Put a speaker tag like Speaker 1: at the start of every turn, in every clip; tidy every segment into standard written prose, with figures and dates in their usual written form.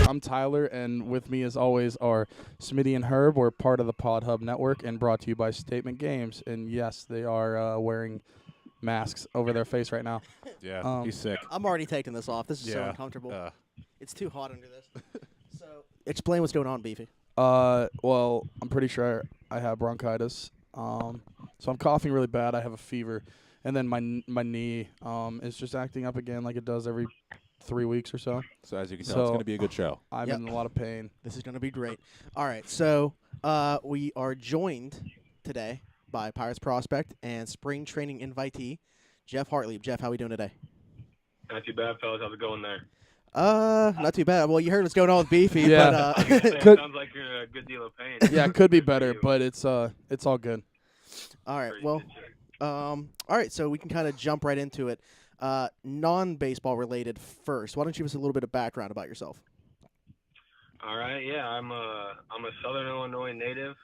Speaker 1: I'm Tyler, and with me, as always, are Smitty and Herb. We're part of the Pod Hub Network and brought to you by Statement Games. And yes, they are wearing masks over their face right now.
Speaker 2: Yeah,
Speaker 1: Um,
Speaker 2: he's sick.
Speaker 3: I'm already taking this off. This is so
Speaker 2: Yeah.
Speaker 3: uncomfortable.
Speaker 2: Uh,
Speaker 3: It's too hot under this. So explain what's going on, Beefy.
Speaker 1: well, I'm pretty sure I have bronchitis. So I'm coughing really bad. I have a fever, and then my knee is just acting up again like it does every 3 weeks or so.
Speaker 2: so as you can tell,
Speaker 1: So-
Speaker 2: it's going to be a good show.
Speaker 1: I'm
Speaker 3: Yep.
Speaker 1: in a lot of pain.
Speaker 3: This is going to be great. All right, so we are joined today by Pirates prospect and spring training invitee, Jeff Hartley. Jeff, how we doing today?
Speaker 4: Not too bad, fellas. How's it going there?
Speaker 3: Not too bad. Well, you heard what's going on with Beefy,
Speaker 1: Yeah.
Speaker 4: I was gonna say, it
Speaker 1: Could-
Speaker 4: sounds like you're in a good deal of pain.
Speaker 1: Yeah, it could be
Speaker 4: Good for
Speaker 1: better,
Speaker 4: you.
Speaker 1: but it's all good.
Speaker 3: all right.
Speaker 4: Pretty
Speaker 3: Well,
Speaker 4: good shit.
Speaker 3: all right. So we can kind of jump right into it. Non-baseball related first. Why don't you give us a little bit of background about yourself?
Speaker 4: All right, yeah, I'm a Southern Illinois native.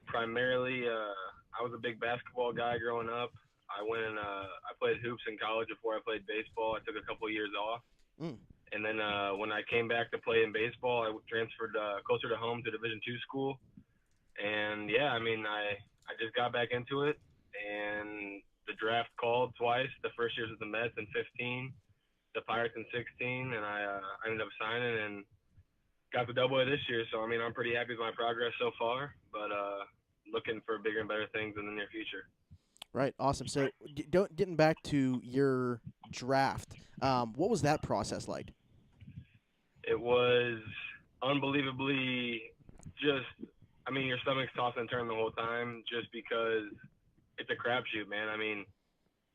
Speaker 4: Primarily, I was a big basketball guy growing up. I went and I played hoops in college before I played baseball. I took a couple years off,
Speaker 3: Mm.
Speaker 4: and then when I came back to play in baseball, I transferred closer to home to Division II school. And yeah, I mean, I just got back into it, and the draft called twice. The first year was the Mets in 15, the Pirates in 16, and I ended up signing and got the Double-A this year. So I mean, I'm pretty happy with my progress so far, but looking for bigger and better things in the near future.
Speaker 3: Right. Awesome. So getting back to your draft, what was that process like?
Speaker 4: It was unbelievably just, I mean, your stomach's tossing and turning the whole time just because it's a crapshoot, man. I mean,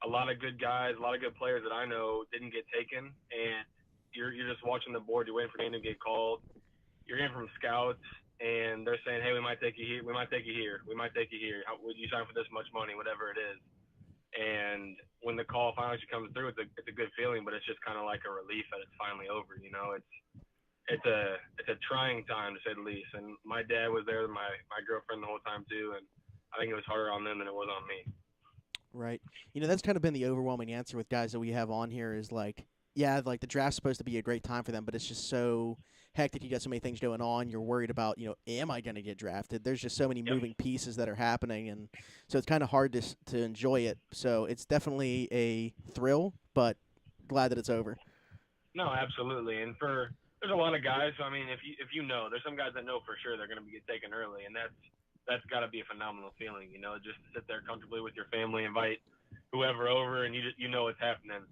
Speaker 4: a lot of good guys, a lot of good players that I know didn't get taken, and you're just watching the board. You're waiting for a name to get called. You're hearing from scouts, and they're saying, hey, we might take you here. We might take you here. We might take you here. How, would you sign for this much money, whatever it is? And when the call finally comes through, it's a good feeling, but it's just kind of like a relief that it's finally over. You know, it's a trying time to say the least. And my dad was there, my girlfriend the whole time too, and I think it was harder on them than it was on me.
Speaker 3: Right. You know, that's kind of been the overwhelming answer with guys that we have on here is like, yeah, like the draft's supposed to be a great time for them, but it's just so hectic. You got so many things going on. You're worried about, am I going to get drafted? There's just so many
Speaker 4: Yep.
Speaker 3: moving pieces that are happening, and so it's kind of hard to enjoy it. So it's definitely a thrill, but glad that it's over.
Speaker 4: No, absolutely. And there's a lot of guys. So I mean, if you know, there's some guys that know for sure they're going to get taken early, and that's got to be a phenomenal feeling. You know, just to sit there comfortably with your family, invite whoever over, and you know what's happening.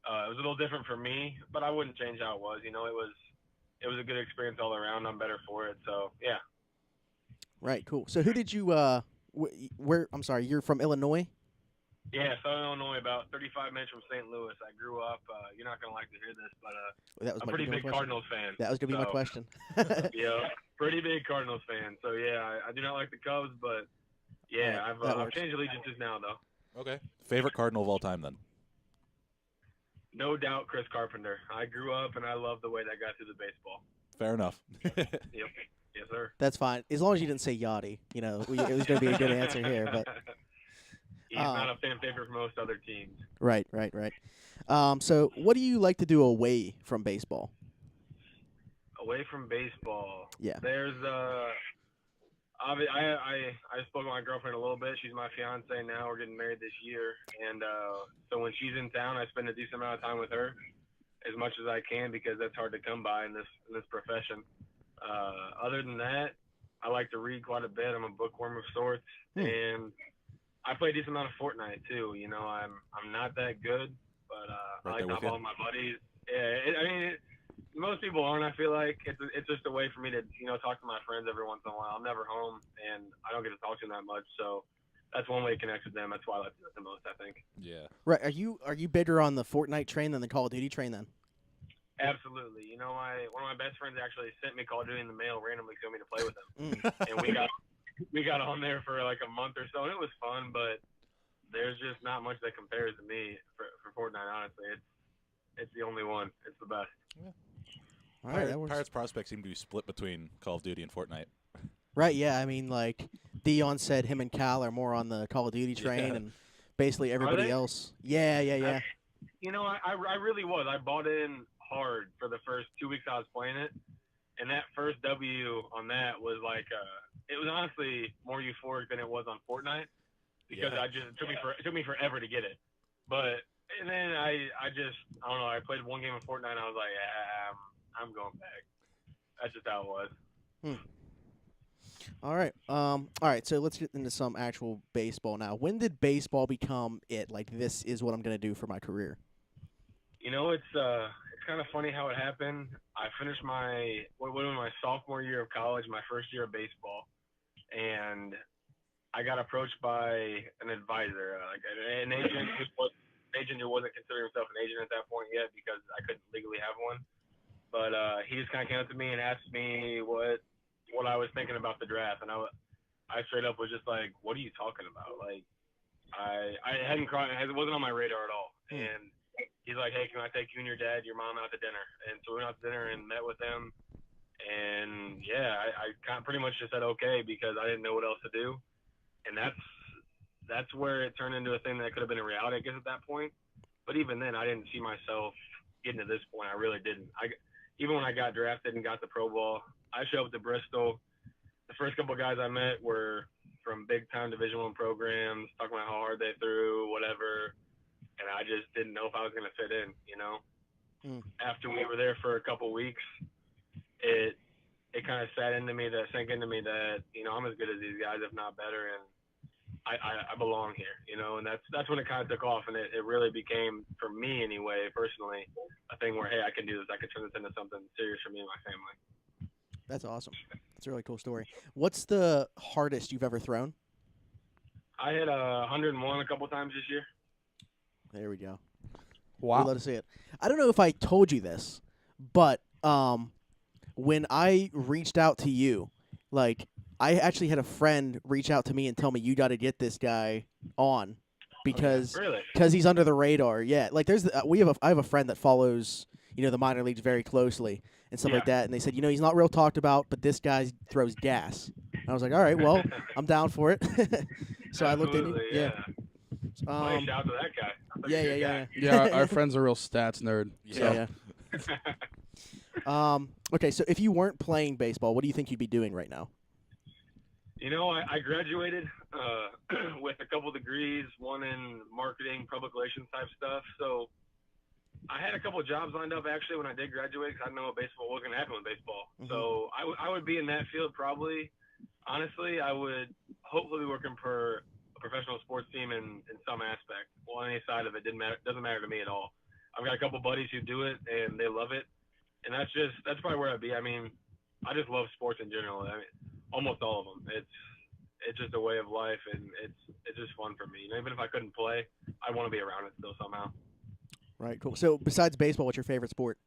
Speaker 4: It was a little different for me, but I wouldn't change how it was. You know, it was a good experience all around. I'm better for it. So yeah.
Speaker 3: Right. Cool. So who did you where? I'm sorry, you're from Illinois.
Speaker 4: Yeah, Southern Illinois, about 35 minutes from St. Louis. I grew up. You're not gonna like to hear this, but
Speaker 3: That was
Speaker 4: I'm a
Speaker 3: my
Speaker 4: pretty
Speaker 3: gonna be
Speaker 4: big
Speaker 3: my question.
Speaker 4: Cardinals fan.
Speaker 3: That was gonna be my
Speaker 4: So,
Speaker 3: question.
Speaker 4: Yeah, pretty big Cardinals fan. So yeah, I do not like the Cubs, but yeah,
Speaker 3: Alright, that
Speaker 4: I've
Speaker 3: works.
Speaker 4: changed allegiances now though.
Speaker 2: Okay. Favorite Cardinal of all time, then?
Speaker 4: No doubt, Chris Carpenter. I grew up and I love the way that got through the baseball.
Speaker 2: Fair enough.
Speaker 4: Yep. Yes, sir.
Speaker 3: That's fine, as long as you didn't say Yachty. It was gonna be a good answer here, but.
Speaker 4: He's not a fan favorite for most other teams.
Speaker 3: Right. So what do you like to do away from baseball?
Speaker 4: Away from baseball,
Speaker 3: Yeah.
Speaker 4: there's I spoke with my girlfriend a little bit. She's my fiance now. We're getting married this year, and so when she's in town, I spend a decent amount of time with her, as much as I can, because that's hard to come by in this profession. Other than that, I like to read quite a bit. I'm a bookworm of sorts, and I play a decent amount of Fortnite too. You know, I'm not that good, but I
Speaker 2: Right
Speaker 4: like
Speaker 2: there
Speaker 4: to
Speaker 2: with
Speaker 4: have all my buddies. Yeah, most people aren't. I feel like it's just a way for me to talk to my friends every once in a while. I'm never home, and I don't get to talk to them that much, so that's one way to connect with them. That's why I like to do it the most, I think.
Speaker 2: Yeah.
Speaker 3: Right. Are you bigger on the Fortnite train than the Call of Duty train then?
Speaker 4: Absolutely. You know, one of my best friends actually sent me Call of Duty in the mail randomly to me to play with him, and we got on there for like a month or so, and it was fun. But there's just not much that compares to me for Fortnite. Honestly, it's the only one. It's the best.
Speaker 3: All right, that works.
Speaker 2: Pirates prospects seem to be split between Call of Duty and Fortnite.
Speaker 3: Right. Yeah. I mean, like Dion said, him and Cal are more on the Call of Duty train,
Speaker 2: Yeah.
Speaker 3: and basically everybody
Speaker 4: they?
Speaker 3: else. Yeah.
Speaker 4: You know, I really was. I bought in hard for the first 2 weeks I was playing it, And that first W on that was like, it was honestly more euphoric than it was on Fortnite because
Speaker 2: Yeah.
Speaker 4: it took me forever to get it. But and then I don't know. I played one game of Fortnite and I was like, yeah, I'm going back. That's just how it was.
Speaker 3: All right. All right. So let's get into some actual baseball now. When did baseball become it? Like, this is what I'm gonna do for my career.
Speaker 4: You know, it's kind of funny how it happened. I finished my sophomore year of college, my first year of baseball, and I got approached by an advisor, like an agent who wasn't considering himself an agent at that point yet because I couldn't legally have one. But he just kind of came up to me and asked me what I was thinking about the draft, and I straight up was just like, "What are you talking about?" Like I hadn't cried, it wasn't on my radar at all, and he's like, "Hey, can I take you and your dad, your mom out to dinner?" And so we went out to dinner and met with them, and yeah, I kind of pretty much just said okay because I didn't know what else to do, and that's where it turned into a thing that could have been a reality, I guess, at that point. But even then, I didn't see myself getting to this point. I really didn't. Even when I got drafted and got the Pro Bowl, I showed up to Bristol. The first couple of guys I met were from big time Division One programs, talking about how hard they threw, whatever, and I just didn't know if I was going to fit in. After we were there for a couple weeks, it kind of sank into me that I'm as good as these guys, if not better, and I belong here, and that's when it kind of took off, and it really became, for me anyway, personally, a thing where, hey, I can do this. I can turn this into something serious for me and my family.
Speaker 3: That's awesome. That's a really cool story. What's the hardest you've ever thrown?
Speaker 4: I hit 101 a couple times this year.
Speaker 3: There we go.
Speaker 1: Wow.
Speaker 3: We'd love to see it. I don't know if I told you this, but when I reached out to you, like, I actually had a friend reach out to me and tell me you got to get this guy on because
Speaker 4: Really?
Speaker 3: he's under the radar. Yeah, like I have a friend that follows the minor leagues very closely and stuff like that, and they said he's not real talked about, but this guy throws gas. And I was like, all right, well, I'm down for it. So I looked into
Speaker 4: yeah. Hey, shout out to that guy.
Speaker 3: Yeah.
Speaker 1: Yeah, our friend's a real stats nerd.
Speaker 3: Yeah. Okay, so if you weren't playing baseball, what do you think you'd be doing right now?
Speaker 4: I graduated with a couple degrees, one in marketing, public relations type stuff. So I had a couple jobs lined up actually when I did graduate because I didn't know what was going to happen with baseball.
Speaker 3: Mhm.
Speaker 4: So I would be in that field probably. Honestly, I would hopefully be working for a professional sports team in some aspect. Well, any side of it doesn't matter to me at all. I've got a couple buddies who do it and they love it, and that's probably where I'd be. I mean, I just love sports in general. I mean, almost all of them. It's just a way of life, and it's just fun for me. Even if I couldn't play, I want to be around it still somehow.
Speaker 3: Right, cool. So besides baseball, what's your favorite sport?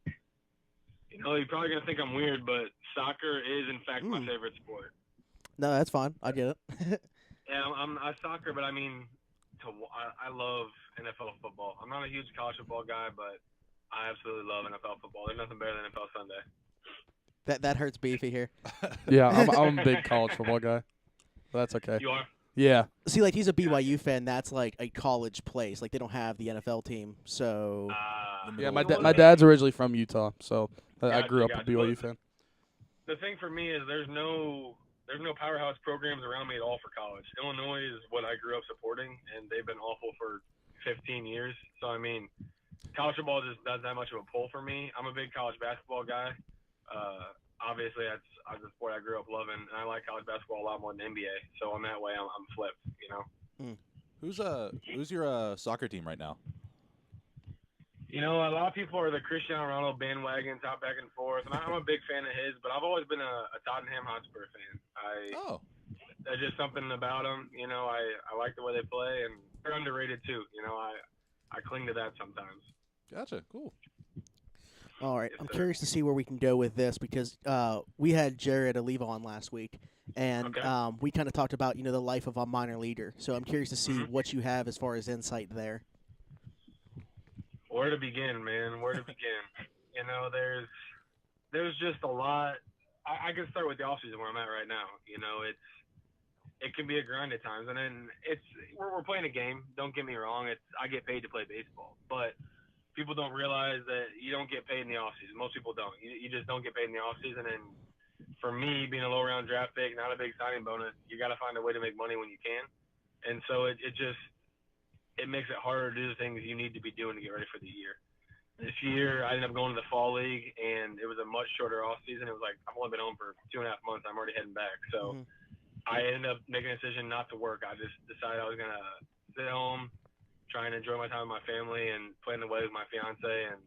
Speaker 4: You're probably gonna think I'm weird, but soccer is in fact my favorite sport.
Speaker 3: No, that's fine. I get it.
Speaker 4: Yeah, I soccer, but I mean, I love NFL football. I'm not a huge college football guy, but I absolutely love NFL football. There's nothing better than NFL Sunday.
Speaker 3: That hurts beefy here.
Speaker 1: Yeah, I'm a big college football guy. But that's okay.
Speaker 4: You are?
Speaker 1: Yeah.
Speaker 3: See, like, he's a BYU fan. That's like a college place. Like, they don't have the NFL team, so.
Speaker 1: Yeah, my dad's originally from Utah, so I grew up a BYU fan.
Speaker 4: The thing for me is there's no powerhouse programs around me at all for college. Illinois is what I grew up supporting, and they've been awful for 15 years. So, I mean, college football just doesn't have much of a pull for me. I'm a big college basketball guy. Obviously, that's the sport I grew up loving, and I like college basketball a lot more than NBA. So, in that way, I'm flipped,
Speaker 2: Who's your soccer team right now?
Speaker 4: A lot of people are the Cristiano Ronaldo bandwagon, top back and forth, and I'm a big fan of his. But I've always been a Tottenham Hotspur fan. There's just something about them. I like the way they play, and they're underrated too. I cling to that sometimes.
Speaker 2: Gotcha. Cool.
Speaker 3: All right. I'm curious to see where we can go with this because we had Jared Oliva on last week, and we kind of talked about the life of a minor leaguer. So I'm curious to see what you have as far as insight there.
Speaker 4: Where to begin, man? Where to begin? There's just a lot. I can start with the offseason where I'm at right now. It can be a grind at times, and then we're playing a game. Don't get me wrong. I get paid to play baseball, but people don't realize that you don't get paid in the off season. Most people don't. You just don't get paid in the off season. And for me, being a low round draft pick, not a big signing bonus, you got to find a way to make money when you can. And so it makes it harder to do the things you need to be doing to get ready for the year. This year, I ended up going to the fall league, and it was a much shorter off season. It was like I've only been home for 2.5 months. I'm already heading back, so I ended up making a decision not to work. I just decided I was gonna sit home, try and enjoy my time with my family, and plan the way with my fiance, and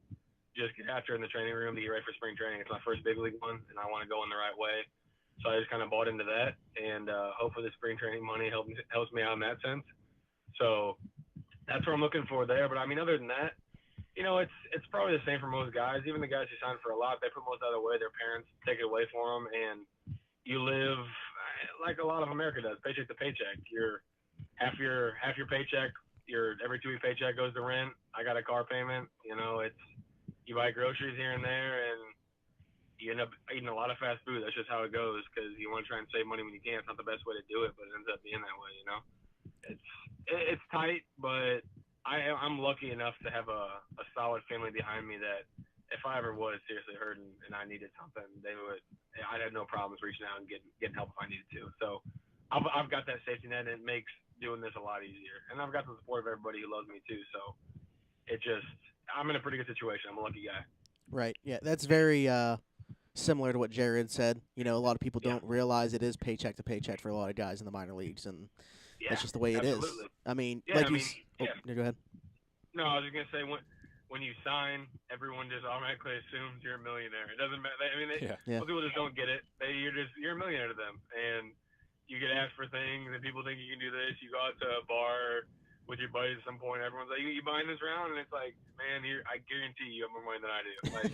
Speaker 4: just get after in the training room to get ready for spring training. It's my first big league one, and I want to go in the right way. So I just kind of bought into that, and hopefully the spring training money helps me out in that sense. So that's what I'm looking for there. But I mean, other than that, it's probably the same for most guys. Even the guys who sign for a lot, they put most of the way. Their parents take it away for them, and you live like a lot of America does, paycheck to paycheck. You're half your paycheck, your every 2 week paycheck goes to rent. I got a car payment. It's you buy groceries here and there, and you end up eating a lot of fast food. That's just how it goes because you want to try and save money when you can. It's not the best way to do it, but it ends up being that way. It's tight, but I'm lucky enough to have a solid family behind me that if I ever was seriously hurt and I needed something, I'd have no problems reaching out and getting help if I needed to. So I've got that safety net, and it makes doing this a lot easier. And I've got the support of everybody who loves me too. So I'm in a pretty good situation. I'm a lucky guy.
Speaker 3: Right. Yeah, that's very similar to what Jared said. A lot of people don't realize it is paycheck to paycheck for a lot of guys in the minor leagues, and that's just the way it is. I mean, go ahead.
Speaker 4: No, I was just gonna say when you sign, everyone just automatically assumes you're a millionaire. It doesn't matter. I mean, most people just don't get it. You're a millionaire to them, and you get asked for things, and people think you can do this. You go out to a bar with your buddies at some point. Everyone's like, "You buying this round?" And it's like, man, I guarantee you have more money than I do. Like,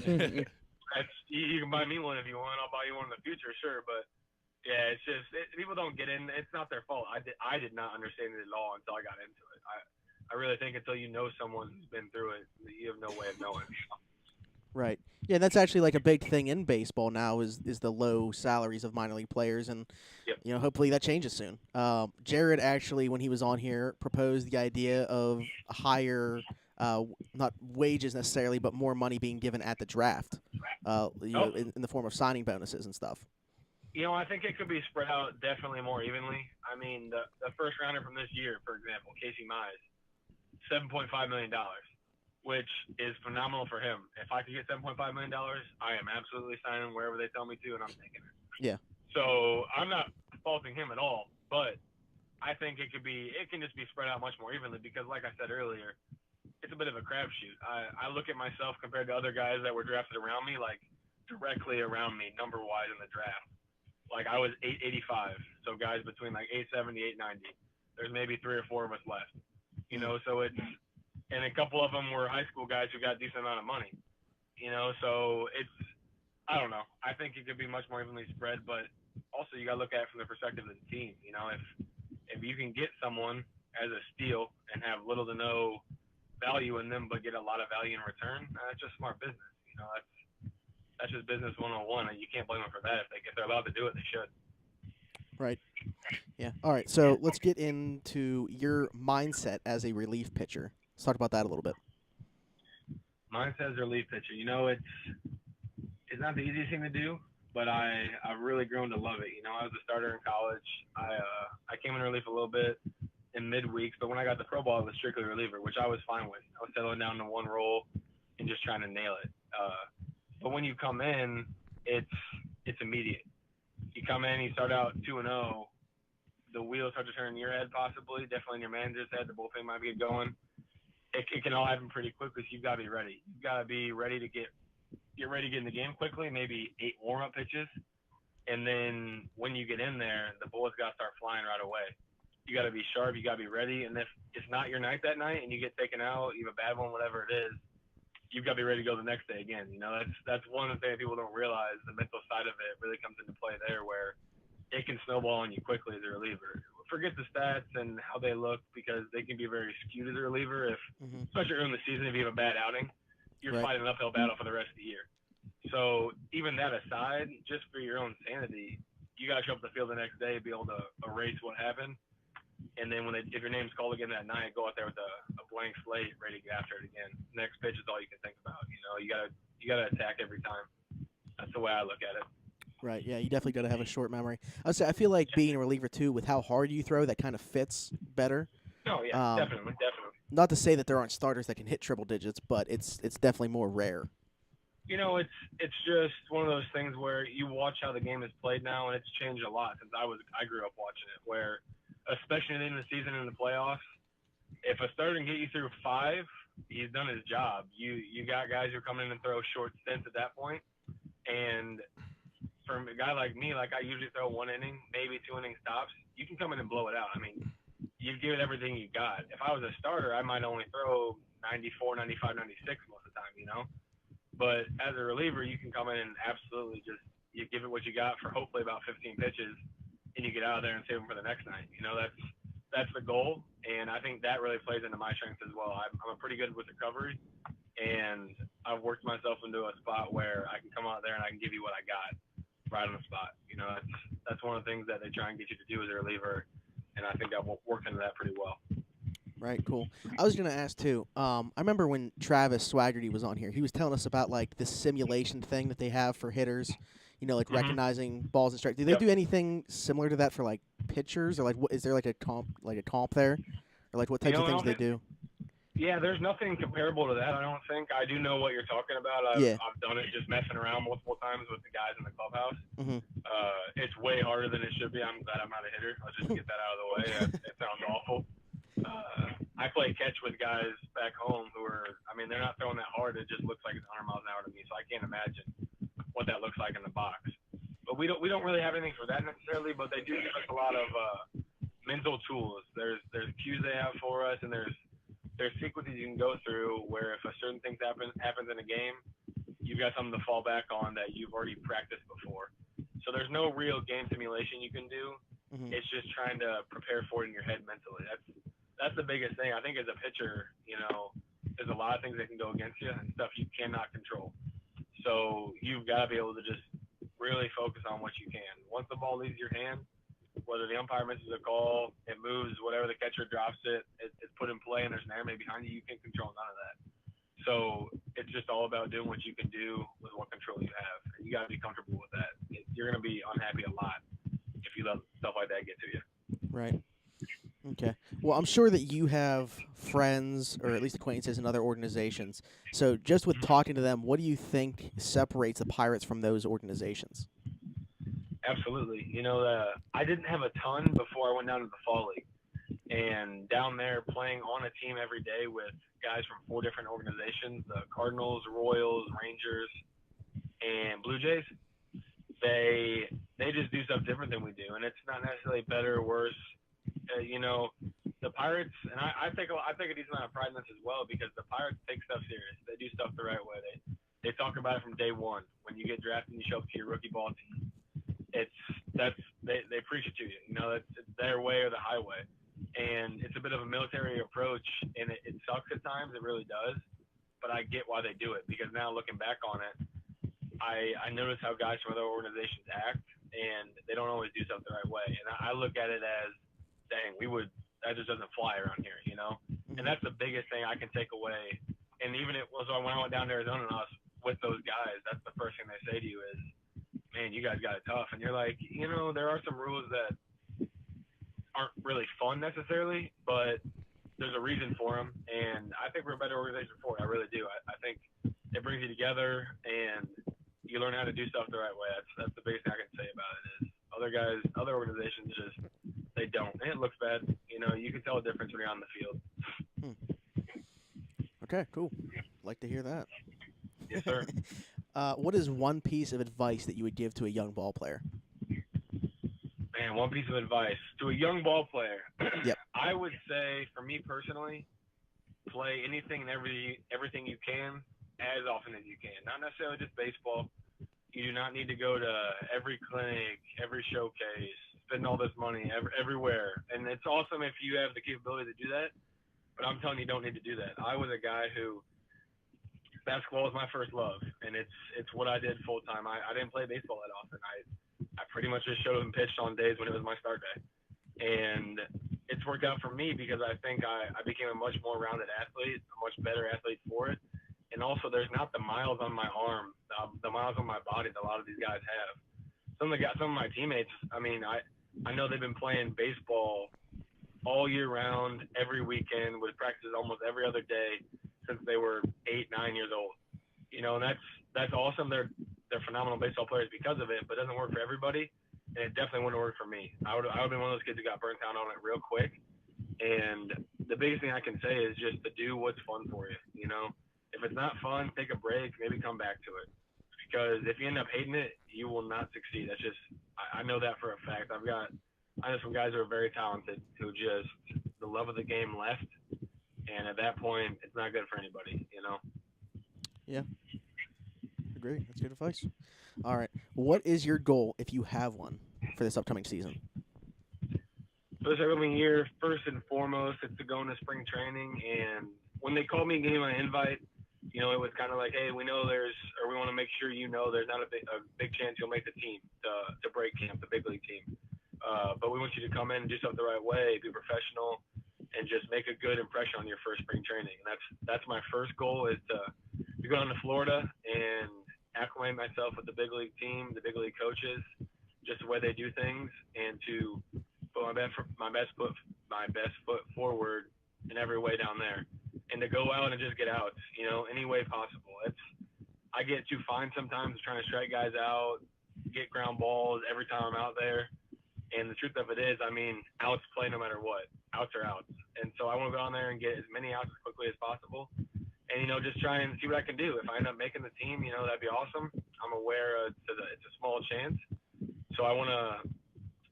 Speaker 4: you can buy me one if you want. I'll buy you one in the future, sure. But yeah, it's just people don't get in. It's not their fault. I did not understand it at all until I got into it. I really think until you know someone who's been through it, you have no way of knowing.
Speaker 3: Right. Yeah, that's actually like a big thing in baseball now is the low salaries of minor league players, and hopefully that changes soon. Jared actually, when he was on here, proposed the idea of higher, not wages necessarily, but more money being given at the draft, in the form of signing bonuses and stuff.
Speaker 4: I think it could be spread out definitely more evenly. I mean, the first rounder from this year, for example, Casey Mize, $7.5 million, which is phenomenal for him. If I could get $7.5 million, I am absolutely signing wherever they tell me to, and I'm taking it.
Speaker 3: Yeah.
Speaker 4: So I'm not faulting him at all, but I think it can just be spread out much more evenly because, like I said earlier, it's a bit of a crapshoot. I look at myself compared to other guys that were drafted around me, like directly around me, number-wise in the draft. Like I was 885, so guys between like 870, 890. There's maybe 3 or 4 of us left. So and a couple of them were high school guys who got a decent amount of money. So I don't know. I think it could be much more evenly spread, but also you got to look at it from the perspective of the team. If you can get someone as a steal and have little to no value in them, but get a lot of value in return, that's just smart business. That's just business 101, and you can't blame them for that. If they're allowed to do it, they should.
Speaker 3: Right. Yeah. All right. So let's get into your mindset as a relief pitcher. Let's talk about that a little bit.
Speaker 4: Mindset as a relief pitcher. It's not the easiest thing to do, but I've really grown to love it. I was a starter in college. I came in relief a little bit in midweeks, but when I got the pro ball, I was strictly reliever, which I was fine with. I was settling down to one role and just trying to nail it. But when you come in, it's immediate. You come in, you start out 2-0. The wheels start to turn in your head, possibly, definitely in your manager's head. The bullpen might get going. It can all happen pretty quickly, so you've got to be ready. You've got to be ready to get in the game quickly, maybe 8 warm-up pitches. And then when you get in there, the bullets got to start flying right away. You got to be sharp. You got to be ready. And if it's not your night that night and you get taken out, you have a bad one, whatever it is, you've got to be ready to go the next day again. That's one of the things people don't realize. The mental side of it really comes into play there, where it can snowball on you quickly as a reliever. Forget the stats and how they look, because they can be very skewed as a reliever. Especially early in the season, if you have a bad outing, you're fighting an uphill battle for the rest of the year. So even that aside, just for your own sanity, you got to show up to the field the next day, be able to erase what happened. And then if your name's called again that night, go out there with a blank slate, ready to get after it again. Next pitch is all you can think about. You gotta attack every time. That's the way I look at it.
Speaker 3: Right. Yeah, you definitely got to have a short memory. I feel like being a reliever too, with how hard you throw, that kind of fits better.
Speaker 4: No, yeah, definitely.
Speaker 3: Not to say that there aren't starters that can hit triple digits, but it's definitely more rare.
Speaker 4: It's just one of those things where you watch how the game is played now, and it's changed a lot since I grew up watching it. Where, especially in the season and the playoffs, if a starter can get you through 5, he's done his job. You got guys who come in and throw short stints at that point, and for a guy like me, like I usually throw 1 inning, maybe 2 inning stops. You can come in and blow it out. I mean, you give it everything you got. If I was a starter, I might only throw 94, 95, 96 most of the time. But as a reliever, you can come in and absolutely just you give it what you got for hopefully about 15 pitches, and you get out of there and save them for the next night. That's the goal, and I think that really plays into my strengths as well. I'm pretty good with recovery, and I've worked myself into a spot where I can come out there and I can give you what I got right on the spot. That's one of the things that they try and get you to do as a reliever, and I think I've worked into that pretty well.
Speaker 3: Right, cool. I was gonna ask too. I remember when Travis Swaggerty was on here. He was telling us about like this simulation thing that they have for hitters. Like recognizing balls and strikes. Do they do anything similar to that for like pitchers, or like is there like a comp there, or like what types of things they do?
Speaker 4: Yeah, there's nothing comparable to that. I don't think. I do know what you're talking about. I've done it just messing around multiple times with the guys in the clubhouse.
Speaker 3: Mm-hmm.
Speaker 4: It's way harder than it should be. I'm glad I'm not a hitter. I'll just get that out of the way. It sounds awful. I play catch with guys back home who are, they're not throwing that hard. It just looks like it's 100 miles an hour to me, so I can't imagine what that looks like in the box. But we don't really have anything for that necessarily, but they do give us a lot of mental tools. There's cues they have for us, and there's sequences you can go through where if a certain thing happens in a game, you've got something to fall back on that you've already practiced before. So there's no real game simulation you can do. Mm-hmm. It's just trying to prepare for it in your head mentally. That's the biggest thing. I think as a pitcher, there's a lot of things that can go against you and stuff you cannot control. So you've got to be able to just really focus on what you can. Once the ball leaves your hand, whether the umpire misses a call, it moves, whatever the catcher drops it's put in play and there's an airman behind you, you can't control none of that. So it's just all about doing what you can do with what control you have. And you got to be comfortable with that. You're going to be unhappy a lot if you let stuff like that get to you.
Speaker 3: Right. Okay. Well, I'm sure that you have friends or at least acquaintances in other organizations. So just with talking to them, what do you think separates the Pirates from those organizations?
Speaker 4: Absolutely. I didn't have a ton before I went down to the Fall League. And down there playing on a team every day with guys from 4 different organizations, the Cardinals, Royals, Rangers, and Blue Jays, they just do stuff different than we do. And it's not necessarily better or worse. The Pirates, and I take a decent amount of pride in this as well because the Pirates take stuff serious. They do stuff the right way. They talk about it from day one. When you get drafted and you show up to your rookie ball team, they preach it to you. It's their way or the highway. And it's a bit of a military approach, and it sucks at times. It really does. But I get why they do it because now looking back on it, I notice how guys from other organizations act, and they don't always do stuff the right way. And I look at it as, dang, that just doesn't fly around here, And that's the biggest thing I can take away. And even when I went down to Arizona and I was with those guys, that's the first thing they say to you is, man, you guys got it tough. And you're like, there are some rules that aren't really fun necessarily, but there's a reason for them. And I think we're a better organization for it. I really do. I think it brings you together and you learn how to do stuff the right way. That's the biggest thing I can say about it is other organizations they don't. And it looks bad. You can tell a difference when you're on the field.
Speaker 3: Okay, cool. Like to hear that.
Speaker 4: Yes, sir.
Speaker 3: What is one piece of advice that you would give to a young ball player?
Speaker 4: Man, one piece of advice to a young ball player.
Speaker 3: Yep.
Speaker 4: I would say, for me personally, play anything and everything you can as often as you can. Not necessarily just baseball. You do not need to go to every clinic, every showcase, spend all this money everywhere. And it's awesome if you have the capability to do that, but I'm telling you, you don't need to do that. I was a guy who basketball was my first love, and it's what I did full time. I didn't play baseball that often. I pretty much just showed up and pitched on days when it was my start day. And it's worked out for me because I think I became a much more rounded athlete, a much better athlete for it. And also, there's not the miles on my arm, the miles on my body that a lot of these guys have. Some of my teammates, I mean, I know they've been playing baseball all year round, every weekend, with practices almost every other day since they were 8, 9 years old. You know, and that's awesome. They're phenomenal baseball players because of it, but it doesn't work for everybody, and it definitely wouldn't work for me. I would have been one of those kids who got burnt out on it real quick. And the biggest thing I can say is just to do what's fun for you. You know, if it's not fun, take a break, maybe come back to it. Because if you end up hating it, you will not succeed. That's just I know that for a fact. I know some guys who are very talented who just the love of the game left, and at that point, it's not good for anybody. You know.
Speaker 3: Agree. That's good advice. All right. What is your goal, if you have one, for this upcoming season?
Speaker 4: So this upcoming year, first and foremost, it's to go into spring training. And when they called me and gave me my invite, you know, it was kind of like, hey, we know we want to make sure you know there's not a big chance you'll make the team to break camp, the big league team. But we want you to come in and do stuff the right way, be professional, and just make a good impression on your first spring training. And that's my first goal is to go down to Florida and acclimate myself with the big league team, the big league coaches, just the way they do things, and to put my best foot forward in every way down there, and to go out and just get out, you know, any way possible. I get too fine sometimes trying to strike guys out, get ground balls every time I'm out there. And the truth of it is, I mean, outs play no matter what. Outs are outs. And so I want to go down there and get as many outs as quickly as possible. And, you know, just try and see what I can do. If I end up making the team, you know, that'd be awesome. I'm aware it's a small chance. So I want to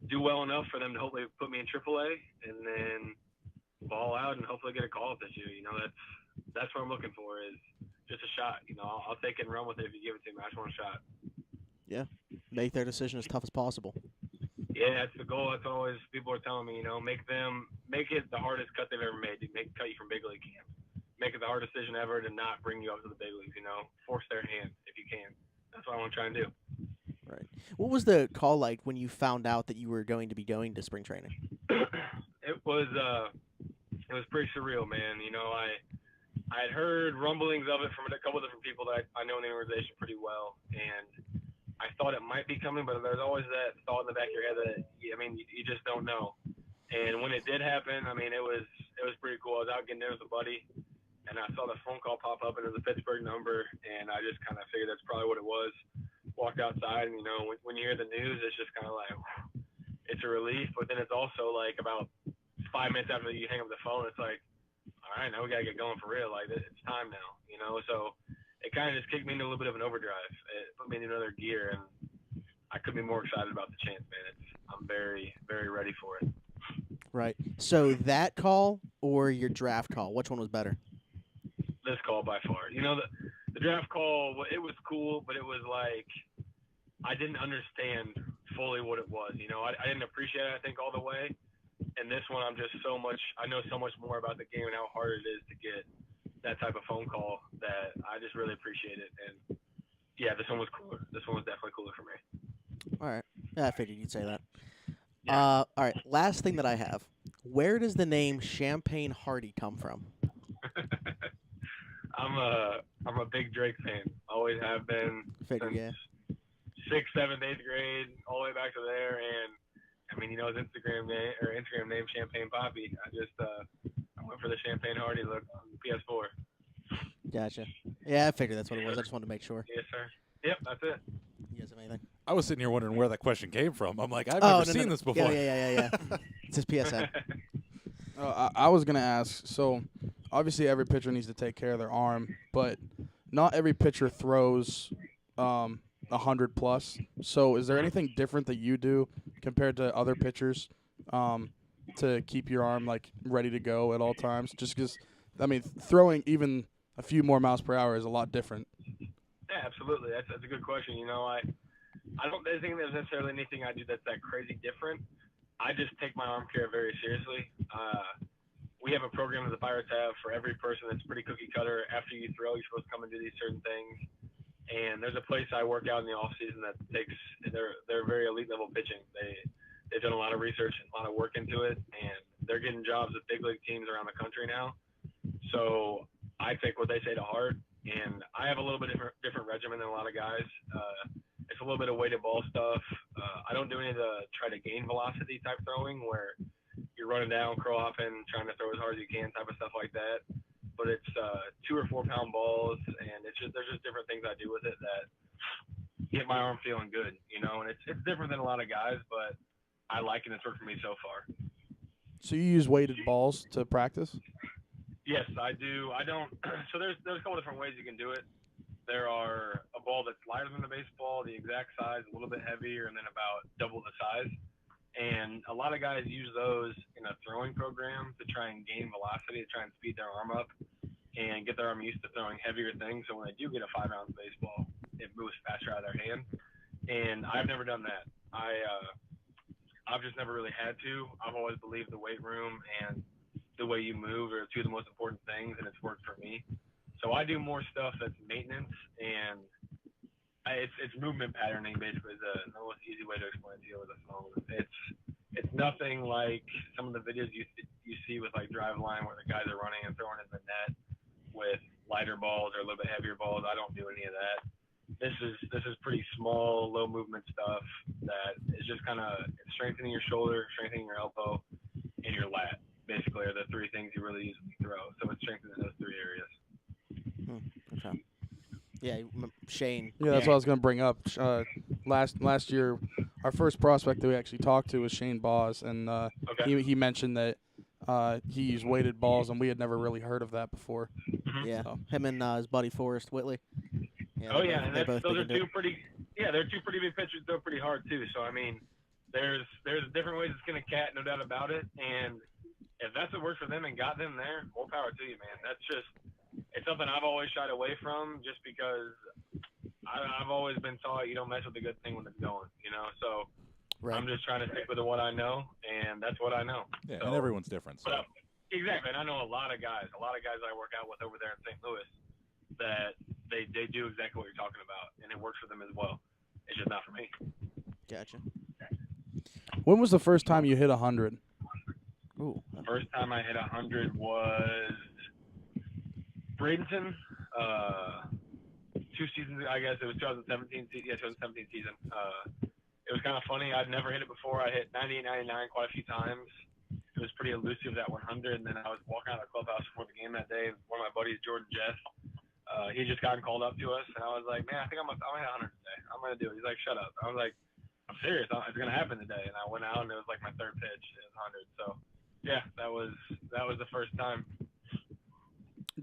Speaker 4: do well enough for them to hopefully put me in AAA and then ball out and hopefully get a call up this year. You know, that's what I'm looking for is just a shot. You know, I'll take it and run with it if you give it to me. I just want a shot.
Speaker 3: Yeah. Make their decision as tough as possible.
Speaker 4: Yeah, that's the goal. That's always people are telling me, you know, make it the hardest cut they've ever made. Cut you from big league camp. Make it the hardest decision ever to not bring you up to the big leagues. You know, force their hand if you can. That's what I want to try and do.
Speaker 3: Right. What was the call like when you found out that you were going to be going to spring training?
Speaker 4: It was pretty surreal, man. You know, I had heard rumblings of it from a couple of different people that I know in the organization pretty well, and I thought it might be coming, but there's always that thought in the back of your head that you just don't know. And when it did happen, I mean, it was pretty cool. I was out getting dinner with a buddy, and I saw the phone call pop up, and it was a Pittsburgh number, and I just kind of figured that's probably what it was. Walked outside, and you know, when you hear the news, it's just kind of like it's a relief, but then it's also like about 5 minutes after you hang up the phone, it's like, all right, now we gotta get going for real. Like it's time now, you know. So it kind of just kicked me into a little bit of an overdrive. It put me in another gear, and I couldn't be more excited about the chance, man. I'm very, very ready for it.
Speaker 3: Right. So that call or your draft call, which one was better?
Speaker 4: This call by far. You know, the draft call, it was cool, but it was like I didn't understand fully what it was. You know, I didn't appreciate it, I think, all the way. And this one, I know so much more about the game and how hard it is to get that type of phone call that I just really appreciate it. And yeah, this one was cooler. This one was definitely cooler for me.
Speaker 3: All right. Yeah, I figured you'd say that.
Speaker 4: Yeah.
Speaker 3: All right. Last thing that I have. Where does the name Champagne Harty come from?
Speaker 4: I'm a big Drake fan. Always have been.
Speaker 3: Figured,
Speaker 4: since
Speaker 3: yeah.
Speaker 4: 6th, 7th, 8th grade, all the way back to there. And I mean, you know his Instagram name Champagne Poppy. I went for the Champagne Harty look on the PS4.
Speaker 3: Gotcha. Yeah, I figured that's what it was. I just wanted to make sure.
Speaker 4: Yes, sir. Yep, that's it.
Speaker 3: You guys have anything?
Speaker 2: I was sitting here wondering where that question came from. I'm like, I've
Speaker 3: Oh,
Speaker 2: never
Speaker 3: no,
Speaker 2: seen
Speaker 3: no.
Speaker 2: this before.
Speaker 3: Yeah. It's his PSN.
Speaker 1: I was gonna ask. So, obviously, every pitcher needs to take care of their arm, but not every pitcher throws 100 plus. So, is there anything different that you do compared to other pitchers to keep your arm like ready to go at all times? Just because, I mean, throwing even a few more miles per hour is a lot different.
Speaker 4: Yeah, absolutely. That's a good question. You know, I don't think there's necessarily anything I do that's that crazy different. I just take my arm care very seriously. We have a program that the Pirates have for every person that's pretty cookie cutter. After you throw, you're supposed to come and do these certain things. And there's a place I work out in the off season that they're very elite level pitching. They've done a lot of research and a lot of work into it, and they're getting jobs with big league teams around the country now. So I take what they say to heart, and I have a little bit different regimen than a lot of guys. It's a little bit of weighted ball stuff. I don't do any of the try to gain velocity type throwing where you're running down, curl hopping, trying to throw as hard as you can type of stuff like that. But it's 2 or 4 pound balls, and there's just different things I do with it that get my arm feeling good, and it's different than a lot of guys, but I like it. It's worked for me so far.
Speaker 1: So you use weighted balls to practice?
Speaker 4: Yes, I do. I don't. So there's a couple different ways you can do it. There are a ball that's lighter than the baseball, the exact size, a little bit heavier, and then about double the size. And a lot of guys use those in a throwing program to try and gain velocity, to try and speed their arm up and get their arm used to throwing heavier things. So when they do get a 5-ounce baseball, it moves faster out of their hand. And I've never done that. I've just never really had to. I've always believed the weight room and the way you move are 2 of the most important things, and it's worked for me. So I do more stuff that's maintenance, and it's movement patterning basically is the most easy way to explain it to you over the phone. It's nothing like some of the videos you see with like drive line where the guys are running and throwing in the net with lighter balls or a little bit heavier balls. I don't do any of that. This is pretty small, low movement stuff that is just kind of strengthening your shoulder, strengthening your elbow, and your lat. Basically, are the 3 things you really use when you throw. So it's strengthening those 3 areas.
Speaker 3: Okay. Yeah, Shane.
Speaker 1: Yeah, that's what I was going to bring up. Last year, our first prospect that we actually talked to was Shane Boss, and
Speaker 4: Okay.
Speaker 1: he mentioned that he used weighted balls, and we had never really heard of that before.
Speaker 3: Yeah,
Speaker 1: So.
Speaker 3: him and his buddy Forrest Whitley. Yeah,
Speaker 4: Oh yeah, and
Speaker 3: they're both
Speaker 4: those
Speaker 3: big
Speaker 4: are
Speaker 3: into
Speaker 4: 2
Speaker 3: it.
Speaker 4: pretty. Yeah, they're 2 pretty big pitchers. Throw pretty hard too. So I mean, there's different ways to skin a cat, no doubt about it. And if that's what worked for them and got them there, more power to you, man. It's something I've always shied away from, just because I've always been taught you don't mess with a good thing when it's going, So
Speaker 3: Right.
Speaker 4: I'm just trying to stick with what I know, and that's what I know.
Speaker 2: Yeah,
Speaker 4: So,
Speaker 2: and everyone's different. So.
Speaker 4: Exactly, and I know a lot of guys I work out with over there in St. Louis that they do exactly what you're talking about, and it works for them as well. It's just not for me.
Speaker 3: Gotcha.
Speaker 1: When was the first time you hit 100?
Speaker 3: Ooh.
Speaker 4: First time I hit 100 was Bradenton. 2 seasons, I guess it was 2017. Yeah, 2017 season. It was kind of funny. I'd never hit it before. I hit 98, 99 quite a few times. It was pretty elusive, that 100. And then I was walking out of the clubhouse before the game that day. And one of my buddies, Jordan Jeff, he had just gotten called up to us, and I was like, man, I think I'm gonna hit 100 today. I'm gonna do it. He's like, shut up. I was like, I'm serious. It's gonna happen today. And I went out, and it was like my 3rd pitch. It was 100. So yeah, that was the first time.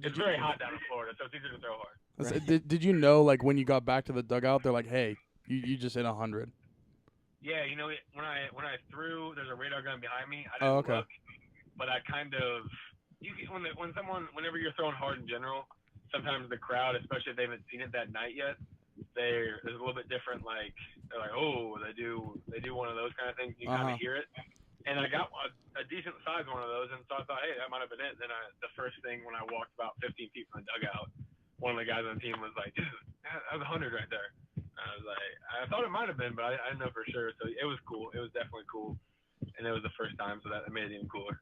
Speaker 4: It's very hot down in Florida, so it's easier to throw hard.
Speaker 1: Right. Did you know, like, when you got back to the dugout, they're like, hey, you just hit 100?
Speaker 4: Yeah, when I threw, there's a radar gun behind me. I didn't look, but I kind of whenever you're throwing hard in general, sometimes the crowd, especially if they haven't seen it that night yet, there's a little bit different. Like they're like, oh, they do one of those kind of things. You kind of hear it, and I got a decent size one of those, and so I thought, hey, that might have been it. Then the first thing when I walked about 15 feet from the dugout, one of the guys on the team was like, dude, that was 100 right there. I was like, I thought it might have been, but I didn't know for sure. So it was cool. It was definitely cool, and it was the first time, so that made it even cooler.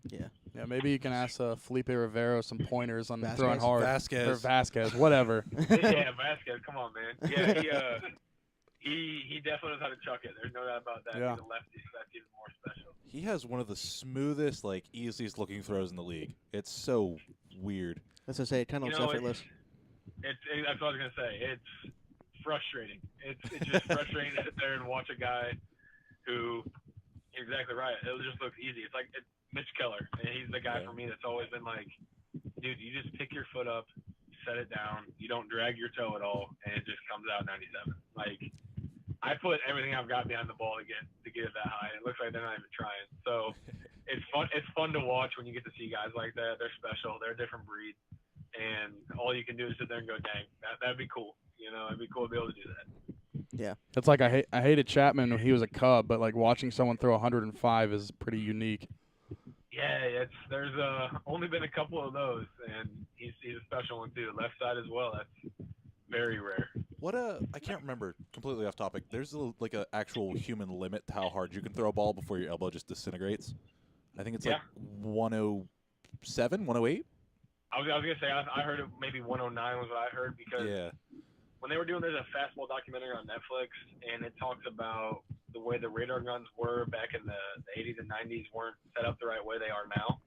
Speaker 3: Yeah.
Speaker 1: Yeah, maybe you can ask Felipe Rivero some pointers on
Speaker 3: Vasquez.
Speaker 1: throwing hard. Or Vasquez, whatever.
Speaker 4: Yeah, Vasquez, come on, man. Yeah, he definitely knows how to chuck it. There's no doubt about that.
Speaker 1: Yeah.
Speaker 4: He's a lefty, so that's even more special.
Speaker 2: He has one of the smoothest, easiest looking throws in the league. It's so weird.
Speaker 3: That's what I say. It kind of looks effortless.
Speaker 4: That's what I was gonna say. It's frustrating. It's just frustrating to sit there and watch a guy who, exactly right. It just looks easy. It's like Mitch Keller, and he's the guy for me that's always been like, dude, you just pick your foot up, set it down, you don't drag your toe at all, and it just comes out 97. Like, I put everything I've got behind the ball to get it that high. It looks like they're not even trying. So it's fun. It's fun to watch when you get to see guys like that. They're special. They're a different breed, and all you can do is sit there and go, dang, that'd be cool. It'd be cool to be able to do that.
Speaker 3: Yeah.
Speaker 1: It's like I hated Chapman when he was a Cub, but like watching someone throw 105 is pretty unique.
Speaker 4: Yeah, there's only been a couple of those, and he's a special one too. Left side as well. That's very rare.
Speaker 2: I can't remember, completely off topic. There's a actual human limit to how hard you can throw a ball before your elbow just disintegrates. I think it's
Speaker 4: Yeah.
Speaker 2: like 107, 108.
Speaker 4: I was gonna say I heard it maybe 109 was what I heard because
Speaker 2: Yeah.
Speaker 4: when they were doing there's a fastball documentary on Netflix and it talks about the way the radar guns were back in the 80s and 90s weren't set up the right way they are now,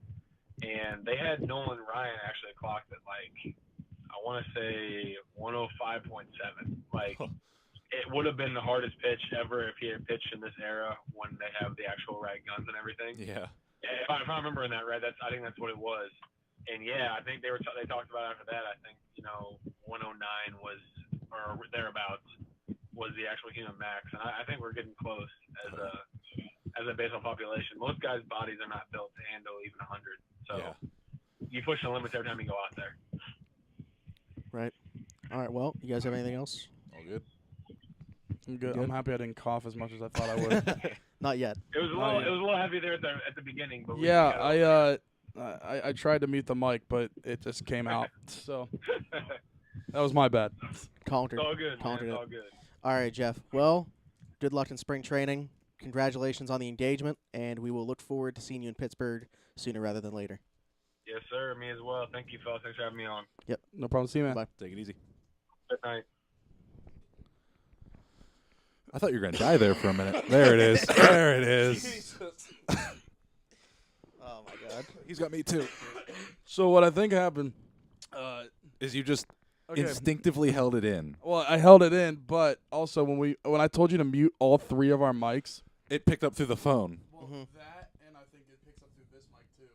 Speaker 4: and they had Nolan Ryan actually clocked at like I want to say 105.7. Like it would have been the hardest pitch ever if he had pitched in this era when they have the actual right guns and everything.
Speaker 2: Yeah.
Speaker 4: If I'm remembering that right, I think that's what it was. And yeah, I think they talked about after that. I think 109 was or thereabouts was the actual human max, and I think we're getting close as a baseball population. Most guys' bodies are not built to handle even 100. So
Speaker 2: Yeah.
Speaker 4: you push the limits every time you go out there.
Speaker 3: Right. All right. Well, you guys have anything else?
Speaker 2: All good.
Speaker 1: I'm good.
Speaker 3: Good.
Speaker 1: I'm happy I didn't cough as much as I thought I would.
Speaker 3: Not yet.
Speaker 4: It was a
Speaker 1: Oh,
Speaker 4: little
Speaker 1: yeah.
Speaker 4: it was a little heavy there at the beginning, but we
Speaker 1: Yeah,
Speaker 4: got over
Speaker 1: I tried to mute the mic, but it just came out. So that was my bad.
Speaker 3: Conquered.
Speaker 4: It's all good, man.
Speaker 3: Conquered
Speaker 4: It's
Speaker 3: it.
Speaker 4: all good.
Speaker 3: All right, Jeff. Well, good luck in spring training. Congratulations on the engagement, and we will look forward to seeing you in Pittsburgh sooner rather than later.
Speaker 4: Yes, sir. Me as well. Thank you, fellas. Thanks for having me on.
Speaker 1: No problem. See you, man.
Speaker 3: Bye.
Speaker 2: Take it easy.
Speaker 4: Good night.
Speaker 2: I thought you were going to die there for a minute. There it is. There it is.
Speaker 3: Oh my God.
Speaker 2: He's got me too.
Speaker 1: So what I think happened,
Speaker 2: Is you just
Speaker 1: okay.
Speaker 2: instinctively held it in.
Speaker 1: Well, I held it in, but also when I told you to mute all three of our mics,
Speaker 2: It picked up through the phone.
Speaker 3: Mhm.
Speaker 1: that and I think it picks up through this mic too.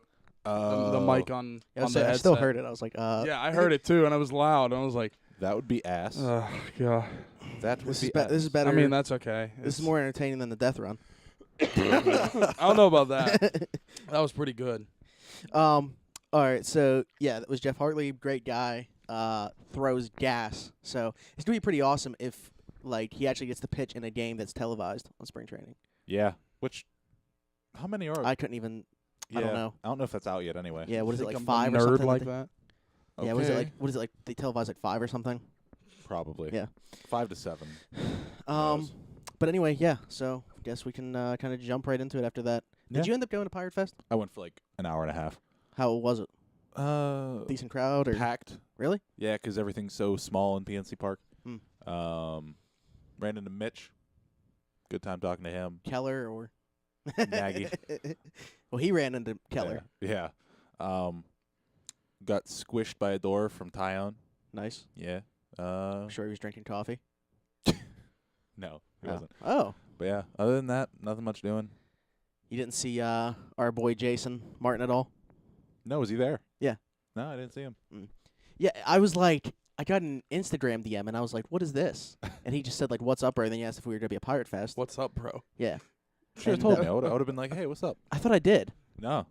Speaker 1: The mic on
Speaker 3: Yeah,
Speaker 1: on the
Speaker 3: I still
Speaker 1: headset.
Speaker 3: heard it. I was like,
Speaker 1: Yeah, I heard it too, and it was loud. I was like,
Speaker 2: That would be ass.
Speaker 1: oh god.
Speaker 2: That would
Speaker 3: this is,
Speaker 2: be ass.
Speaker 3: this is better.
Speaker 1: I mean, that's okay.
Speaker 3: this is more entertaining than the death run.
Speaker 1: I don't know about that. That was pretty good.
Speaker 3: All right, so yeah, that was Jeff Hartley, great guy. Throws gas, so it's gonna be pretty awesome if like he actually gets to pitch in a game that's televised on spring training.
Speaker 2: Yeah. Which, how many are?
Speaker 3: I couldn't even.
Speaker 2: yeah.
Speaker 3: I don't know.
Speaker 2: I don't know if that's out yet anyway.
Speaker 3: Yeah, what is it
Speaker 1: Think
Speaker 3: like
Speaker 1: I'm
Speaker 3: 5
Speaker 1: a
Speaker 3: or
Speaker 1: nerd
Speaker 3: something?
Speaker 1: like
Speaker 3: they-
Speaker 1: that?
Speaker 3: Yeah, what is it
Speaker 2: Okay.
Speaker 3: like? What is it like? They televise like 5 or something.
Speaker 2: Probably.
Speaker 3: Yeah.
Speaker 2: 5 to 7.
Speaker 3: Um, but anyway, yeah. So guess we can kind of jump right into it after that.
Speaker 2: Yeah.
Speaker 3: Did you end up going to Pirate Fest?
Speaker 2: I went for like an hour and a half.
Speaker 3: How was it? Decent crowd or
Speaker 2: Packed.
Speaker 3: really?
Speaker 2: Yeah, because everything's so small in PNC Park.
Speaker 3: Hmm.
Speaker 2: Ran into Mitch. Good time talking to him.
Speaker 3: Keller or
Speaker 2: Nagy.
Speaker 3: Well, he ran into Keller.
Speaker 2: Yeah. Got squished by a door from Tyone.
Speaker 3: Nice.
Speaker 2: Yeah.
Speaker 3: I'm sure he was drinking coffee.
Speaker 2: No, he
Speaker 3: Oh.
Speaker 2: wasn't.
Speaker 3: Oh,
Speaker 2: But yeah, other than that, nothing much doing.
Speaker 3: you didn't see our boy Jason Martin at all?
Speaker 2: No, was he there?
Speaker 3: Yeah.
Speaker 2: No, I didn't see him.
Speaker 3: Yeah, I was like, I got an Instagram DM and I was like, "What is this?" And he just said like, "What's up, bro?" And then he asked if we were gonna be a Pirate Fest.
Speaker 1: What's up, bro?
Speaker 3: Yeah,
Speaker 2: Should have
Speaker 3: And,
Speaker 2: told me. I would have been like, hey, what's up?
Speaker 3: I thought I did.
Speaker 2: No.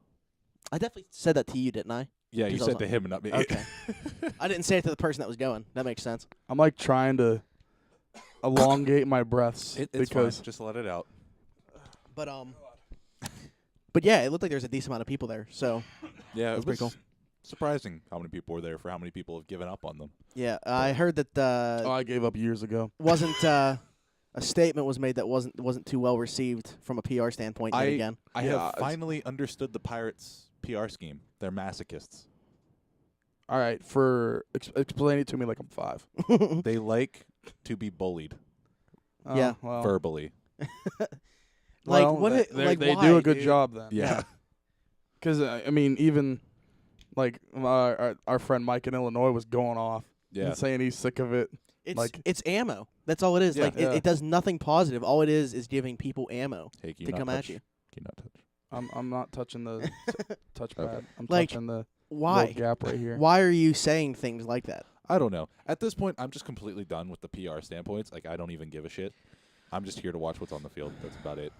Speaker 3: I definitely said that to you, didn't I?
Speaker 2: Yeah, you
Speaker 3: 'Cause I was
Speaker 2: said to him and not me.
Speaker 3: Okay. I didn't say it to the person that was going. That makes sense.
Speaker 1: I'm like trying to elongate my breaths
Speaker 2: It's
Speaker 1: because
Speaker 2: fine. Just let it out.
Speaker 3: But yeah, it looked like there was a decent amount of people there. So
Speaker 2: Yeah,
Speaker 3: That's
Speaker 2: it was
Speaker 3: pretty cool.
Speaker 2: surprising how many people were there for how many people have given up on them.
Speaker 3: yeah, I heard that
Speaker 1: I gave up years ago.
Speaker 3: wasn't a statement was made that wasn't too well received from a PR standpoint. Yet again,
Speaker 2: I
Speaker 1: Yeah,
Speaker 2: have
Speaker 1: it's-
Speaker 2: finally understood the Pirates' PR scheme. They're masochists.
Speaker 1: All right, for explain it to me like I'm 5.
Speaker 2: They like to be bullied
Speaker 1: Oh,
Speaker 3: Yeah.
Speaker 1: well,
Speaker 2: verbally.
Speaker 3: like
Speaker 1: well,
Speaker 3: what?
Speaker 1: they
Speaker 3: They
Speaker 1: do a good job then.
Speaker 2: Yeah.
Speaker 1: Because I mean, even like our friend Mike in Illinois was going off
Speaker 2: Yeah.
Speaker 1: and saying he's sick of it.
Speaker 3: It's
Speaker 1: like-
Speaker 3: it's ammo. That's all it is.
Speaker 2: Yeah.
Speaker 3: Like
Speaker 1: Yeah.
Speaker 3: it does nothing positive. All it is giving people ammo
Speaker 2: Hey, can you
Speaker 3: to
Speaker 2: not
Speaker 3: come
Speaker 2: touch?
Speaker 3: at you.
Speaker 2: Can you not touch?
Speaker 1: I'm not touching the touchpad.
Speaker 2: Okay.
Speaker 1: I'm
Speaker 3: Like,
Speaker 1: touching the
Speaker 3: Why?
Speaker 1: little gap right here.
Speaker 3: Why are you saying things like that?
Speaker 2: I don't know. At this point, I'm just completely done with the PR standpoints. Like, I don't even give a shit. I'm just here to watch what's on the field. That's about it.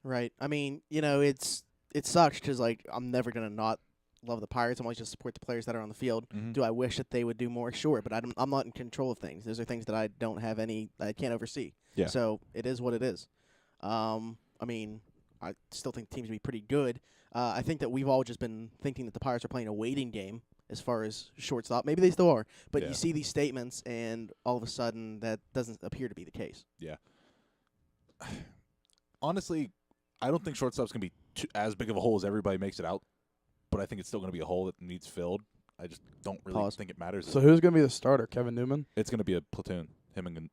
Speaker 3: Right. I mean, it sucks because like I'm never gonna not love the Pirates. I'm always just support the players that are on the field.
Speaker 2: Mhm.
Speaker 3: Do I wish that they would do more? Sure, but I'm not in control of things. Those are things that I don't have I can't oversee.
Speaker 2: Yeah.
Speaker 3: So it is what it is. I mean, I still think the team's gonna be pretty good. I think that we've all just been thinking that the Pirates are playing a waiting game as far as shortstop. Maybe they still are, but
Speaker 2: Yeah.
Speaker 3: you see these statements, and all of a sudden that doesn't appear to be the case.
Speaker 2: Honestly, I don't think shortstop's going to be as big of a hole as everybody makes it out, but I think it's still going to be a hole that needs filled. I just don't really think it matters.
Speaker 1: So who's going to be the starter? Kevin Newman?
Speaker 2: It's going to be a platoon. Him and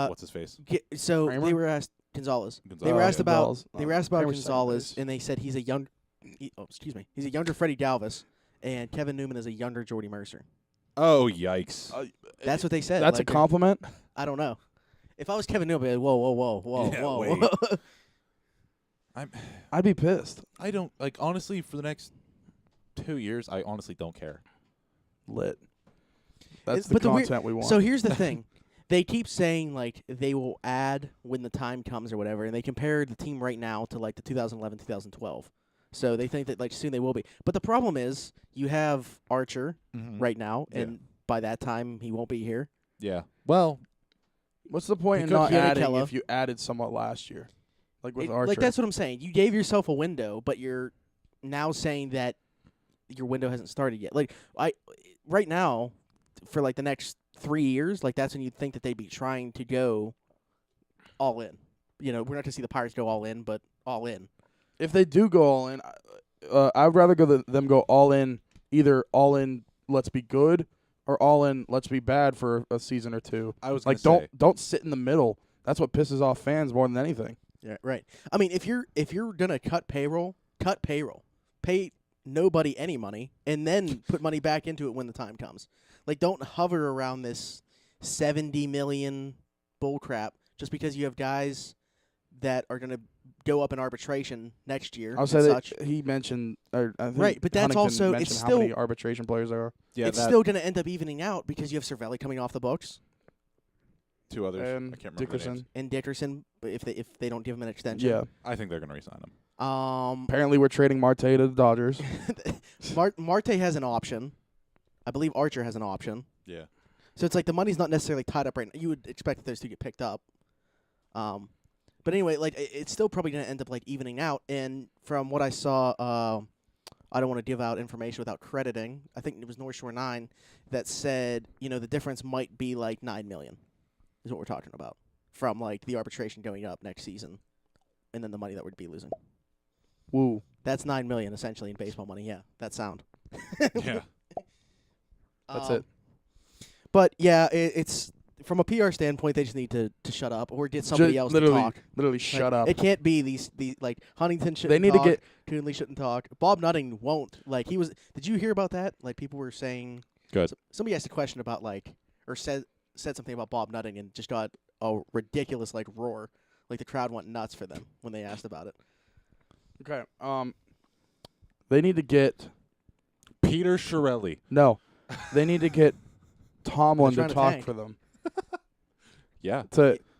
Speaker 2: what's his face?
Speaker 3: So
Speaker 1: Kramer?
Speaker 3: they were asked Gonzalez.
Speaker 2: Gonzalez.
Speaker 3: They were asked about
Speaker 1: Gonzalez. Kramer's second
Speaker 3: Gonzalez,
Speaker 1: base.
Speaker 3: and they said he's a young. He's a younger Freddie Galvis, and Kevin Newman is a younger Jordy Mercer.
Speaker 2: Oh yikes!
Speaker 3: That's what they said.
Speaker 1: That's a compliment?
Speaker 3: I don't know. If I was Kevin Newman, I'd be like, whoa,
Speaker 2: Yeah,
Speaker 3: whoa.
Speaker 2: wait.
Speaker 1: I'd be pissed.
Speaker 2: I don't honestly for the next 2 years. I honestly don't care.
Speaker 1: Lit. That's
Speaker 3: But
Speaker 1: the
Speaker 3: the weird-
Speaker 1: content we want.
Speaker 3: So here's the thing. They keep saying, like, they will add when the time comes or whatever, and they compare the team right now to, like, the 2011, 2012. So they think that, like, soon they will be. But the problem is you have Archer right now,
Speaker 2: Yeah.
Speaker 3: and by that time he won't be here.
Speaker 2: Yeah. Well,
Speaker 1: What's the point in
Speaker 3: Because
Speaker 1: not
Speaker 3: you had
Speaker 1: adding
Speaker 3: Kella.
Speaker 1: if you added somewhat last year? Like with
Speaker 3: It-
Speaker 1: Archer.
Speaker 3: like, that's what I'm saying. You gave yourself a window, but you're now saying that your window hasn't started yet. Like, right now, for, like, the next 3 years, like, that's when you'd think that they'd be trying to go all in. You know, we're not going to see the Pirates go all in, but all in.
Speaker 1: If they do go all in, I'd rather them go all in, either all in, let's be good, or all in, let's be bad for a season or two.
Speaker 2: I was
Speaker 1: Like,
Speaker 2: gonna say,
Speaker 1: don't sit in the middle. That's what pisses off fans more than anything.
Speaker 3: Yeah, right. I mean, if you're gonna cut payroll, pay nobody any money, and then put money back into it when the time comes. Like, don't hover around this $70 million bullcrap just because you have guys that are gonna go up in arbitration next year.
Speaker 1: I'll
Speaker 3: and
Speaker 1: say
Speaker 3: such.
Speaker 1: that he mentioned, or I think
Speaker 3: Right, but that's
Speaker 1: Huntington
Speaker 3: also-
Speaker 1: mentioned
Speaker 3: it's
Speaker 1: how many
Speaker 3: still-
Speaker 1: arbitration players there are.
Speaker 2: yeah,
Speaker 3: It's
Speaker 2: that
Speaker 3: still gonna end up evening out because you have Cervelli coming off the books
Speaker 2: 2 others.
Speaker 1: And
Speaker 2: I can't remember their names.
Speaker 1: Dickerson.
Speaker 3: and Dickerson if they don't give him an extension.
Speaker 1: Yeah.
Speaker 2: I think they're going to resign him.
Speaker 1: Apparently, we're trading Marte to the Dodgers.
Speaker 3: Marte has an option. I believe Archer has an option.
Speaker 2: Yeah.
Speaker 3: So it's like the money's not necessarily tied up right now. You would expect those to get picked up. But anyway, like it's still probably going to end up like evening out. And from what I saw, I don't want to give out information without crediting. I think it was North Shore 9 that said, the difference might be like $9 million is what we're talking about from like the arbitration going up next season, and then the money that we'd be losing.
Speaker 1: Woo.
Speaker 3: That's $9 million essentially in baseball money. Yeah, that's sound.
Speaker 2: Yeah.
Speaker 1: That's it.
Speaker 3: But yeah, it's from a PR standpoint, they just need to shut up or get somebody else to
Speaker 1: literally,
Speaker 3: talk.
Speaker 1: Literally,
Speaker 3: Like,
Speaker 1: shut up.
Speaker 3: It can't be these like Huntington shouldn't
Speaker 1: They need
Speaker 3: talk,
Speaker 1: to get.
Speaker 3: Coonley shouldn't talk. Bob Nutting won't. Like he was. Did you hear about that? Like people were saying.
Speaker 2: Good.
Speaker 3: Somebody asked a question about like or said something about Bob Nutting and just got a ridiculous like roar. Like the crowd went nuts for them when they asked about it.
Speaker 1: Okay. They need to get.
Speaker 2: Peter Chiarelli.
Speaker 1: No. They need to get Tomlin
Speaker 3: They're
Speaker 1: to
Speaker 3: trying to
Speaker 1: talk
Speaker 3: tank.
Speaker 1: for them.
Speaker 2: Yeah.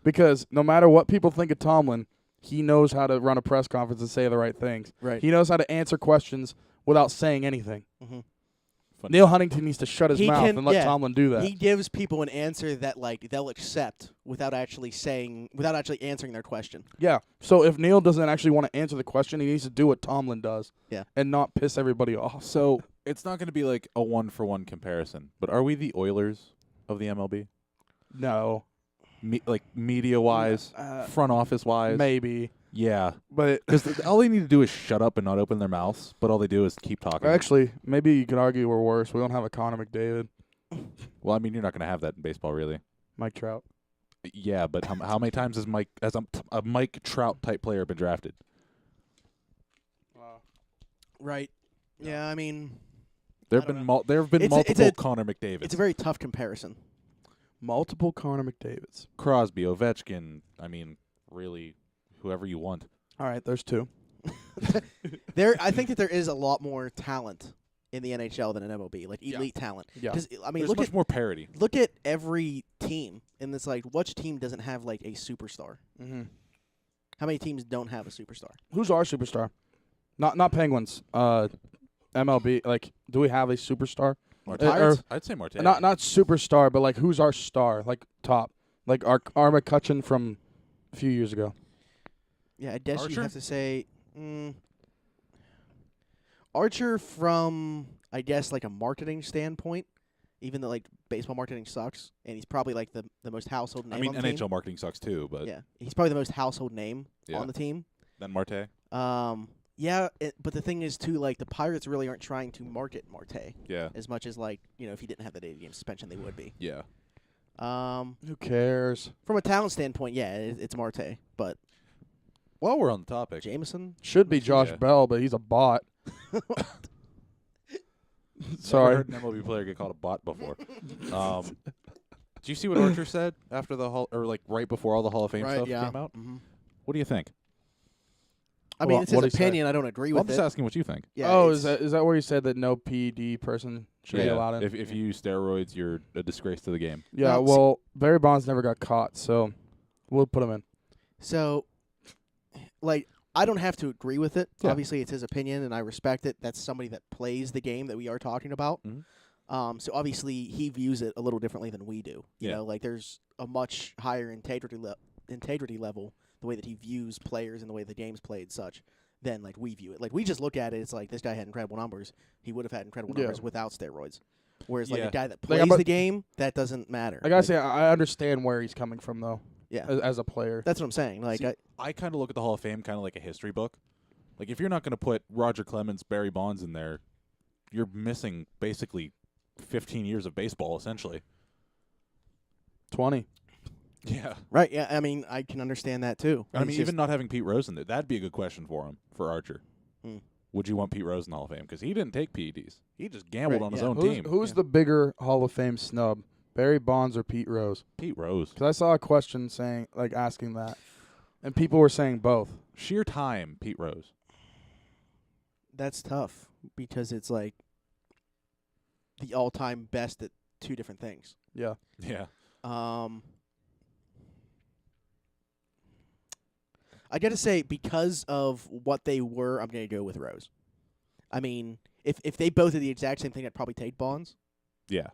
Speaker 1: Because no matter what people think of Tomlin, he knows how to run a press conference and say the right things.
Speaker 3: Right.
Speaker 1: He knows how to answer questions without saying anything.
Speaker 3: Mm-hmm.
Speaker 2: Funny.
Speaker 1: Neil Huntington needs to shut his
Speaker 3: He
Speaker 1: mouth
Speaker 3: can-
Speaker 1: and let
Speaker 3: yeah.
Speaker 1: Tomlin do that.
Speaker 3: He gives people an answer that like they'll accept without actually answering their question.
Speaker 1: Yeah. So if Neil doesn't actually want to answer the question, he needs to do what Tomlin does.
Speaker 3: Yeah.
Speaker 1: And not piss everybody off.
Speaker 2: So it's not going to be like a 1-for-1 comparison, but are we the Oilers of the MLB?
Speaker 1: No.
Speaker 2: Like media-wise, front office-wise?
Speaker 1: Maybe.
Speaker 2: Yeah.
Speaker 1: But
Speaker 2: Because all they need to do is shut up and not open their mouths, but all they do is keep talking.
Speaker 1: actually, maybe you could argue we're worse. We don't have a Connor McDavid,
Speaker 2: Well, I mean, you're not going to have that in baseball, really.
Speaker 1: Mike Trout.
Speaker 2: Yeah, but how many times has a Mike Trout type player been drafted?
Speaker 3: Right. Yeah, I mean,
Speaker 2: There
Speaker 3: I
Speaker 2: have
Speaker 3: don't
Speaker 2: been there have been
Speaker 3: It's
Speaker 2: multiple
Speaker 3: a-
Speaker 2: Connor McDavids.
Speaker 3: it's a very tough comparison.
Speaker 1: Multiple Connor McDavids.
Speaker 2: Crosby, Ovechkin. I mean, really, whoever you want.
Speaker 1: All right, there's two.
Speaker 3: I think that there is a lot more talent in the NHL than in MLB, like
Speaker 1: Yeah.
Speaker 3: elite talent.
Speaker 1: Yeah.
Speaker 3: Because I mean,
Speaker 2: There's
Speaker 3: look
Speaker 2: much
Speaker 3: at
Speaker 2: more parity.
Speaker 3: every team, and it's like, which team doesn't have like a superstar?
Speaker 1: Mm-hmm.
Speaker 3: How many teams don't have a superstar?
Speaker 1: Who's our superstar? Not Penguins. MLB. Like, do we have a superstar?
Speaker 2: Marte. I'd say Marte.
Speaker 1: Not superstar, but like who's our star? Like top. Like our McCutcheon from a few years ago.
Speaker 3: Yeah, I guess you
Speaker 2: Archer?
Speaker 3: have to say Archer from I guess like a marketing standpoint, even though like baseball marketing sucks, and he's probably like the most household name.
Speaker 2: I mean,
Speaker 3: on the
Speaker 2: NHL
Speaker 3: team.
Speaker 2: marketing sucks too, but
Speaker 3: Yeah, he's probably the most household name
Speaker 2: Yeah.
Speaker 3: on the team.
Speaker 2: then Marte.
Speaker 3: Yeah, but the thing is too, like the Pirates really aren't trying to market Marte
Speaker 2: Yeah.
Speaker 3: as much as like if he didn't have that 80-game suspension, they would be.
Speaker 2: Yeah.
Speaker 1: Who cares?
Speaker 3: From a talent standpoint, yeah, it's Marte, but
Speaker 2: While we're on the topic,
Speaker 3: Jameson.
Speaker 1: Should be Josh
Speaker 2: Yeah.
Speaker 1: Bell, but he's a bot.
Speaker 2: Never
Speaker 1: Sorry.
Speaker 2: heard an MLB player get called a bot before. Do you see what Archer said after the right before all the Hall of Fame stuff came out?
Speaker 3: Mm-hmm.
Speaker 2: What do you think?
Speaker 3: I mean,
Speaker 1: Well,
Speaker 3: it's
Speaker 1: what'd
Speaker 3: his
Speaker 1: he say?
Speaker 3: opinion. I don't agree
Speaker 2: Well, I'm
Speaker 3: with
Speaker 2: just
Speaker 3: it.
Speaker 2: asking what you think.
Speaker 3: Yeah,
Speaker 1: oh,
Speaker 3: it's-
Speaker 1: is that where you said that no PED person should be allowed in?
Speaker 2: If you use steroids, you're a disgrace to the game.
Speaker 1: Yeah,
Speaker 3: No,
Speaker 1: well, Barry Bonds never got caught, so we'll put him in.
Speaker 3: So, like, I don't have to agree with it.
Speaker 2: Yeah.
Speaker 3: Obviously, it's his opinion, and I respect it. That's somebody that plays the game that we are talking about.
Speaker 2: Mhm.
Speaker 3: So obviously, he views it a little differently than we do. You
Speaker 2: Yeah.
Speaker 3: know, like there's a much higher integrity level, the way that he views players and the way the game's played, such than like we view it. Like we just look at it, it's like this guy had incredible numbers. He would have had incredible
Speaker 1: Yeah.
Speaker 3: numbers without steroids. Whereas like
Speaker 2: Yeah.
Speaker 3: a guy that
Speaker 1: Like,
Speaker 3: plays
Speaker 1: but-
Speaker 3: the game, that doesn't matter.
Speaker 1: I gotta
Speaker 3: Like,
Speaker 1: say, I understand where he's coming from, though,
Speaker 3: yeah,
Speaker 1: as a player.
Speaker 3: that's what I'm saying. Like,
Speaker 2: See, I kind of look at the Hall of Fame kind of like a history book. Like, if you're not going to put Roger Clemens, Barry Bonds in there, you're missing basically 15 years of baseball, essentially.
Speaker 1: 20.
Speaker 2: Yeah.
Speaker 3: right? Yeah, I mean, I can understand that too.
Speaker 2: I
Speaker 3: It's
Speaker 2: mean,
Speaker 3: just-
Speaker 2: even not having Pete Rose in there, that'd be a good question for him, for Archer.
Speaker 3: Hmm.
Speaker 2: Would you want Pete Rose in the Hall of Fame? Because he didn't take PEDs. He just gambled
Speaker 3: Right,
Speaker 2: on his
Speaker 3: yeah.
Speaker 2: own
Speaker 1: Who's,
Speaker 2: team.
Speaker 1: who's
Speaker 3: Yeah.
Speaker 1: the bigger Hall of Fame snub, Barry Bonds or Pete Rose?
Speaker 2: Pete Rose.
Speaker 1: Because I saw a question saying, like, asking that, and people were saying both.
Speaker 2: Sheer time, Pete Rose.
Speaker 3: that's tough because it's like the all-time best at two different things.
Speaker 1: Yeah.
Speaker 2: Yeah.
Speaker 3: I got to say, because of what they were, I'm going to go with Rose. I mean, if they both did the exact same thing, I'd probably take Bonds.
Speaker 2: Yeah.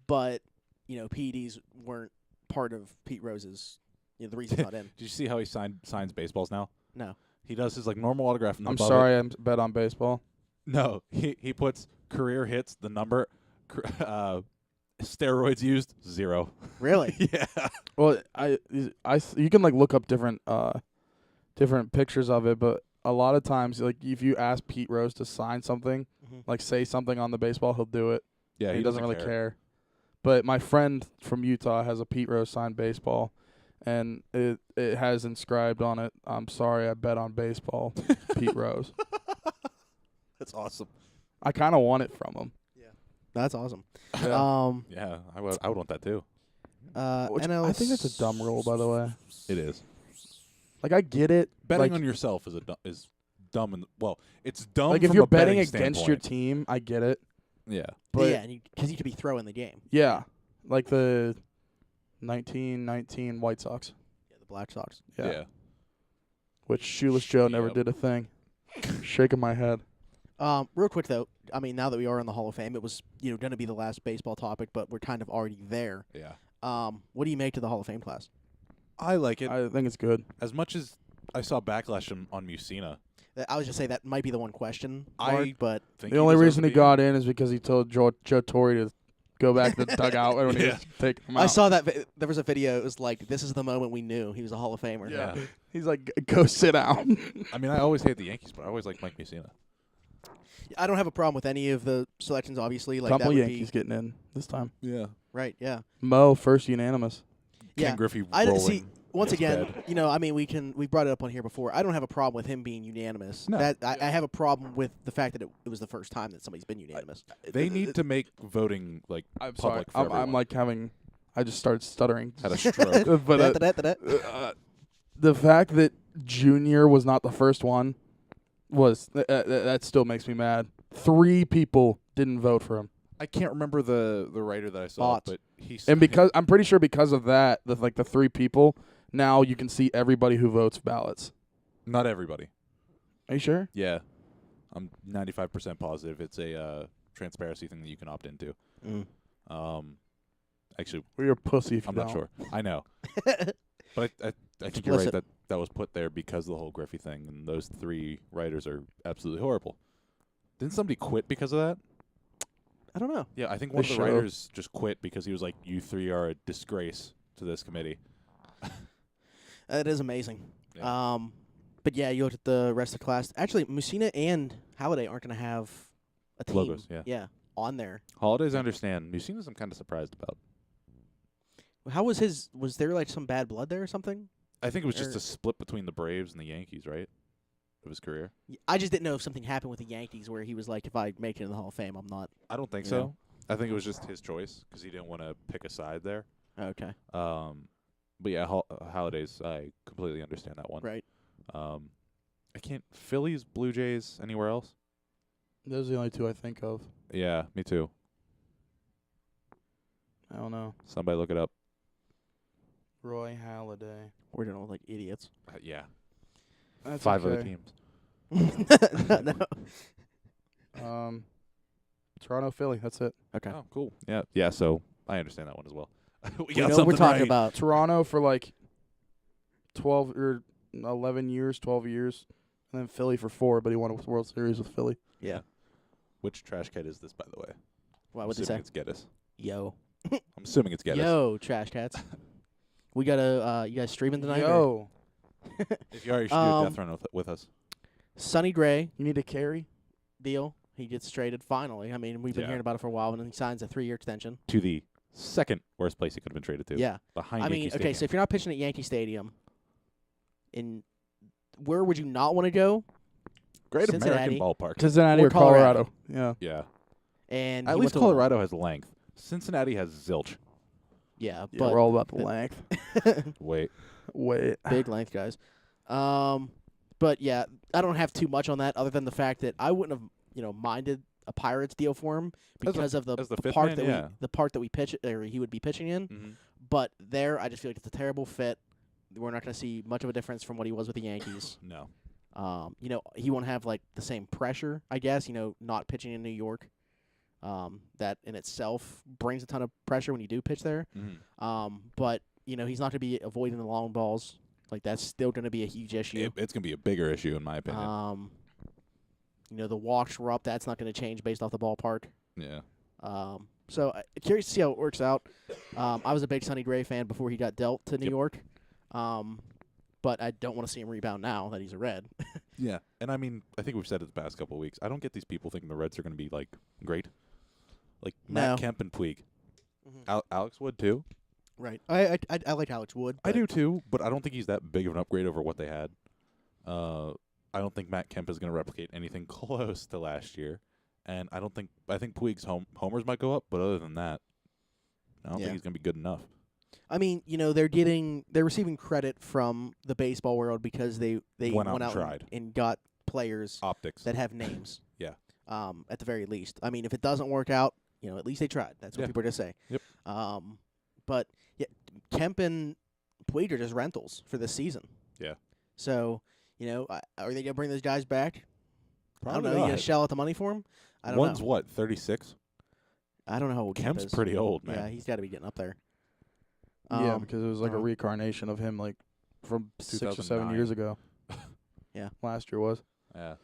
Speaker 3: But, PEDs weren't part of Pete Rose's, the reason he's not in.
Speaker 2: Did you see how he signs baseballs now?
Speaker 3: No.
Speaker 2: He does his normal autograph. And
Speaker 1: I'm
Speaker 2: above
Speaker 1: sorry,
Speaker 2: it-
Speaker 1: I bet on baseball.
Speaker 2: No, he puts career hits, the number, steroids used, 0.
Speaker 3: Really?
Speaker 2: Yeah.
Speaker 1: Well, you can like look up different pictures of it, but a lot of times, like if you ask Pete Rose to sign something,
Speaker 3: Mhm.
Speaker 1: like say something on the baseball, he'll do it.
Speaker 2: Yeah,
Speaker 1: he doesn't really care. But my friend from Utah has a Pete Rose signed baseball, and it has inscribed on it, "I'm sorry, I bet on baseball, Pete Rose."
Speaker 2: That's awesome.
Speaker 1: I kind of want it from him.
Speaker 3: That's awesome.
Speaker 1: Yeah.
Speaker 2: Yeah, I would want that too.
Speaker 1: Which
Speaker 3: NL
Speaker 1: I think that's a dumb rule, by the way.
Speaker 2: It is.
Speaker 1: Like I get it.
Speaker 2: Betting
Speaker 1: like,
Speaker 2: on yourself is dumb, and it's dumb.
Speaker 1: like if
Speaker 2: from
Speaker 1: you're
Speaker 2: a
Speaker 1: betting against your
Speaker 2: standpoint.
Speaker 1: team, I get it.
Speaker 2: Yeah.
Speaker 1: But
Speaker 3: yeah, because you could be throwing the game.
Speaker 1: yeah, like the 1919 White Sox.
Speaker 3: Yeah, the Black Sox.
Speaker 1: Yeah. Which Shoeless Joe never
Speaker 2: Yep.
Speaker 1: did a thing. Shaking my head.
Speaker 3: Real quick though, I mean, now that we are in the Hall of Fame, it was going to be the last baseball topic, but we're kind of already there.
Speaker 2: Yeah.
Speaker 3: What do you make to the Hall of Fame class?
Speaker 2: I like it.
Speaker 1: I think it's good.
Speaker 2: As much as I saw backlash on Musina,
Speaker 3: I was just say that might be the one question
Speaker 2: I
Speaker 3: mark, but
Speaker 2: think
Speaker 1: The only
Speaker 2: deserves
Speaker 1: reason
Speaker 2: to
Speaker 1: he
Speaker 2: be-
Speaker 1: got in is because he told Joe Torre to go back to the dugout when he
Speaker 2: Yeah.
Speaker 1: was taking him out.
Speaker 3: I saw that there was a video. It was like, this is the moment we knew he was a Hall of Famer.
Speaker 1: Yeah.
Speaker 2: Yeah.
Speaker 1: He's like, go sit down.
Speaker 2: I mean, I always hate the Yankees, but I always like Mike Musina.
Speaker 3: I don't have a problem with any of the selections. Obviously, like
Speaker 1: Couple
Speaker 3: that would
Speaker 1: Yankees
Speaker 3: be
Speaker 1: getting in this time.
Speaker 2: Yeah.
Speaker 3: right. Yeah,
Speaker 1: Mo first unanimous.
Speaker 3: yeah.
Speaker 2: Ken Griffey
Speaker 3: I didn't
Speaker 2: rolling.
Speaker 3: see. Once
Speaker 2: his
Speaker 3: again,
Speaker 2: bed.
Speaker 3: I mean, we brought it up on here before. I don't have a problem with him being unanimous.
Speaker 2: No.
Speaker 3: That I have a problem with the fact that it was the first time that somebody's been unanimous.
Speaker 2: They need to make voting
Speaker 1: I'm sorry.
Speaker 2: public for
Speaker 1: I'm
Speaker 2: everyone.
Speaker 1: like having. I just started stuttering.
Speaker 2: Had a stroke.
Speaker 1: but the fact that Junior was not the first one was that still makes me mad. 3 people didn't vote for him,
Speaker 2: I can't remember the writer that I saw,
Speaker 3: Bots.
Speaker 2: but he's
Speaker 1: and because I'm pretty sure because of that, the 3 people now you can see everybody who votes ballots.
Speaker 2: not everybody.
Speaker 1: Are you sure?
Speaker 2: Yeah, I'm 95% positive it's a transparency thing that you can opt into. Actually,
Speaker 1: Or you're a pussy if you
Speaker 2: I'm not
Speaker 1: don't.
Speaker 2: sure. I know, but I think you're right
Speaker 3: Explicit.
Speaker 2: that was put there because of the whole Griffey thing, and those 3 writers are absolutely horrible. Didn't somebody quit because of that?
Speaker 3: I don't know.
Speaker 2: Yeah, I think one
Speaker 1: They
Speaker 2: of the
Speaker 1: should've.
Speaker 2: writers just quit because he was like, "You 3 are a disgrace to this committee."
Speaker 3: It is amazing.
Speaker 2: Yeah.
Speaker 3: But yeah, you look at the rest of the class. Actually, Musina and Halliday aren't going to have a team.
Speaker 2: Logos, yeah.
Speaker 3: On there.
Speaker 2: Holidays, I understand. Musina's I'm kind of surprised about.
Speaker 3: How was his? Was there like some bad blood there or something?
Speaker 2: I think it was just
Speaker 3: Or-
Speaker 2: a split between the Braves and the Yankees, right? Of his career.
Speaker 3: I just didn't know if something happened with the Yankees where he was like, if I make it in the Hall of Fame, I'm not.
Speaker 2: I don't think
Speaker 3: Yeah.
Speaker 2: so. I think it was just his choice because he didn't want to pick a side there.
Speaker 3: Okay.
Speaker 2: But yeah, Holidays, I completely understand that one.
Speaker 3: Right.
Speaker 2: I can't. Phillies, Blue Jays, anywhere else?
Speaker 1: Those are the only two I think of.
Speaker 2: Yeah, me too.
Speaker 1: I don't know.
Speaker 2: Somebody look it up.
Speaker 1: Roy Halladay.
Speaker 3: We're doing it like idiots.
Speaker 2: Yeah.
Speaker 1: That's
Speaker 2: 5 other
Speaker 1: okay.
Speaker 2: teams.
Speaker 3: No.
Speaker 1: Toronto, Philly. That's it.
Speaker 3: Okay.
Speaker 2: Oh, cool. Yeah, yeah. So I understand that one as well.
Speaker 3: We know what we're talking about.
Speaker 1: Toronto for like 12 or 11 years, 12 years, and then Philly for 4. But he won a World Series with Philly.
Speaker 3: Yeah.
Speaker 2: Which trash cat is this, by the way?
Speaker 3: Why would they
Speaker 2: Assuming
Speaker 3: say?
Speaker 2: it's Geddes.
Speaker 3: Yo.
Speaker 2: I'm assuming it's Geddes.
Speaker 3: Yo, trash cats. We got a you guys streaming tonight? or-
Speaker 1: Yo,
Speaker 2: If you are, you should do a death run with us.
Speaker 3: Sonny Gray
Speaker 1: you need to carry.
Speaker 3: deal. He gets traded finally. I mean, we've been
Speaker 2: Yeah.
Speaker 3: hearing about it for a while, and then he signs a 3-year extension.
Speaker 2: To the second worst place he could have been traded to.
Speaker 3: Yeah.
Speaker 2: Behind
Speaker 3: I mean,
Speaker 2: Yankee
Speaker 3: okay,
Speaker 2: Stadium.
Speaker 3: so if you're not pitching at Yankee Stadium, where would you not want to go?
Speaker 2: Great
Speaker 3: Cincinnati.
Speaker 2: American ballpark.
Speaker 1: Cincinnati
Speaker 3: Or
Speaker 1: or Colorado.
Speaker 3: Colorado.
Speaker 1: Yeah.
Speaker 2: Yeah.
Speaker 3: And
Speaker 2: At
Speaker 3: he
Speaker 2: least
Speaker 3: went to-
Speaker 2: Colorado has length. Cincinnati has zilch.
Speaker 3: Yeah,
Speaker 1: Yeah,
Speaker 3: but
Speaker 1: we're all about the length.
Speaker 2: Wait.
Speaker 1: Wait.
Speaker 3: big length guys. But yeah, I don't have too much on that other than the fact that I wouldn't have, minded a Pirates deal for him because of the
Speaker 2: as the fifth
Speaker 3: part
Speaker 2: man,
Speaker 3: that
Speaker 2: yeah.
Speaker 3: the part that we pitch or he would be pitching in.
Speaker 2: Mm-hmm.
Speaker 3: But there, I just feel like it's a terrible fit. We're not going to see much of a difference from what he was with the Yankees.
Speaker 2: No.
Speaker 3: He won't have like the same pressure, I guess. Not pitching in New York. That in itself brings a ton of pressure when you do pitch there.
Speaker 2: Mm-hmm.
Speaker 3: But he's not going to be avoiding the long balls. Like that's still going to be a huge issue.
Speaker 2: It's going to be a bigger issue, in my opinion.
Speaker 3: The walks were up. That's not going to change based off the ballpark.
Speaker 2: Yeah.
Speaker 3: So curious to see how it works out. I was a big Sonny Gray fan before he got dealt to New
Speaker 2: Yep.
Speaker 3: York. But I don't want to see him rebound now that he's a Red.
Speaker 2: Yeah. And I mean, I think we've said it the past couple of weeks. I don't get these people thinking the Reds are going to be, like, great. Like, Matt
Speaker 3: No.
Speaker 2: Kemp and Puig.
Speaker 3: Mhm.
Speaker 2: Alex Wood, too.
Speaker 3: Right. I like Alex Wood.
Speaker 2: I
Speaker 3: but-
Speaker 2: do, too, but I don't think he's that big of an upgrade over what they had. I don't think Matt Kemp is going to replicate anything close to last year. And I think Puig's homers might go up, but other than that, I don't
Speaker 3: Yeah.
Speaker 2: think he's going to be good enough.
Speaker 3: I mean, they're receiving credit from the baseball world because they
Speaker 2: Went out
Speaker 3: went
Speaker 2: and
Speaker 3: out
Speaker 2: tried.
Speaker 3: and got players
Speaker 2: Optics.
Speaker 3: that have names.
Speaker 2: Yeah.
Speaker 3: At the very least. I mean, if it doesn't work out, at least they tried. That's what
Speaker 2: Yeah.
Speaker 3: people are going to say.
Speaker 2: Yep.
Speaker 3: But yeah, Kemp and Puig are just rentals for this season.
Speaker 2: Yeah.
Speaker 3: So, are they going to bring those guys back? I don't know.
Speaker 2: Probably
Speaker 3: You going
Speaker 2: not.
Speaker 3: to shell out the money for them? I don't
Speaker 2: One's
Speaker 3: know.
Speaker 2: what, 36?
Speaker 3: I don't know how old Kemp
Speaker 2: Kemp's
Speaker 3: is.
Speaker 2: pretty old,
Speaker 3: Yeah,
Speaker 2: man.
Speaker 3: he's got to be getting up there.
Speaker 1: Yeah, because it was like a
Speaker 3: uh,
Speaker 1: reincarnation of him, like from 6 or 7
Speaker 2: 2009.
Speaker 1: years ago.
Speaker 3: Yeah.
Speaker 1: Last year was.
Speaker 2: Yeah.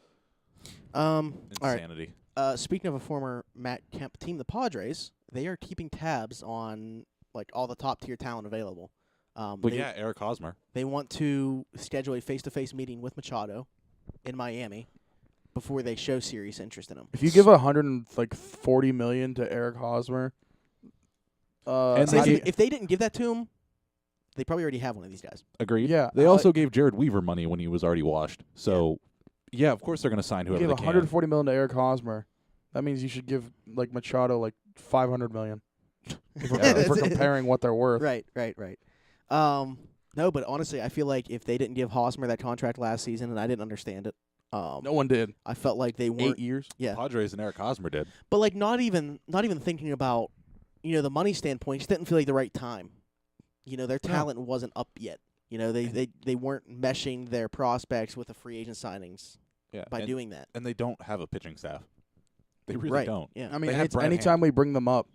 Speaker 3: All right.
Speaker 2: Insanity.
Speaker 3: Speaking of a former Matt Kemp team, the Padres, they are keeping tabs on like all the top tier talent available.
Speaker 2: But yeah, Eric Hosmer.
Speaker 3: They want to schedule a face-to-face meeting with Machado in Miami before they show serious interest in him.
Speaker 1: If you give $140 million to Eric Hosmer,
Speaker 2: And
Speaker 3: So
Speaker 1: how do you-
Speaker 3: if they didn't give that to him, they probably already have one of these guys.
Speaker 2: Agreed.
Speaker 1: Yeah,
Speaker 2: They
Speaker 1: I
Speaker 2: also gave Jared Weaver money when he was already washed. So, yeah, of course they're going to sign
Speaker 1: you
Speaker 2: whoever
Speaker 1: give
Speaker 2: they can.
Speaker 1: $140 million to Eric Hosmer, that means you should give like Machado like $500 million. If we're comparing what they're worth.
Speaker 3: Right. No, but honestly, I feel like if they didn't give Hosmer that contract last season, and I didn't understand it,
Speaker 1: No one did.
Speaker 3: I felt like they
Speaker 1: 8
Speaker 3: weren't.
Speaker 1: years.
Speaker 3: Yeah,
Speaker 2: Padres and Eric Hosmer did.
Speaker 3: but like not even thinking about the money standpoint, just didn't feel like the right time. Their talent wasn't up yet. They weren't meshing their prospects with the free agent signings
Speaker 2: Yeah.
Speaker 3: by
Speaker 2: and,
Speaker 3: doing that.
Speaker 2: and they don't have a pitching staff. They really
Speaker 3: Right.
Speaker 2: don't.
Speaker 3: Yeah.
Speaker 1: I mean,
Speaker 2: They had Brad
Speaker 1: anytime we bring them up,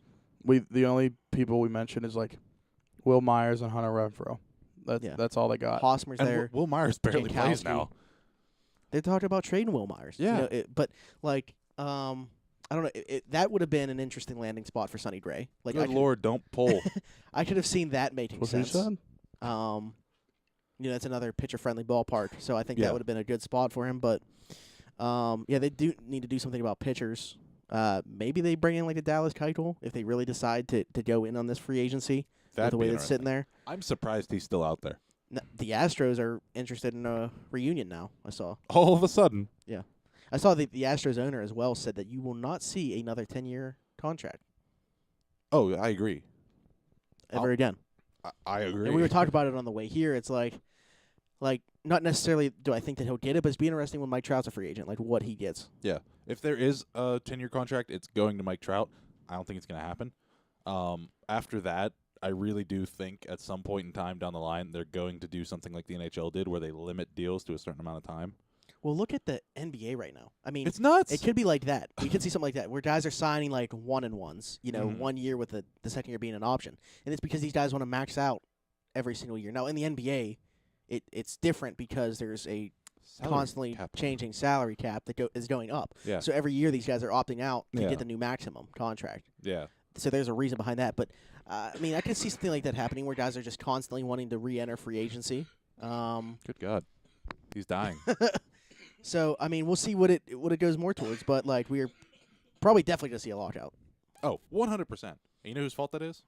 Speaker 1: the only people we mention is like Will Myers and Hunter Renfroe.
Speaker 3: Yeah.
Speaker 1: That's all they got.
Speaker 3: Hosmer's
Speaker 2: And
Speaker 3: there.
Speaker 2: Will Myers barely plays
Speaker 3: Jankowski.
Speaker 2: now.
Speaker 3: They talked about trading Will Myers.
Speaker 2: Yeah.
Speaker 3: But like, I don't know. That would have been an interesting landing spot for Sonny Gray. Like,
Speaker 2: Good Lord, don't pull.
Speaker 3: I could have seen that making
Speaker 1: What he
Speaker 3: sense.
Speaker 1: said?
Speaker 3: that's another pitcher-friendly ballpark. So I think
Speaker 2: Yeah.
Speaker 3: that would have been a good spot for him. But yeah, they do need to do something about pitchers. Maybe they bring in like a Dallas Keuchel if they really decide to go in on this free agency with
Speaker 2: That'd
Speaker 3: the
Speaker 2: be
Speaker 3: way that's sitting there.
Speaker 2: I'm surprised he's still out there.
Speaker 3: The Astros are interested in a reunion now. I saw.
Speaker 2: All of a sudden.
Speaker 3: I saw the Astros owner as well said that you will not see another 10-year contract
Speaker 2: Oh, I agree.
Speaker 3: ever again.
Speaker 2: I agree.
Speaker 3: And we were talking about it on the way here. It's like not necessarily do I think that he'll get it, but it's be interesting when Mike Trout's a free agent, like what he gets.
Speaker 2: Yeah. If there is a 10-year contract, it's going to Mike Trout. I don't think it's going to happen. After that, I really do think at some point in time down the line, they're going to do something like the NHL did where they limit deals to a certain amount of time.
Speaker 3: Well, look at the NBA right now. I mean,
Speaker 2: It's nuts.
Speaker 3: it could be like that. We could see something like that where guys are signing like 1-and-1s,
Speaker 2: Mhm.
Speaker 3: 1 year with the second year being an option. And it's because these guys want to max out every single year. Now, in the NBA, it's different because there's a
Speaker 2: Salary
Speaker 3: constantly
Speaker 2: cap.
Speaker 3: changing salary cap that is going up.
Speaker 2: Yeah.
Speaker 3: So every year these guys are opting out to
Speaker 2: Yeah.
Speaker 3: get the new maximum contract.
Speaker 2: Yeah.
Speaker 3: So there's a reason behind that. But, I mean, I can see something like that happening where guys are just constantly wanting to re-enter free agency.
Speaker 2: Good God. He's dying.
Speaker 3: So, I mean, we'll see what it goes more towards. But, like, we're probably definitely going to see a lockout.
Speaker 2: Oh, 100%. And you know whose fault that is?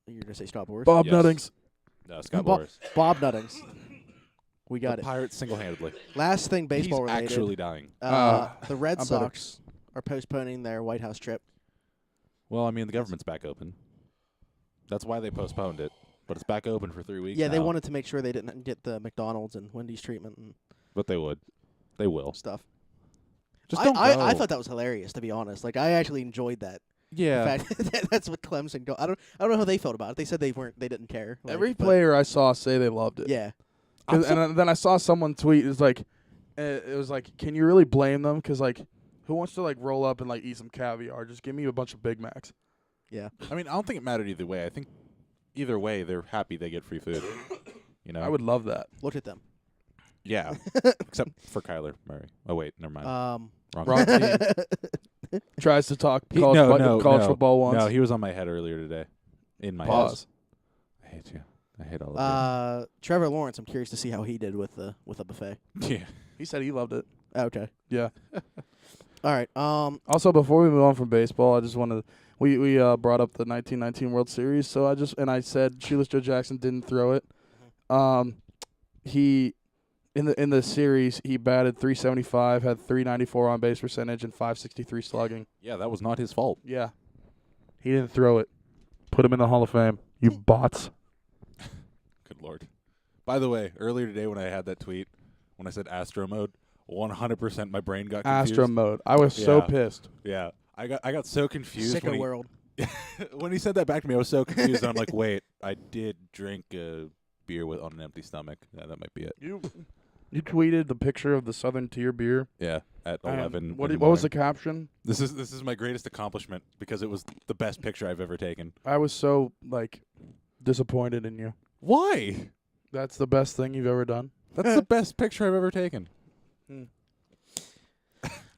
Speaker 3: You're going to say Scott Boras?
Speaker 1: Bob
Speaker 2: Yes.
Speaker 1: Nuttings.
Speaker 2: No, Scott
Speaker 3: Bob-
Speaker 2: Boras.
Speaker 3: Bob Nuttings. We got
Speaker 2: The
Speaker 3: it.
Speaker 2: Pirates single-handedly.
Speaker 3: Last thing baseball
Speaker 2: He's
Speaker 3: related.
Speaker 2: actually dying.
Speaker 3: The Red
Speaker 1: I'm better.
Speaker 3: Sox are postponing their White House trip.
Speaker 2: Well, I mean, the government's back open. That's why they postponed it. But it's back open for 3 weeks
Speaker 3: Yeah, they
Speaker 2: now.
Speaker 3: wanted to make sure they didn't get the McDonald's and Wendy's treatment and
Speaker 2: But they would. They will.
Speaker 3: stuff.
Speaker 2: Just
Speaker 3: I,
Speaker 2: don't
Speaker 3: I,
Speaker 2: go.
Speaker 3: I thought that was hilarious, to be honest. Like, I actually enjoyed that.
Speaker 2: Yeah.
Speaker 3: The fact that that's what Clemson go. I don't know how they felt about it. They said they didn't care. Like,
Speaker 1: Every
Speaker 3: but
Speaker 1: player I saw say they loved it.
Speaker 3: Yeah.
Speaker 1: And then I saw someone tweet. It's like, it was like, can you really blame them? Because like, who wants to like roll up and like eat some caviar? Just give me a bunch of Big Macs.
Speaker 3: Yeah.
Speaker 2: I mean, I don't think it mattered either way. I think either way, they're happy they get free food. You know?
Speaker 1: I would love that.
Speaker 3: Look at them.
Speaker 2: Yeah. Except for Kyler Murray. Oh, wait. Never mind. Wrong.
Speaker 1: Wrong team. Tries to talk
Speaker 2: He-
Speaker 1: college,
Speaker 2: no,
Speaker 1: college
Speaker 2: no.
Speaker 1: football once.
Speaker 2: No, he was on my head earlier today. In my
Speaker 1: Pause.
Speaker 2: head. I hate you. I hate all of
Speaker 3: Trevor Lawrence, I'm curious to see how he did with the buffet.
Speaker 2: you. Yeah.
Speaker 1: He said he loved it.
Speaker 3: Okay.
Speaker 1: Yeah.
Speaker 3: All right.
Speaker 1: Also, before we move on from baseball, I just wanted we brought up the 1919 World Series, so I said Shoeless Joe Jackson didn't throw it. He in the series he batted .375, had .394 on base percentage, and .563 slugging.
Speaker 2: Yeah, that was not his fault.
Speaker 1: Yeah, he didn't throw it. Put him in the Hall of Fame. You bots.
Speaker 2: Good Lord. By the way, earlier today when I had that tweet, when I said Astro mode, 100% my brain got confused.
Speaker 1: Astro mode. I was so
Speaker 2: Yeah.
Speaker 1: pissed.
Speaker 2: Yeah. I got so confused
Speaker 3: Sicko
Speaker 2: when he,
Speaker 3: world.
Speaker 2: when he said that back to me. I was so confused. And I'm like, wait, I did drink a beer on an empty stomach. Yeah, that might be it.
Speaker 1: You tweeted the picture of the Southern Tier beer.
Speaker 2: Yeah, at 11.
Speaker 1: What
Speaker 2: in the
Speaker 1: was the
Speaker 2: morning.
Speaker 1: caption?
Speaker 2: This is my greatest accomplishment because it was the best picture I've ever taken.
Speaker 1: I was so disappointed in you.
Speaker 2: Why?
Speaker 1: That's the best thing you've ever done.
Speaker 2: That's the best picture I've ever taken.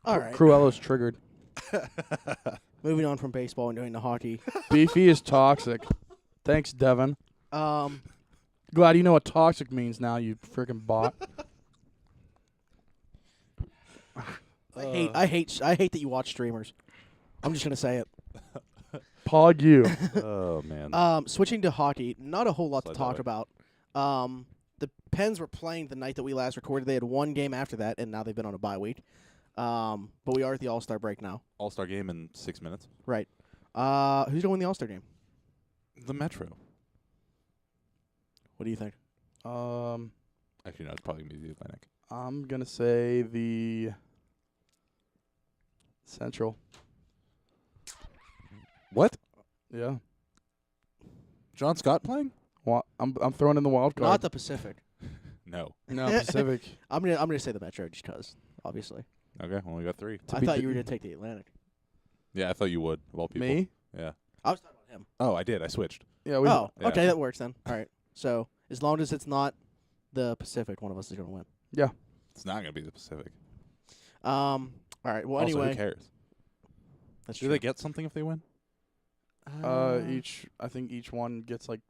Speaker 3: All right.
Speaker 1: Cruella's triggered.
Speaker 3: Moving on from baseball and doing the hockey.
Speaker 1: Beefy is toxic. Thanks, Devin. Glad you know what toxic means now, you freaking bot.
Speaker 3: I hate that you watch streamers. I'm just gonna say it.
Speaker 1: Pog you.
Speaker 2: Oh man.
Speaker 3: Switching to hockey, not a whole lot
Speaker 2: Slide
Speaker 3: to
Speaker 2: that
Speaker 3: talk
Speaker 2: way.
Speaker 3: about. The Pens were playing the night that we last recorded. They had one game after that, and now they've been on a bye week. But we are at the All-Star break now.
Speaker 2: All-Star game in 6 minutes.
Speaker 3: Right. Who's going to win the All-Star game?
Speaker 2: The Metro.
Speaker 3: What do you think?
Speaker 2: Actually, no, it's probably gonna be the Atlantic.
Speaker 1: I'm gonna say the Central.
Speaker 2: What?
Speaker 1: Yeah.
Speaker 2: John Scott playing?
Speaker 1: I'm throwing in the wild card.
Speaker 3: Not the Pacific.
Speaker 2: No.
Speaker 1: No, Pacific.
Speaker 3: I'm gonna say the Metro just 'cause, obviously.
Speaker 2: Okay, well, we got 3.
Speaker 3: I thought you were gonna take the Atlantic.
Speaker 2: Yeah, I thought you would, of all people.
Speaker 1: Me?
Speaker 2: Yeah.
Speaker 3: I was talking about him.
Speaker 2: Oh, I did. I switched.
Speaker 1: Yeah.
Speaker 3: Oh,
Speaker 2: yeah.
Speaker 3: okay, that works then. All right. So as long as it's not the Pacific, one of us is gonna win.
Speaker 2: It's not gonna be the Pacific.
Speaker 3: All right. Well,
Speaker 2: Also,
Speaker 3: anyway,
Speaker 2: who cares?
Speaker 3: that's
Speaker 2: Do
Speaker 3: true.
Speaker 2: they get something if they win?
Speaker 1: I think each one gets like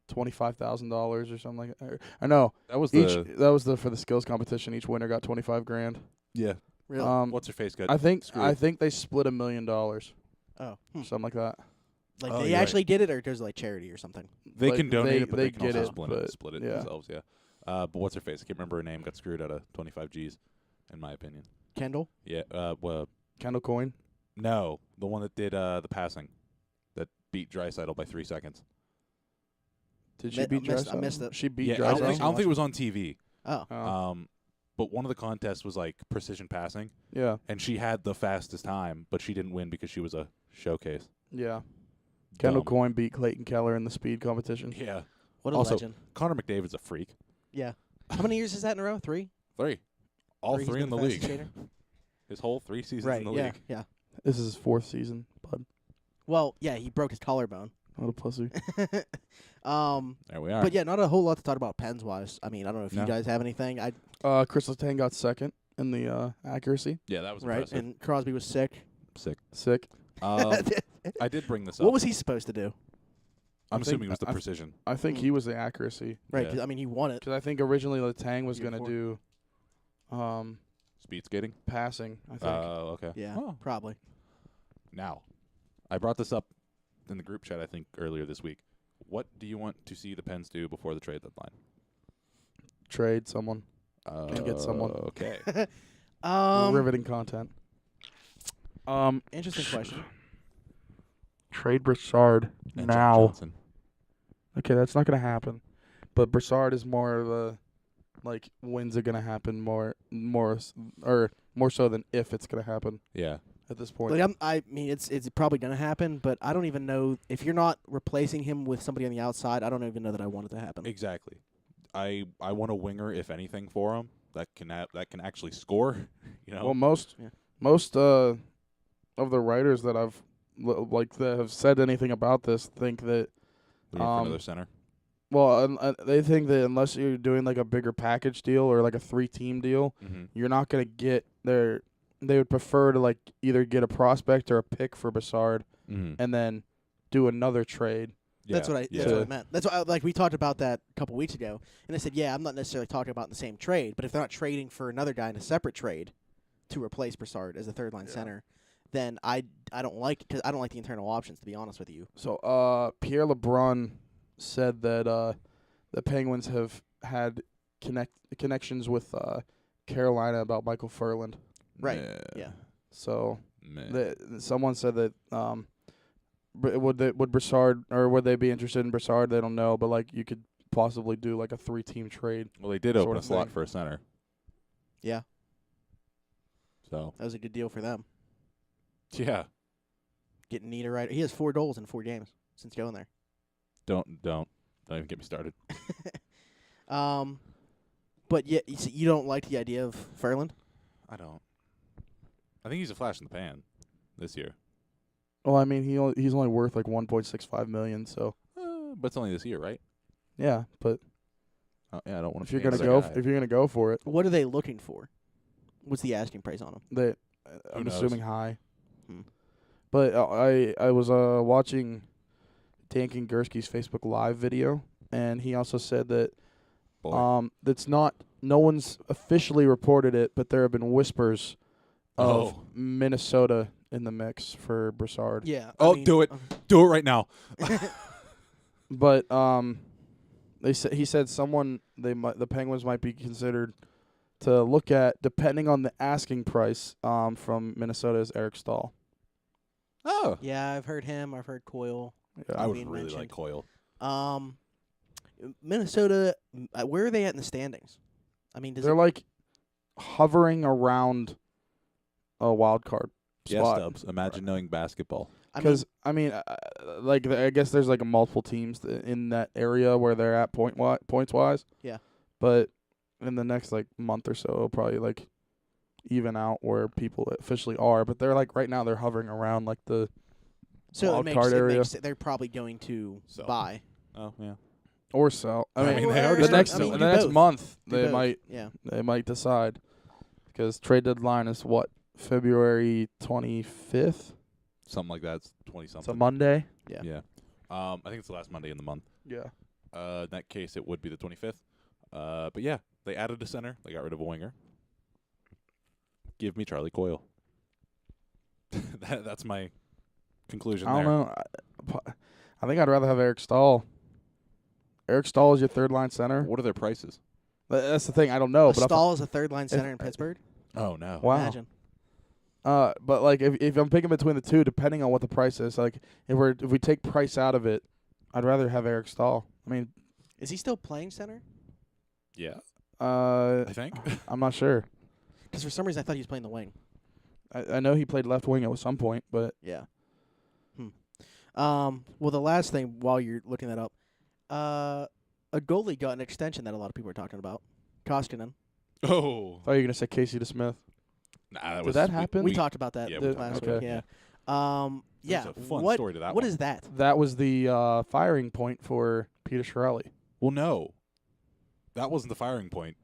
Speaker 1: $25,000 or something like that. I know
Speaker 2: That was
Speaker 1: that was for the skills competition. Each winner got $25,000.
Speaker 2: yeah.
Speaker 3: Really?
Speaker 2: What's her face got?
Speaker 1: I think
Speaker 2: screwed.
Speaker 1: they split $1 million,
Speaker 3: Oh.
Speaker 1: something like that.
Speaker 3: Like
Speaker 2: Oh,
Speaker 3: they
Speaker 2: you're
Speaker 3: actually did it, or does it like charity or something?
Speaker 2: They
Speaker 1: Like,
Speaker 2: can donate it, but
Speaker 1: they
Speaker 2: can
Speaker 1: get
Speaker 2: also
Speaker 1: it,
Speaker 2: split it
Speaker 1: yeah.
Speaker 2: themselves. Yeah. But what's her face? I can't remember her name. Got screwed out of 25 G's, in my opinion.
Speaker 3: Kendall?
Speaker 2: Yeah. Well,
Speaker 1: Kendall Coyne.
Speaker 2: no, the one that did the passing, that beat Draisaitl by 3 seconds.
Speaker 1: Did she
Speaker 3: I
Speaker 1: beat
Speaker 3: missed-
Speaker 1: Draisaitl?
Speaker 3: I missed it.
Speaker 1: She beat
Speaker 2: Yeah, I don't,
Speaker 1: Draisaitl.
Speaker 2: think, I don't think it was on TV.
Speaker 3: Oh.
Speaker 2: But one of the contests was like precision passing,
Speaker 1: Yeah,
Speaker 2: and she had the fastest time, but she didn't win because she was a showcase.
Speaker 1: yeah. Kendall
Speaker 2: Dumb.
Speaker 1: Coyne beat Clayton Keller in the speed competition.
Speaker 2: Yeah.
Speaker 3: What a
Speaker 2: also,
Speaker 3: legend.
Speaker 2: Connor McDavid's a freak.
Speaker 3: Yeah. How many years is that in a row? 3?
Speaker 2: 3. All
Speaker 3: He's
Speaker 2: 3
Speaker 3: been
Speaker 2: in the
Speaker 3: fastest
Speaker 2: league.
Speaker 3: skater?
Speaker 2: His whole 3 seasons
Speaker 3: Right.
Speaker 2: in the
Speaker 3: Yeah.
Speaker 2: league.
Speaker 3: Yeah.
Speaker 1: This is his 4th season, bud.
Speaker 3: Well, yeah, he broke his collarbone.
Speaker 1: What a pussy.
Speaker 2: There we are.
Speaker 3: But yeah, not a whole lot to talk about Pens wise. I mean, I don't know if
Speaker 2: No.
Speaker 3: you guys have anything.
Speaker 1: Chris Letang got second in the accuracy.
Speaker 2: Yeah, that was
Speaker 3: Right,
Speaker 2: impressive.
Speaker 3: and Crosby was sick.
Speaker 2: Sick.
Speaker 1: Sick.
Speaker 2: I did bring this up.
Speaker 3: What was he supposed to do?
Speaker 2: I'm
Speaker 1: I think-
Speaker 2: assuming it was the
Speaker 1: I-
Speaker 2: precision.
Speaker 1: I think he was the accuracy.
Speaker 3: Right,
Speaker 2: Yeah.
Speaker 3: 'cause, I mean, he won it.
Speaker 1: Because I think originally Letang was
Speaker 3: Year
Speaker 1: going to
Speaker 3: 4.
Speaker 1: do
Speaker 2: Speed skating?
Speaker 1: passing, I think.
Speaker 2: Oh, okay.
Speaker 3: Yeah,
Speaker 2: Oh.
Speaker 3: probably.
Speaker 2: Now, I brought this up in the group chat, I think, earlier this week. What do you want to see the Pens do before the trade deadline?
Speaker 1: Trade someone. get someone.
Speaker 2: Okay.
Speaker 1: Riveting content.
Speaker 3: Interesting question.
Speaker 1: Trade Brassard
Speaker 2: And Jack
Speaker 1: now.
Speaker 2: Johnson.
Speaker 1: Okay, that's not going to happen. But Brassard is more of a, like, when's it going to happen more so than if it's going to happen
Speaker 2: Yeah.
Speaker 1: at this point.
Speaker 3: Like, I mean, it's probably going to happen, but I don't even know if you're not replacing him with somebody on the outside. I don't even know that I want it to happen.
Speaker 2: Exactly. I want a winger, if anything, for him that can actually score. You know.
Speaker 1: Well, most of the writers that I've that have said anything about this think that
Speaker 2: we need for another center.
Speaker 1: they think that unless you're doing like a bigger package deal or like a 3-team deal,
Speaker 2: Mm-hmm.
Speaker 1: you're not gonna get their. They would prefer to like either get a prospect or a pick for Brassard
Speaker 2: Mm-hmm.
Speaker 1: and then do another trade.
Speaker 3: That's what I
Speaker 1: Yeah.
Speaker 3: meant. That's why we talked about that a couple weeks ago, and I said, yeah, I'm not necessarily talking about in the same trade, but if they're not trading for another guy in a separate trade to replace Brassard as a third line center, then I don't like because I don't like the internal options, to be honest with you.
Speaker 1: So Pierre LeBrun said that the Penguins have had connections with Carolina about Michael Furland.
Speaker 3: Right. Yeah.
Speaker 1: So
Speaker 2: Meh.
Speaker 1: someone said that would Brassard or would they be interested in Brassard? They don't know, but like you could possibly do like a 3-team trade.
Speaker 2: Well, they did
Speaker 1: sort
Speaker 2: open a
Speaker 1: of
Speaker 2: slot
Speaker 1: thing.
Speaker 2: for a center.
Speaker 3: Yeah.
Speaker 2: So
Speaker 3: That was a good deal for them.
Speaker 2: yeah,
Speaker 3: Getting Nita right. He has 4 goals in 4 games since going there.
Speaker 2: don't even get me started.
Speaker 3: But yeah, you don't like the idea of Furland?
Speaker 2: I don't. I think he's a flash in the pan this year.
Speaker 1: Well, I mean he's only worth like $1.65 million. So
Speaker 2: But it's only this year, right?
Speaker 1: yeah, but
Speaker 2: Yeah, I don't want
Speaker 1: if
Speaker 2: to.
Speaker 1: you're gonna go for it,
Speaker 3: What are they looking for? What's the asking price on him?
Speaker 1: I'm
Speaker 2: knows?
Speaker 1: assuming high.
Speaker 3: Hmm.
Speaker 1: But I was watching Dan Kingersky's Facebook Live video, and he also said that that's not no one's officially reported it, but there have been whispers of
Speaker 2: Oh.
Speaker 1: Minnesota in the mix for Brassard.
Speaker 3: Yeah.
Speaker 2: Do it. Do it right now.
Speaker 1: But he said the Penguins might be considered to look at depending on the asking price from Minnesota is Eric Stahl.
Speaker 2: Oh,
Speaker 3: Yeah, I've heard him. I've heard Coyle.
Speaker 1: Yeah.
Speaker 2: I would
Speaker 3: being
Speaker 2: really
Speaker 3: mentioned.
Speaker 2: like Coyle.
Speaker 3: Minnesota, where are they at in the standings? I mean,
Speaker 1: They're like hovering around a wild card
Speaker 2: Yeah,
Speaker 1: spot.
Speaker 2: Stubbs. Imagine knowing basketball.
Speaker 1: Because I guess there's like multiple teams in that area where they're at points wise.
Speaker 3: Yeah.
Speaker 1: But in the next like month or so, it'll probably like even out where people officially are. But they're like right now they're hovering around like the
Speaker 3: so
Speaker 1: wild
Speaker 3: it
Speaker 1: card area.
Speaker 3: makes they're probably going to
Speaker 2: So.
Speaker 3: buy.
Speaker 2: Oh yeah.
Speaker 1: or sell.
Speaker 2: I mean, they already
Speaker 1: the
Speaker 2: started
Speaker 1: next
Speaker 2: selling.
Speaker 1: the
Speaker 3: do
Speaker 1: next
Speaker 3: both.
Speaker 1: month
Speaker 3: Do
Speaker 1: they
Speaker 3: both. Yeah.
Speaker 1: might decide because trade deadline is what February 25th.
Speaker 2: Something like that. It's 20
Speaker 1: It's a
Speaker 2: something.
Speaker 1: Monday.
Speaker 3: Yeah.
Speaker 2: Yeah. I think it's the last Monday in the month.
Speaker 1: Yeah.
Speaker 2: In that case, it would be the 25th. But yeah, they added a center. They got rid of a winger. Give me Charlie Coyle. That's my conclusion
Speaker 1: I don't
Speaker 2: there.
Speaker 1: know. I think I'd rather have Eric Stahl. Eric Stahl is your third line center.
Speaker 2: What are their prices?
Speaker 1: That's the thing. I don't know. But
Speaker 3: Stahl is a third line center in Pittsburgh.
Speaker 2: Oh, no.
Speaker 1: Wow.
Speaker 3: Imagine.
Speaker 1: But like if I'm picking between the two, depending on what the price is, like if we take price out of it, I'd rather have Eric Stahl. I mean,
Speaker 3: Is he still playing center?
Speaker 2: Yeah,
Speaker 1: I
Speaker 2: think.
Speaker 1: I'm not sure.
Speaker 3: Because for some reason I thought he was playing the wing.
Speaker 1: I know he played left wing at some point, but
Speaker 3: Yeah. Well, the last thing while you're looking that up, a goalie got an extension that a lot of people are talking about. Koskinen.
Speaker 2: Oh.
Speaker 1: I thought you were gonna say Casey DeSmith.
Speaker 2: Nah,
Speaker 1: Did that happen?
Speaker 3: We talked about that
Speaker 2: Yeah, we
Speaker 3: last
Speaker 1: talked about
Speaker 3: week.
Speaker 1: it.
Speaker 3: Yeah. Yeah.
Speaker 2: There's a fun
Speaker 3: what,
Speaker 2: story to that
Speaker 3: What
Speaker 2: one.
Speaker 3: is that?
Speaker 1: That was the firing point for Peter Chiarelli.
Speaker 2: Well, no. That wasn't the firing point.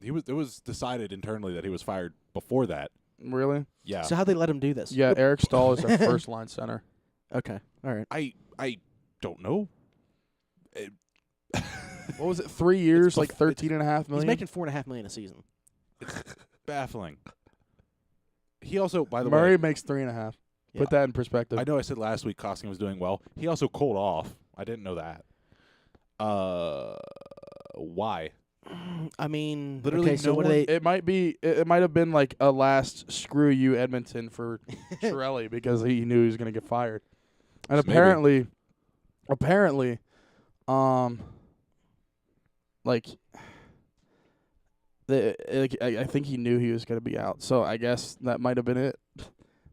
Speaker 2: It was decided internally that he was fired before that.
Speaker 1: Really?
Speaker 2: Yeah.
Speaker 3: So how'd they let him do this?
Speaker 1: Yeah, Eric Stahl is our first line center.
Speaker 3: Okay. All right.
Speaker 2: I don't know.
Speaker 1: What was it? 3 years, like
Speaker 2: bef-
Speaker 1: 13.5 million.
Speaker 3: He's making $4.5 million a season.
Speaker 2: Baffling. He also, by the
Speaker 1: Murray
Speaker 2: way,
Speaker 1: makes 3.5.
Speaker 3: Yeah.
Speaker 1: Put that in perspective.
Speaker 2: I know I said last week Koskinen was doing well. He also cooled off. I didn't know that. Why?
Speaker 3: I mean,
Speaker 2: Literally
Speaker 3: okay, so
Speaker 2: no
Speaker 3: what do
Speaker 2: one-
Speaker 3: they?
Speaker 1: It might be. It might have been like a last screw you Edmonton for Chiarelli because he knew he was going to get fired, and
Speaker 2: Maybe.
Speaker 1: apparently, like, I think he knew he was going to be out. So I guess that might have been it.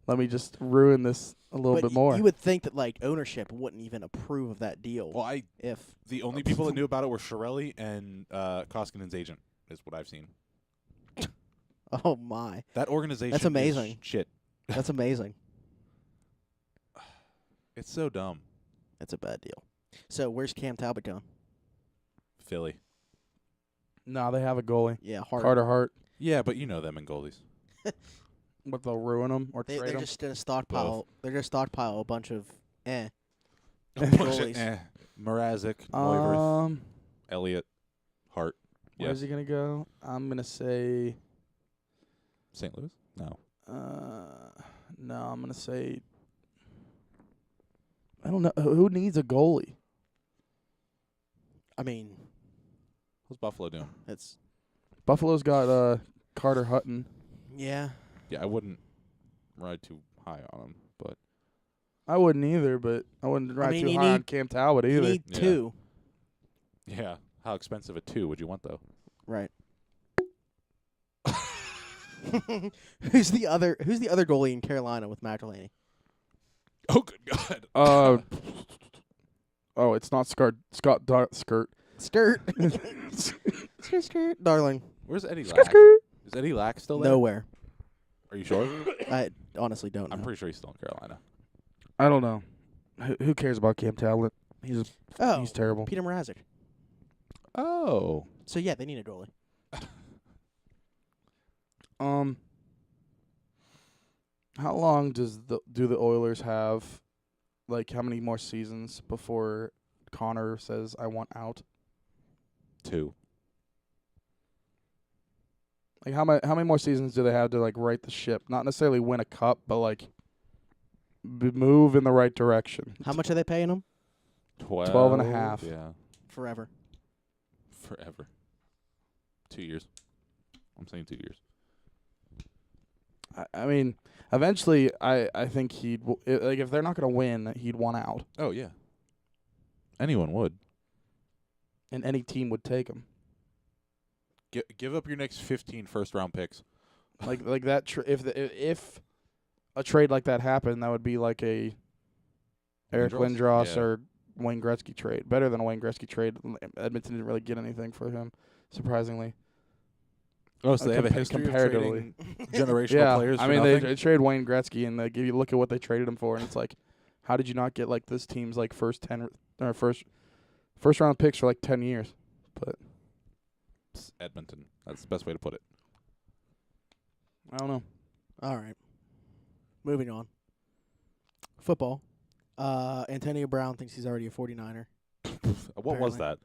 Speaker 1: Let me just ruin this a little
Speaker 3: But
Speaker 1: bit more.
Speaker 3: you would think that like ownership wouldn't even approve of that deal.
Speaker 2: Well,
Speaker 3: If
Speaker 2: the only people that knew about it were Chiarelli and Koskinen's agent, is what I've seen.
Speaker 3: oh my,
Speaker 2: That organization
Speaker 3: That's amazing.
Speaker 2: is shit.
Speaker 3: that's amazing.
Speaker 2: It's so dumb.
Speaker 3: That's a bad deal. So where's Cam Talbot going?
Speaker 2: Philly.
Speaker 1: No, they have a goalie,
Speaker 3: Yeah, Hart.
Speaker 1: Carter Hart.
Speaker 2: Yeah, but you know them and goalies.
Speaker 1: But they'll ruin him or trade
Speaker 3: They're
Speaker 1: him.
Speaker 3: just gonna stockpile. They're gonna stockpile a bunch of
Speaker 2: A
Speaker 3: goalies.
Speaker 2: Mrazek, Neuwirth,
Speaker 1: Um,
Speaker 2: Elliott, Hart.
Speaker 1: where's he gonna go? I'm gonna say.
Speaker 2: St. Louis? No.
Speaker 1: No, I'm gonna say. I don't know who needs a goalie.
Speaker 3: I mean,
Speaker 2: What's Buffalo doing?
Speaker 3: it's
Speaker 1: Buffalo's got Carter Hutton.
Speaker 3: yeah.
Speaker 2: Yeah, I wouldn't ride too high on him, but
Speaker 1: I wouldn't either, but I wouldn't ride
Speaker 3: mean,
Speaker 1: too
Speaker 3: you
Speaker 1: high on
Speaker 3: need-
Speaker 1: Cam Talbot
Speaker 3: You
Speaker 1: either.
Speaker 3: need
Speaker 2: Yeah.
Speaker 3: two,
Speaker 2: yeah. How expensive a 2 would you want though?
Speaker 3: right? Who's the other goalie in Carolina with Matt Delaney?
Speaker 2: Oh, good God.
Speaker 1: Oh, it's not Scott Skirt.
Speaker 3: Skirt. skirt, skirt, darling.
Speaker 2: Where's Eddie
Speaker 1: Skirt,
Speaker 2: Lack?
Speaker 1: skirt.
Speaker 2: Is Eddie Lack still there?
Speaker 3: Nowhere.
Speaker 2: Are you sure?
Speaker 3: I honestly don't know.
Speaker 2: I'm pretty sure he's still in Carolina.
Speaker 1: I don't know. Who cares about Cam Talbot? He's terrible.
Speaker 3: Peter Mrazek.
Speaker 2: Oh.
Speaker 3: So yeah, they need a goalie.
Speaker 1: How long do the Oilers have? Like, how many more seasons before Connor says I want out?
Speaker 2: 2.
Speaker 1: Like, how many more seasons do they have to like right the ship? Not necessarily win a cup, but like move in the right direction.
Speaker 3: How much are they paying him?
Speaker 1: 12 and a half.
Speaker 2: Yeah.
Speaker 3: Forever.
Speaker 2: Forever. 2 years. I'm saying 2 years.
Speaker 1: I mean, eventually, I think like if they're not going to win, he'd want out,
Speaker 2: Oh, yeah. Anyone would.
Speaker 1: and any team would take him.
Speaker 2: Give up your next 15 first-round picks.
Speaker 1: Like that. If a trade like that happened, that would be like a Eric Lindros
Speaker 2: Yeah.
Speaker 1: or Wayne Gretzky trade. Better than a Wayne Gretzky trade. Edmonton didn't really get anything for him, surprisingly.
Speaker 2: Oh, so they have a
Speaker 1: Compa-
Speaker 2: history of
Speaker 1: comparatively.
Speaker 2: trading generational
Speaker 1: Yeah,
Speaker 2: players
Speaker 1: I
Speaker 2: for
Speaker 1: mean
Speaker 2: nothing?
Speaker 1: they traded Wayne Gretzky, and they give you look at what they traded him for, and it's like, how did you not get like this team's like first round picks for like 10 years? But
Speaker 2: It's Edmonton. That's the best way to put it.
Speaker 1: I don't know.
Speaker 3: All right. Moving on. Football. Antonio Brown thinks he's already a 49er.
Speaker 2: What was
Speaker 3: Apparently.
Speaker 2: that?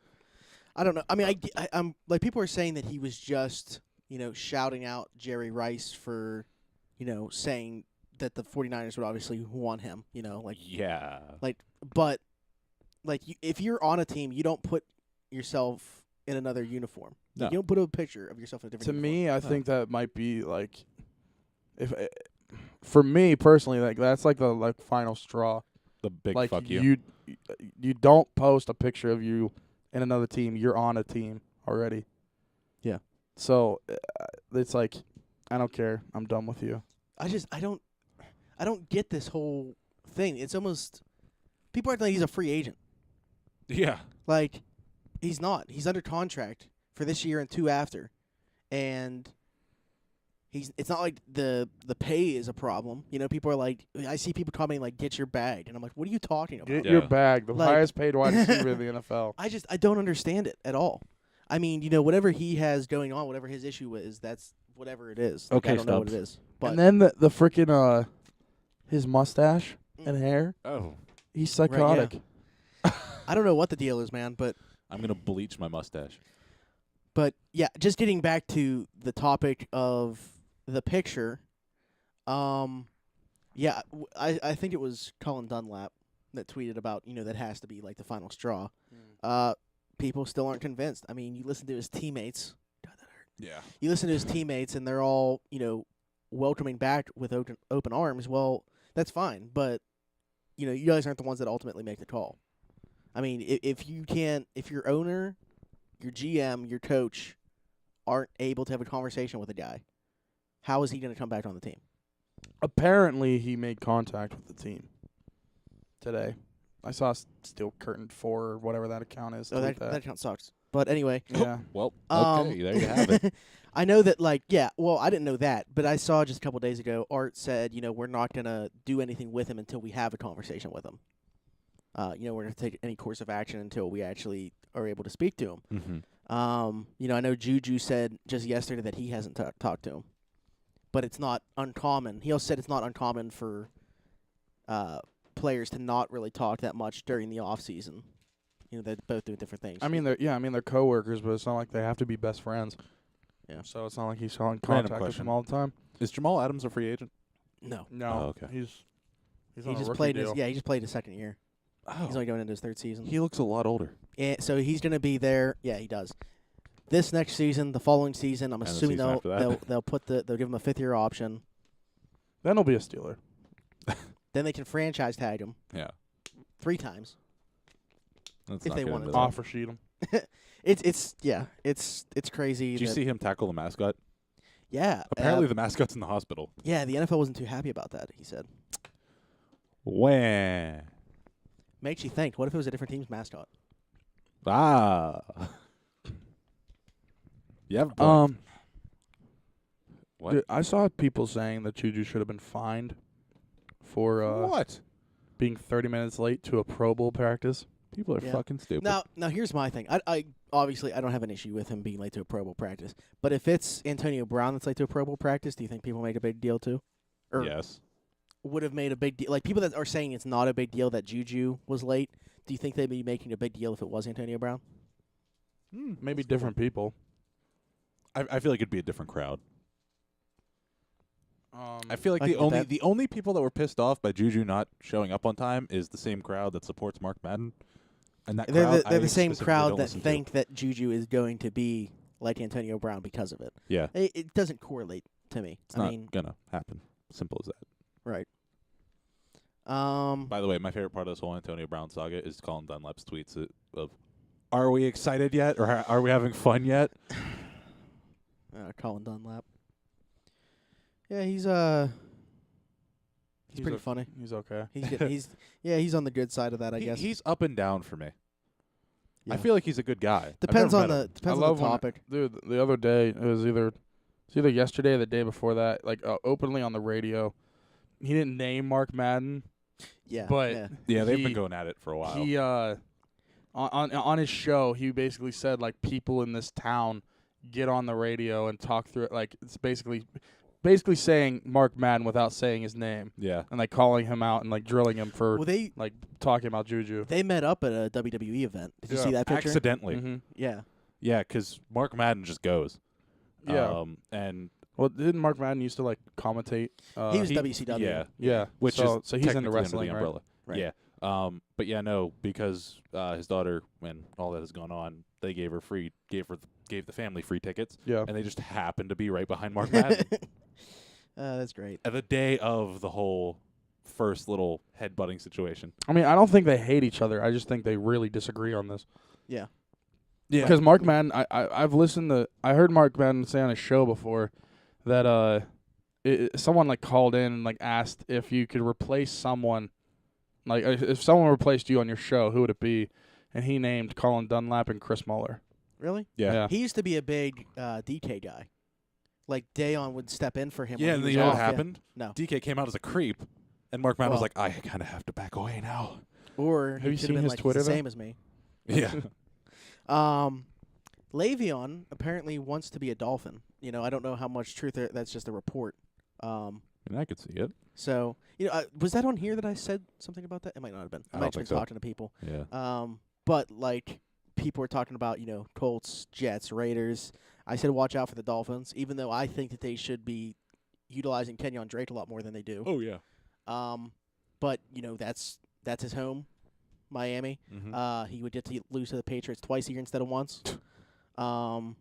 Speaker 3: I don't know. I mean, I'm like people are saying that he was just shouting out Jerry Rice for saying that the 49ers would obviously want him.
Speaker 2: Yeah.
Speaker 3: But if you're on a team, you don't put yourself in another uniform.
Speaker 2: No.
Speaker 3: You don't put a picture of yourself in a different
Speaker 1: To
Speaker 3: uniform.
Speaker 1: me, I think that might be like, if for me personally, like that's like the final straw.
Speaker 2: The big
Speaker 1: Like
Speaker 2: fuck you.
Speaker 1: you don't post a picture of you in another team. You're on a team already.
Speaker 3: Yeah.
Speaker 1: So it's like, I don't care. I'm done with you.
Speaker 3: I don't get this whole thing. It's almost people act like he's a free agent.
Speaker 2: Yeah.
Speaker 3: Like he's not. He's under contract for this year and 2 after, and it's not like the pay is a problem. People are like, I see people commenting like, "Get your bag," and I'm like, "What are you talking about?"
Speaker 1: Get
Speaker 2: Yeah.
Speaker 1: your bag. The
Speaker 3: Like-
Speaker 1: highest paid wide receiver in the NFL.
Speaker 3: I don't understand it at all. I mean, whatever he has going on, whatever his issue is, that's whatever it is. Like,
Speaker 2: Okay,
Speaker 3: I don't know what it
Speaker 2: Stubbs.
Speaker 3: is. But
Speaker 1: And then the freaking his mustache and hair.
Speaker 2: Oh.
Speaker 1: He's psychotic.
Speaker 3: I don't know what the deal is, man. But
Speaker 2: I'm gonna bleach my mustache.
Speaker 3: yeah, just getting back to the topic of the picture. Yeah, I think it was Colin Dunlap that tweeted about that has to be like the final straw. People still aren't convinced. I mean, you listen to his teammates. God, that hurt.
Speaker 2: Yeah.
Speaker 3: You listen to his teammates, and they're all welcoming back with open arms. Well, that's fine, but you guys aren't the ones that ultimately make the call. I mean, if your owner, your GM, your coach aren't able to have a conversation with a guy, how is he going to come back on the team?
Speaker 1: Apparently, he made contact with the team today. I saw Steel Curtain 4 or whatever that account is.
Speaker 3: Oh,
Speaker 1: tweet
Speaker 3: that account sucks. But anyway,
Speaker 1: Yeah.
Speaker 2: Well, okay, there you have it.
Speaker 3: I know that, well, I didn't know that, but I saw just a couple days ago, Art said, we're not going to do anything with him until we have a conversation with him. We're going to take any course of action until we actually are able to speak to him.
Speaker 2: Mm-hmm.
Speaker 3: I know Juju said just yesterday that he hasn't talked to him, but it's not uncommon. He also said it's not uncommon for players to not really talk that much during the off season. They're both doing different things.
Speaker 1: I mean, they're coworkers, but it's not like they have to be best friends.
Speaker 3: Yeah.
Speaker 1: So it's not like he's in
Speaker 2: Random
Speaker 1: contact with
Speaker 2: question.
Speaker 1: them all the time.
Speaker 2: Is Jamal Adams a free agent?
Speaker 3: no.
Speaker 1: No.
Speaker 2: Oh, okay.
Speaker 1: He's
Speaker 3: He
Speaker 1: on a
Speaker 3: just
Speaker 1: rookie
Speaker 3: played
Speaker 1: deal.
Speaker 3: he just played his second year. He's only going into his third season.
Speaker 2: He looks a lot older.
Speaker 3: And so he's going to be there. Yeah, he does. This next season, the following season, I'm
Speaker 2: the
Speaker 3: assuming
Speaker 2: season after that.
Speaker 3: they'll give him a 5th-year option.
Speaker 1: Then he'll be a Steeler.
Speaker 3: Then they can franchise tag him
Speaker 2: Yeah.
Speaker 3: 3 times.
Speaker 2: Let's
Speaker 3: If
Speaker 2: not
Speaker 3: they
Speaker 2: get
Speaker 3: wanted
Speaker 2: into
Speaker 3: to.
Speaker 2: that.
Speaker 1: Offer sheet him.
Speaker 3: It's crazy.
Speaker 2: Did you
Speaker 3: that-
Speaker 2: see him tackle the mascot?
Speaker 3: Yeah.
Speaker 2: Apparently, the mascot's in the hospital.
Speaker 3: yeah, the NFL wasn't too happy about that. He said,
Speaker 2: Wah.
Speaker 3: "Makes you think. What if it was a different team's mascot?"
Speaker 2: Ah. You have a point. What?
Speaker 1: Dude, I saw people saying that Juju should have been fined for
Speaker 2: What?
Speaker 1: being 30 minutes late to a Pro Bowl practice.
Speaker 2: People are
Speaker 3: Yeah.
Speaker 2: fucking stupid.
Speaker 3: Now here's my thing. I obviously I don't have an issue with him being late to a Pro Bowl practice, but if it's Antonio Brown that's late to a Pro Bowl practice, do you think people make a big deal too? Or
Speaker 2: Yes.
Speaker 3: would have made a big deal? Like people that are saying it's not a big deal that Juju was late. Do you think they'd be making a big deal if it was Antonio Brown?
Speaker 1: Maybe different people.
Speaker 2: I feel like it'd be a different crowd. I feel like
Speaker 3: I
Speaker 2: the
Speaker 3: get
Speaker 2: only
Speaker 3: that.
Speaker 2: the only people that were pissed off by Juju not showing up on time is the same crowd that supports Mark Madden. And that crowd,
Speaker 3: They're
Speaker 2: I
Speaker 3: the same
Speaker 2: specifically
Speaker 3: crowd
Speaker 2: don't
Speaker 3: that
Speaker 2: listen to.
Speaker 3: think that Juju is going to be like Antonio Brown because of it.
Speaker 2: Yeah,
Speaker 3: It doesn't correlate to me.
Speaker 2: it's
Speaker 3: I
Speaker 2: not
Speaker 3: mean,
Speaker 2: gonna happen. Simple as that.
Speaker 3: right.
Speaker 2: By the way, my favorite part of this whole Antonio Brown saga is Colin Dunlap's tweets of, "Are we excited yet, or are we having fun yet?"
Speaker 3: Colin Dunlap. Yeah, he's pretty funny.
Speaker 1: He's okay.
Speaker 3: He's on the good side of that, I guess.
Speaker 2: He's up and down for me.
Speaker 3: Yeah.
Speaker 2: I feel like he's a good guy. I've
Speaker 3: Depends
Speaker 2: never
Speaker 3: on
Speaker 2: met
Speaker 3: the
Speaker 2: him.
Speaker 3: depends
Speaker 1: I
Speaker 3: on
Speaker 1: love
Speaker 3: the
Speaker 1: when-
Speaker 3: topic.
Speaker 1: Dude, the other day, it was either yesterday or the day before that, like openly on the radio. He didn't name Mark Madden,
Speaker 3: Yeah,
Speaker 1: but
Speaker 3: yeah.
Speaker 2: Yeah, they've been
Speaker 1: he-
Speaker 2: going at it for a while.
Speaker 1: he on his show, he basically said like people in this town get on the radio and talk through it. Like it's basically basically saying Mark Madden without saying his name,
Speaker 2: Yeah.
Speaker 1: and like calling him out and like drilling him for
Speaker 3: Well, they
Speaker 1: like talking about Juju.
Speaker 3: met up at a WWE event. Did you
Speaker 1: Yeah.
Speaker 3: see that picture?
Speaker 2: Accidentally.
Speaker 1: Mm-hmm.
Speaker 3: Yeah.
Speaker 2: Yeah, because Mark Madden just goes.
Speaker 1: Yeah.
Speaker 2: And
Speaker 1: Well, didn't Mark Madden used to like commentate?
Speaker 3: He was WCW.
Speaker 2: yeah,
Speaker 1: Yeah.
Speaker 2: which
Speaker 1: so,
Speaker 2: is
Speaker 1: so he's into
Speaker 2: technically
Speaker 1: wrestling,
Speaker 2: under the
Speaker 1: right?
Speaker 2: umbrella.
Speaker 3: Right.
Speaker 2: Yeah. But yeah, no, because his daughter, when all that has gone on, they gave the family free tickets,
Speaker 1: Yeah.
Speaker 2: and they just happened to be right behind Mark Madden.
Speaker 3: That's great.
Speaker 2: At the day of the whole first little headbutting situation.
Speaker 1: I mean, I don't think they hate each other. I just think they really disagree on this.
Speaker 3: Yeah.
Speaker 2: Yeah.
Speaker 1: Because Mark Madden, I've listened to, I heard Mark Madden say on his show before that someone like called in and like asked if you could replace someone, like if someone replaced you on your show, who would it be? And he named Colin Dunlap and Chris Muller.
Speaker 3: Really?
Speaker 2: Yeah.
Speaker 3: He used to be a big DK guy. Like Dayon would step in for him.
Speaker 2: Yeah,
Speaker 3: when
Speaker 2: and
Speaker 3: he
Speaker 2: you
Speaker 3: was
Speaker 2: know
Speaker 3: off.
Speaker 2: what happened?
Speaker 3: No.
Speaker 2: DK came out as a creep, and Mark Madden was
Speaker 3: Well-
Speaker 2: like, I kind of have to back away now.
Speaker 3: Or
Speaker 1: Have
Speaker 3: he
Speaker 1: you
Speaker 3: could
Speaker 1: seen
Speaker 3: been
Speaker 1: his
Speaker 3: like,
Speaker 1: Twitter,
Speaker 3: he's the
Speaker 1: though?
Speaker 3: same as me.
Speaker 2: Yeah.
Speaker 3: Le'Veon apparently wants to be a Dolphin. You know, I don't know how much truth that's just a report.
Speaker 2: And I could see it.
Speaker 3: So, you know, was that on here that I said something about that? It might not have been. I
Speaker 2: I
Speaker 3: might
Speaker 2: don't
Speaker 3: have been
Speaker 2: think so.
Speaker 3: talking to people.
Speaker 2: Yeah.
Speaker 3: But like people were talking about, you know, Colts, Jets, Raiders. I said watch out for the Dolphins, even though I think that they should be utilizing Kenyon Drake a lot more than they do.
Speaker 2: Oh, yeah.
Speaker 3: But you know, that's his home, Miami.
Speaker 2: Mm-hmm.
Speaker 3: He would get to lose to the Patriots twice a year instead of once. Although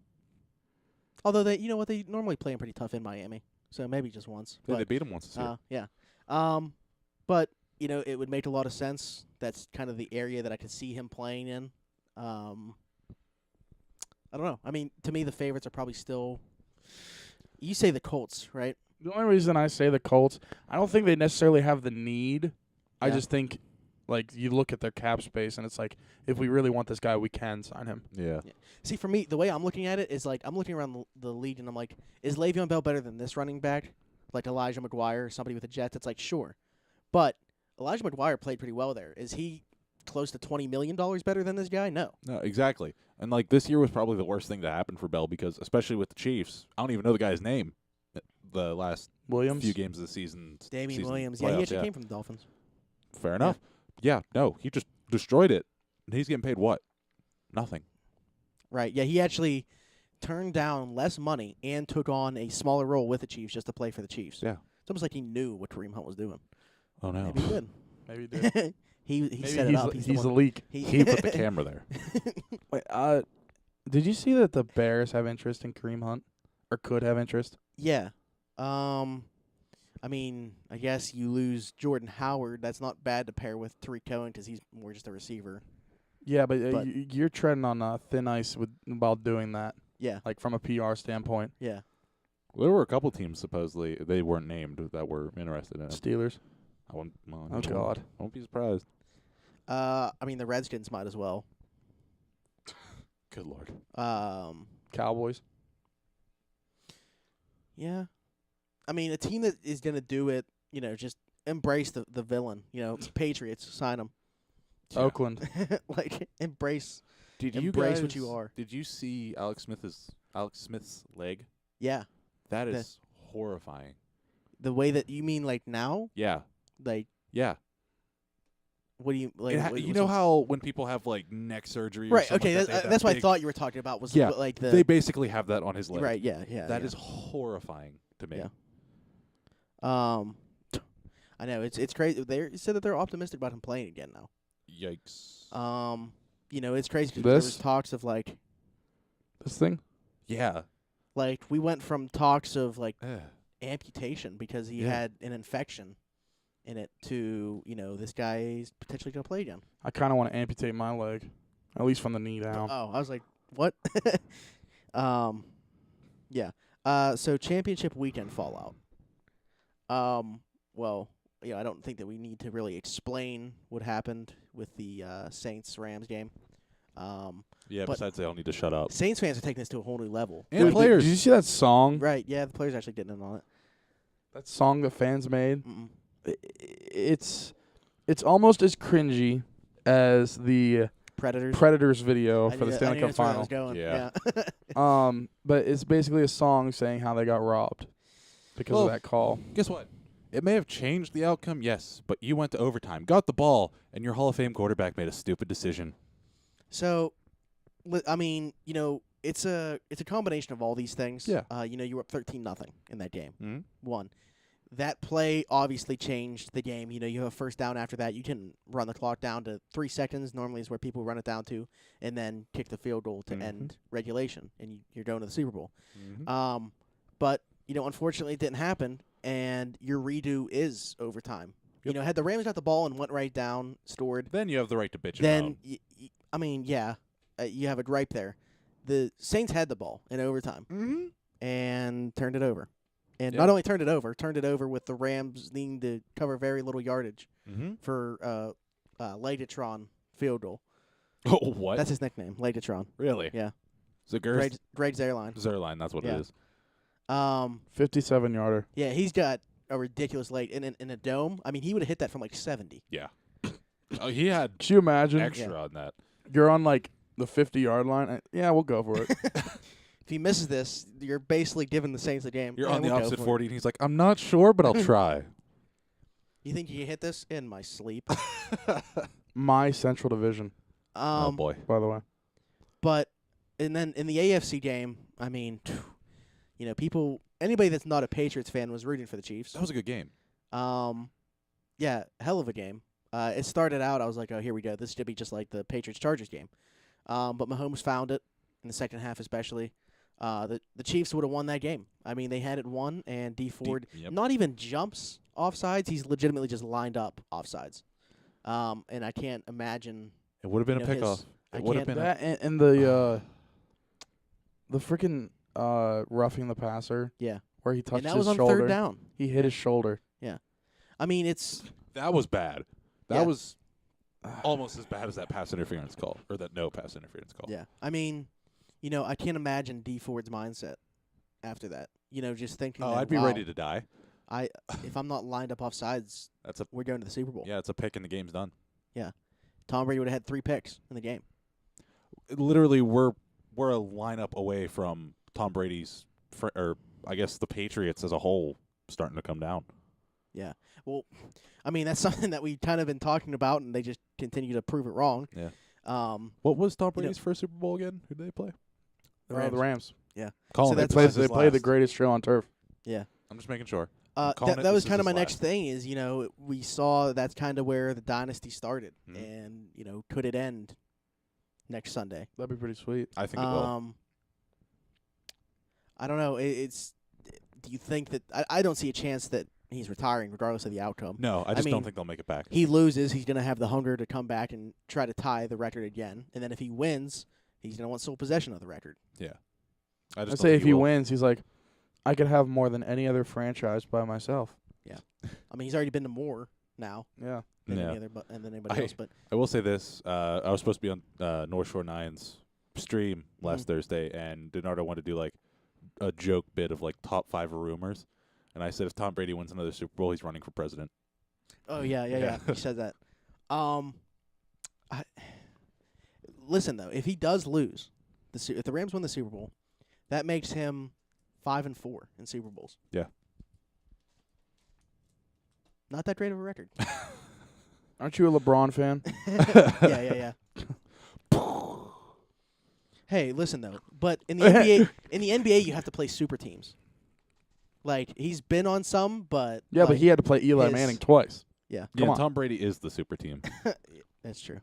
Speaker 3: they, you know what, they normally play him pretty tough in Miami, so maybe just once.
Speaker 2: Yeah,
Speaker 3: But,
Speaker 2: they beat him once this year.
Speaker 3: yeah. But you know, it would make a lot of sense. That's kind of the area that I could see him playing in. I don't know. I mean, to me, the favorites are probably still. You say the Colts, right?
Speaker 1: The only reason I say the Colts, I don't think they necessarily have the need. I
Speaker 3: Yeah.
Speaker 1: just think, like, you look at their cap space, and it's like, if we really want this guy, we can sign him.
Speaker 2: Yeah.
Speaker 3: See, for me, the way I'm looking at it is like I'm looking around the league, and I'm like, is Le'Veon Bell better than this running back, like Elijah McGuire or somebody with the Jets? It's like, sure, but Elijah McGuire played pretty well there. Is he close to $20 million better than this guy? No.
Speaker 2: No, exactly. And, like, this year was probably the worst thing to happen for Bell because, especially with the Chiefs, I don't even know the guy's name the last
Speaker 1: Williams?
Speaker 2: few games of the season.
Speaker 3: Damian
Speaker 2: season
Speaker 3: Williams. Yeah, he
Speaker 2: playoffs,
Speaker 3: actually came from the Dolphins.
Speaker 2: Fair enough. Yeah, no, he just destroyed it. And he's getting paid what? Nothing.
Speaker 3: Right. Yeah, he actually turned down less money and took on a smaller role with the Chiefs just to play for the Chiefs.
Speaker 2: Yeah.
Speaker 3: It's almost like he knew what Kareem Hunt was doing.
Speaker 2: Oh, no.
Speaker 3: Maybe he did.
Speaker 1: Maybe he did.
Speaker 3: he
Speaker 1: Maybe
Speaker 3: set it up.
Speaker 1: he's
Speaker 3: the
Speaker 1: the
Speaker 3: one-
Speaker 1: leak.
Speaker 2: He put the camera there.
Speaker 1: Wait, did you see that the Bears have interest in Kareem Hunt? Or could have interest?
Speaker 3: Yeah. I mean, I guess you lose Jordan Howard. That's not bad to pair with Tariq Cohen because he's more just a receiver.
Speaker 1: Yeah, but,
Speaker 3: But-
Speaker 1: you're treading on thin ice while doing that,
Speaker 3: Yeah.
Speaker 1: like from a PR standpoint.
Speaker 3: Yeah.
Speaker 2: There were a couple teams, supposedly, they weren't named, that were interested in him.
Speaker 1: Steelers.
Speaker 2: I won't, well,
Speaker 1: Oh, God.
Speaker 2: I won't be surprised.
Speaker 3: I mean, the Redskins might as well.
Speaker 2: Good Lord.
Speaker 1: Cowboys.
Speaker 3: Yeah. I mean, a team that is going to do it, you know, just embrace the villain. You know, Patriots, sign them.
Speaker 1: Oakland.
Speaker 3: Like, embrace
Speaker 2: Did
Speaker 3: embrace what you are.
Speaker 2: Did you see Alex Smith's leg?
Speaker 3: Yeah.
Speaker 2: That
Speaker 3: The-
Speaker 2: is horrifying.
Speaker 3: The way that you mean, like, now?
Speaker 2: Yeah.
Speaker 3: Like,
Speaker 2: Yeah.
Speaker 3: what do you, like,
Speaker 2: You know how when people have, like, neck surgery or
Speaker 3: Right,
Speaker 2: something
Speaker 3: okay,
Speaker 2: like that, they have
Speaker 3: that's
Speaker 2: that
Speaker 3: what I
Speaker 2: big-
Speaker 3: thought you were talking about was,
Speaker 2: Yeah,
Speaker 3: like, the...
Speaker 2: They basically have that on his leg.
Speaker 3: Right, yeah.
Speaker 2: That is horrifying to me.
Speaker 3: Yeah. I know, it's crazy. They said that they're optimistic about him playing again now.
Speaker 2: Yikes.
Speaker 3: You know, it's crazy 'cause there was
Speaker 1: This?
Speaker 3: talks of, like,
Speaker 1: This thing?
Speaker 2: Yeah.
Speaker 3: we went from talks of, like,
Speaker 2: Ugh.
Speaker 3: amputation because he
Speaker 2: Yeah.
Speaker 3: had an infection in it to, you know, this guy's potentially going to play again.
Speaker 1: I kind of want to amputate my leg, at least from the knee down.
Speaker 3: Oh, I was like, what? Yeah. So championship weekend fallout. Well, I don't think that we need to really explain what happened with the Saints-Rams game.
Speaker 2: Yeah,
Speaker 3: But-
Speaker 2: besides they all need to shut up.
Speaker 3: Saints fans are taking this to a whole new level.
Speaker 2: And
Speaker 1: Dude,
Speaker 2: players.
Speaker 1: Did you see that song?
Speaker 3: Right, yeah, the players actually getting in on it.
Speaker 1: That song the fans made?
Speaker 3: Mm-mm.
Speaker 1: It's almost as cringy as the
Speaker 3: Predators.
Speaker 1: Predators video
Speaker 3: I
Speaker 1: for
Speaker 3: knew
Speaker 1: the
Speaker 3: that- I
Speaker 1: Stanley
Speaker 3: knew
Speaker 1: Cup
Speaker 3: that's where I
Speaker 1: final.
Speaker 3: was going.
Speaker 2: Yeah.
Speaker 3: Yeah.
Speaker 1: But it's basically a song saying how they got robbed. because
Speaker 2: Well,
Speaker 1: of that call.
Speaker 2: Guess what? It may have changed the outcome, yes, but you went to overtime, got the ball, and your Hall of Fame quarterback made a stupid decision.
Speaker 3: So, I mean, it's a combination of all these things.
Speaker 2: Yeah.
Speaker 3: You were up 13-0 in that game.
Speaker 2: Mm-hmm.
Speaker 3: One. That play obviously changed the game. You have a first down after that. You didn't run the clock down to 3 seconds. Normally is where people run it down to, and then kick the field goal to end regulation, and you're going to the Super Bowl.
Speaker 2: Mm-hmm.
Speaker 3: But unfortunately, it didn't happen, and your redo is overtime.
Speaker 2: Yep.
Speaker 3: Had the Rams got the ball and went right down, scored,
Speaker 2: Then you have the right to bitch
Speaker 3: then
Speaker 2: about.
Speaker 3: you have a gripe there. The Saints had the ball in overtime
Speaker 2: Mm-hmm.
Speaker 3: and turned it over. And
Speaker 2: Yeah.
Speaker 3: not only turned it over with the Rams needing to cover very little yardage
Speaker 2: Mm-hmm.
Speaker 3: for Legatron field goal.
Speaker 2: Oh, what?
Speaker 3: That's his nickname, Legatron.
Speaker 2: Really?
Speaker 3: Yeah.
Speaker 2: Zagur's
Speaker 3: Greg Zerline.
Speaker 2: Zerline, that's what
Speaker 3: Yeah.
Speaker 2: it is.
Speaker 1: 57-yarder.
Speaker 3: Yeah, he's got a ridiculous late in a dome. I mean, he would have hit that from like 70.
Speaker 2: Yeah. Oh, he had
Speaker 1: Could you imagine?
Speaker 2: extra on that.
Speaker 1: You're on like the 50-yard line. Yeah, we'll go for it.
Speaker 3: If he misses this, you're basically giving the Saints the game.
Speaker 2: You're
Speaker 3: Yeah,
Speaker 2: on the
Speaker 3: we'll go
Speaker 2: opposite
Speaker 3: for it.
Speaker 2: 40, and he's like, I'm not sure, but I'll try.
Speaker 3: You think you can hit this in my sleep?
Speaker 1: My Central Division,
Speaker 2: Oh, boy.
Speaker 1: by the way.
Speaker 3: But and then in the AFC game, I mean, anybody that's not a Patriots fan was rooting for the Chiefs.
Speaker 2: That was a good game.
Speaker 3: Yeah, hell of a game. It started out, I was like, oh, here we go. This should be just like the Patriots-Chargers game. But Mahomes found it in the second half especially. The Chiefs would have won that game. I mean, they had it won, and D Ford
Speaker 2: Yep.
Speaker 3: not even jumps offsides. He's legitimately just lined up offsides. And I can't imagine.
Speaker 2: It would have been a
Speaker 3: his-
Speaker 2: pickoff.
Speaker 3: I
Speaker 2: It would have
Speaker 3: can't-
Speaker 2: been
Speaker 1: That and the freaking roughing the passer.
Speaker 3: Yeah.
Speaker 1: Where he touched
Speaker 3: And that
Speaker 1: his
Speaker 3: was on
Speaker 1: shoulder.
Speaker 3: third down.
Speaker 1: He hit his shoulder.
Speaker 3: I mean, it's
Speaker 2: That was bad. That
Speaker 3: Yeah.
Speaker 2: was almost as bad as that pass interference call, or that no pass interference call.
Speaker 3: yeah. I mean, I can't imagine D Ford's mindset after that. Just thinking.
Speaker 2: Oh,
Speaker 3: that,
Speaker 2: I'd be
Speaker 3: wow,
Speaker 2: ready to die.
Speaker 3: if I'm not lined up offsides,
Speaker 2: That's a
Speaker 3: we're going to the Super Bowl.
Speaker 2: yeah. It's a pick and the game's done.
Speaker 3: Tom Brady would have had 3 picks in the game.
Speaker 2: Literally, we're a lineup away from Tom Brady's, or I guess the Patriots as a whole starting to come down.
Speaker 3: Well, I mean, that's something that we've kind of been talking about, and they just continue to prove it wrong.
Speaker 2: Yeah.
Speaker 3: So
Speaker 2: What was Tom Brady's first Super Bowl again? Who did they play?
Speaker 1: The Rams.
Speaker 2: Colin,
Speaker 3: that's-
Speaker 1: They played the greatest show on turf.
Speaker 2: I'm just making sure.
Speaker 3: that
Speaker 2: calling it
Speaker 3: was
Speaker 2: this is
Speaker 3: kind of
Speaker 2: his
Speaker 3: my next
Speaker 2: last.
Speaker 3: thing is, we saw that's kind of where the dynasty started.
Speaker 2: Mhm.
Speaker 3: And, could it end next Sunday?
Speaker 1: That'd be pretty sweet.
Speaker 2: I think it will.
Speaker 3: I don't know. Do you think that I don't see a chance that he's retiring regardless of the outcome.
Speaker 2: No, I just
Speaker 3: mean,
Speaker 2: don't think they'll make it back.
Speaker 3: He loses, he's going to have the hunger to come back and try to tie the record again. And then if he wins, he's going to want sole possession of the record.
Speaker 2: I
Speaker 1: I
Speaker 2: just
Speaker 1: say
Speaker 2: don't
Speaker 1: if
Speaker 2: think
Speaker 1: he
Speaker 2: will.
Speaker 1: wins, he's like, I could have more than any other franchise by myself.
Speaker 3: I mean, he's already been to more now
Speaker 1: Yeah.
Speaker 3: than
Speaker 2: Yeah.
Speaker 3: any other than anybody else. But
Speaker 2: I will say this. I was supposed to be on North Shore Nine's stream last
Speaker 3: Mhm.
Speaker 2: Thursday, and Donardo wanted to do like a joke bit of like top 5 rumors. And I said if Tom Brady wins another Super Bowl, he's running for president.
Speaker 3: oh yeah. He said that. Listen though, if he does lose, if the Rams win the Super Bowl, that makes him 5-4 in Super Bowls.
Speaker 2: Yeah.
Speaker 3: Not that great of a record.
Speaker 1: Aren't you a LeBron fan?
Speaker 3: yeah. Hey, listen though, but in the NBA, you have to play super teams. Like he's been on some, but
Speaker 1: Yeah, but
Speaker 3: like,
Speaker 1: he had to play Eli
Speaker 3: his-
Speaker 1: Manning twice.
Speaker 3: yeah,
Speaker 1: Come
Speaker 2: yeah,
Speaker 1: on.
Speaker 2: Tom Brady is the super team.
Speaker 3: that's true.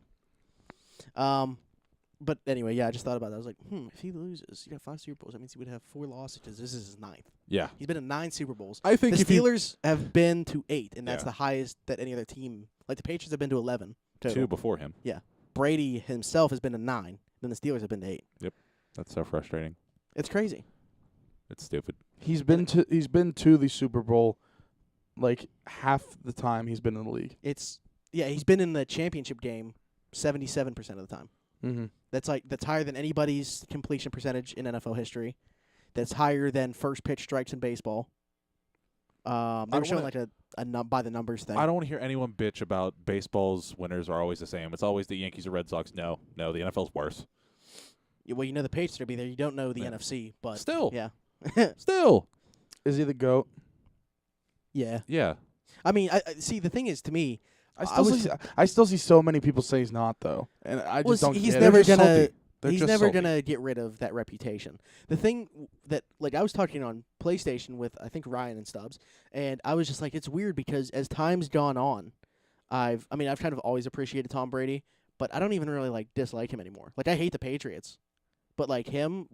Speaker 3: But anyway, yeah, I just thought about that. I was like, if he loses, you got 5 Super Bowls. That means he would have 4 losses. This is his 9th.
Speaker 2: Yeah.
Speaker 3: He's been in 9 Super Bowls.
Speaker 2: I think
Speaker 3: The
Speaker 2: if he
Speaker 3: Steelers have been to 8, and that's
Speaker 2: Yeah.
Speaker 3: the highest that any other team. Like the Patriots have been to 11. Total.
Speaker 2: 2 before him.
Speaker 3: Brady himself has been to 9. Then the Steelers have been to 8.
Speaker 2: That's so frustrating.
Speaker 3: It's crazy.
Speaker 2: It's stupid.
Speaker 1: He's been to the Super Bowl like half the time he's been in the league.
Speaker 3: He's been in the championship game 77% of the time.
Speaker 1: Mm-hmm.
Speaker 3: That's higher than anybody's completion percentage in NFL history. That's higher than first pitch strikes in baseball. They were
Speaker 2: don't
Speaker 3: showing
Speaker 2: wanna-
Speaker 3: like a by the numbers thing.
Speaker 2: I don't want to hear anyone bitch about baseball's winners are always the same. It's always the Yankees or Red Sox. No, the NFL's worse.
Speaker 3: Well, you know the Patriots will be there. You don't know the
Speaker 2: Yeah.
Speaker 3: NFC, but
Speaker 2: Still.
Speaker 3: yeah.
Speaker 2: Still.
Speaker 1: Is he the GOAT?
Speaker 3: Yeah.
Speaker 2: Yeah.
Speaker 3: I mean, I see. The thing is, to me,
Speaker 1: I still see so many people say he's not though, and I
Speaker 3: well,
Speaker 1: just don't.
Speaker 3: he's
Speaker 1: get
Speaker 3: never
Speaker 1: it.
Speaker 2: just
Speaker 3: gonna.
Speaker 2: salty. They're
Speaker 3: He's
Speaker 2: just
Speaker 3: never
Speaker 2: salty.
Speaker 3: gonna get rid of that reputation. The thing that, like, I was talking on PlayStation with I think Ryan and Stubbs, and I was just like, it's weird because as time's gone on, I've kind of always appreciated Tom Brady, but I don't even really like dislike him anymore. Like, I hate the Patriots, but like him,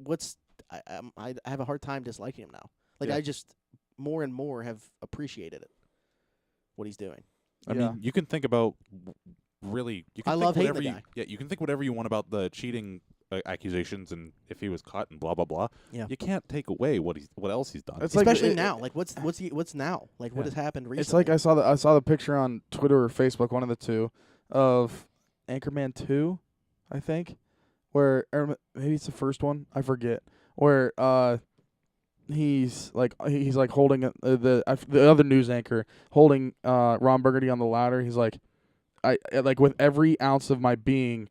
Speaker 3: I have a hard time disliking him now. Like,
Speaker 2: Yeah.
Speaker 3: I just more and more have appreciated it. What he's doing.
Speaker 2: I
Speaker 1: Yeah.
Speaker 2: mean, you can think about really. You can
Speaker 3: I
Speaker 2: think
Speaker 3: love hating
Speaker 2: whatever
Speaker 3: the
Speaker 2: you,
Speaker 3: guy.
Speaker 2: Yeah, you can think whatever you want about the cheating accusations and if he was caught and blah blah blah.
Speaker 3: Yeah.
Speaker 2: You can't take away what else he's done.
Speaker 1: It's like
Speaker 3: Especially
Speaker 1: it-
Speaker 3: now. Like, what's now? Like, what
Speaker 2: Yeah.
Speaker 3: has happened recently?
Speaker 1: It's like I saw the picture on Twitter or Facebook, one of the two, of Anchorman 2, I think, where or maybe it's the first one, I forget, where he's like holding the other news anchor holding Ron Burgundy on the ladder. He's like, I like with every ounce of my being,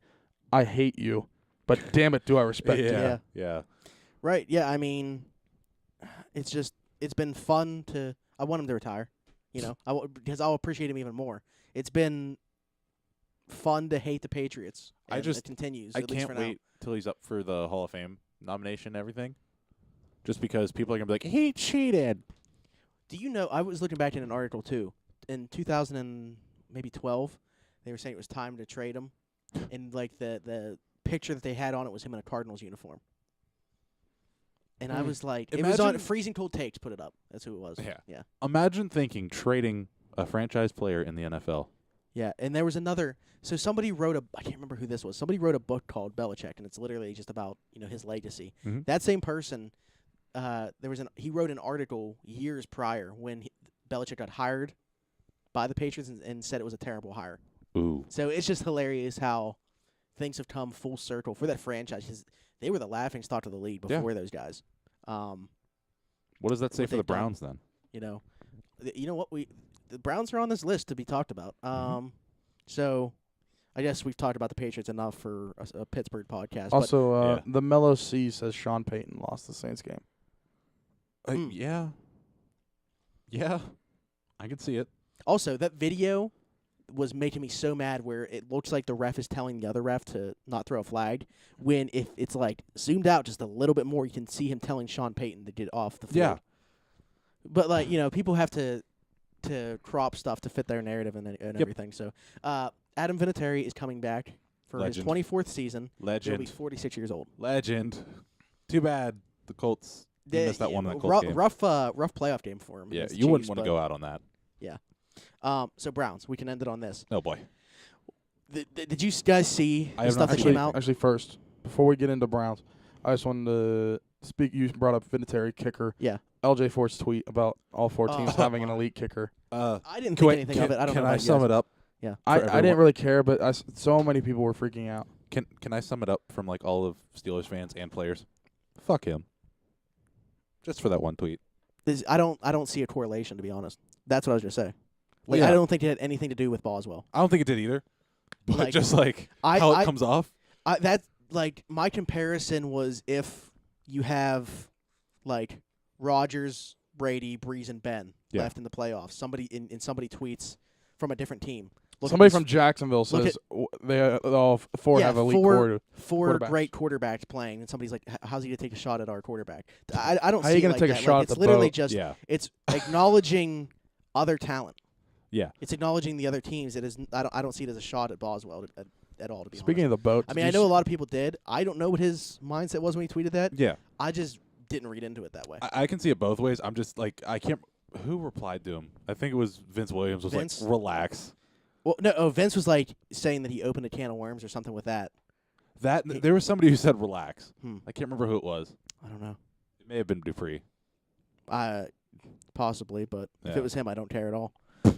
Speaker 1: I hate you, but damn it, do I respect you.
Speaker 3: Yeah.
Speaker 2: Yeah.
Speaker 3: Right. Yeah. I mean, it's been fun to. I want him to retire. You know, because I'll appreciate him even more. It's been fun to hate the Patriots.
Speaker 2: I
Speaker 3: And
Speaker 2: just-
Speaker 3: it continues.
Speaker 2: I
Speaker 3: at least
Speaker 2: can't
Speaker 3: for
Speaker 2: wait till he's up for the Hall of Fame nomination and everything. Just because people are gonna be like, he cheated.
Speaker 3: now. Do you know? I was looking back in an article too. In 2012, they were saying it was time to trade him, and like the picture that they had on it was him in a Cardinals uniform. And I
Speaker 1: Hmm.
Speaker 3: was like, it was on
Speaker 2: Imagine-
Speaker 3: Freezing Cold Takes. Put it up. That's who it was.
Speaker 2: Yeah.
Speaker 3: Yeah.
Speaker 2: Imagine thinking trading a franchise player in the NFL.
Speaker 3: Yeah, and there was another. So somebody wrote I can't remember who this was. Somebody wrote a book called Belichick, and it's literally just about his legacy.
Speaker 2: Mhm.
Speaker 3: That same person, he wrote an article years prior when Belichick got hired by the Patriots and said it was a terrible hire.
Speaker 2: Ooh.
Speaker 3: So it's just hilarious how things have come full circle for that franchise. 'Cause they were the laughing stock of the league
Speaker 2: Yeah.
Speaker 3: before those guys.
Speaker 2: What does that say
Speaker 3: What
Speaker 2: for the
Speaker 3: they've done.
Speaker 2: Browns then?
Speaker 3: You know what the Browns are on this list to be talked about. So I guess we've talked about the Patriots enough for a Pittsburgh podcast.
Speaker 1: Also,
Speaker 2: Yeah.
Speaker 1: the Mellow C says Sean Payton lost the Saints game.
Speaker 3: Hmm.
Speaker 2: Yeah. Yeah. I can see it.
Speaker 3: but also that video was making me so mad where it looks like the ref is telling the other ref to not throw a flag when if it's like zoomed out just a little bit more, you can see him telling Sean Payton to get off the field.
Speaker 2: Yeah.
Speaker 3: But like people have to crop stuff to fit their narrative and everything. So Adam Vinatieri is coming back for his
Speaker 2: Legend.
Speaker 3: 24th season. He'll be
Speaker 2: Legend.
Speaker 3: 46 years old.
Speaker 2: Legend. Too bad the Colts missed that one in that Colts game.
Speaker 3: Rough playoff game for him.
Speaker 2: Yeah,
Speaker 3: against the
Speaker 2: you wouldn't
Speaker 3: Chiefs,
Speaker 2: want to
Speaker 3: but-
Speaker 2: go out on that.
Speaker 3: So Browns, we can end it on this.
Speaker 2: Oh boy.
Speaker 3: Did you guys see
Speaker 2: I
Speaker 3: the
Speaker 2: have
Speaker 3: stuff
Speaker 2: not
Speaker 3: that
Speaker 2: seen
Speaker 3: came out?
Speaker 1: Actually, first, before we get into Browns, I just wanted to speak. You brought up Vinatieri kicker.
Speaker 3: Yeah.
Speaker 1: LJ Fort's tweet about all four teams
Speaker 3: Oh.
Speaker 1: having an elite kicker.
Speaker 3: I didn't think anything of it. I don't know.
Speaker 2: Can I
Speaker 3: about
Speaker 2: sum
Speaker 3: you
Speaker 2: it up?
Speaker 1: I
Speaker 2: everyone.
Speaker 1: didn't really care, but so many people were freaking out.
Speaker 2: Can I sum it up from like all of Steelers fans and players? Fuck him. Just for that one tweet.
Speaker 3: I don't see a correlation, to be honest. That's what I was gonna say. Like
Speaker 2: Yeah.
Speaker 3: I don't think it had anything to do with Boswell.
Speaker 2: I don't think it did either. But
Speaker 3: Like,
Speaker 2: just like
Speaker 3: I-
Speaker 2: how it
Speaker 3: I-
Speaker 2: comes off.
Speaker 3: That like my comparison was if you have like Rodgers, Brady, Breeze, and Ben
Speaker 2: Yeah.
Speaker 3: left in the playoffs. Somebody somebody tweets from a different team. Look at
Speaker 1: Somebody
Speaker 3: this-
Speaker 1: from Jacksonville
Speaker 3: look
Speaker 1: says they all four
Speaker 3: Yeah,
Speaker 1: have elite
Speaker 3: four
Speaker 1: quarterbacks.
Speaker 3: great quarterbacks playing, and somebody's like, "How's he gonna take a shot at our quarterback?" I don't.
Speaker 1: How
Speaker 3: see
Speaker 1: you
Speaker 3: it
Speaker 1: gonna
Speaker 3: like
Speaker 1: take a
Speaker 3: that.
Speaker 1: shot
Speaker 3: Like,
Speaker 1: at
Speaker 3: it's
Speaker 1: the
Speaker 3: literally
Speaker 1: boat?
Speaker 3: just
Speaker 2: Yeah.
Speaker 3: it's acknowledging other talent.
Speaker 2: Yeah.
Speaker 3: It's acknowledging the other teams. It is. I don't see it as a shot at Boswell at all. To be
Speaker 1: Speaking
Speaker 3: honest.
Speaker 1: of the boat,
Speaker 3: I mean, I know a lot of people did. I don't know what his mindset was when he tweeted that.
Speaker 2: Yeah.
Speaker 3: I just didn't read into it that way.
Speaker 2: I can see it both ways. I'm just like I can't. Who replied to him? I think it was Vince Williams. Was
Speaker 3: Vince?
Speaker 2: like, relax.
Speaker 3: Well, no. Oh, Vince was like saying that he opened a can of worms or something with that.
Speaker 2: There was somebody who said relax.
Speaker 3: Hmm.
Speaker 2: I can't remember who it was.
Speaker 3: I don't know.
Speaker 2: It may have been Dupree.
Speaker 3: Possibly, but if
Speaker 2: Yeah.
Speaker 3: it was him, I don't care at all.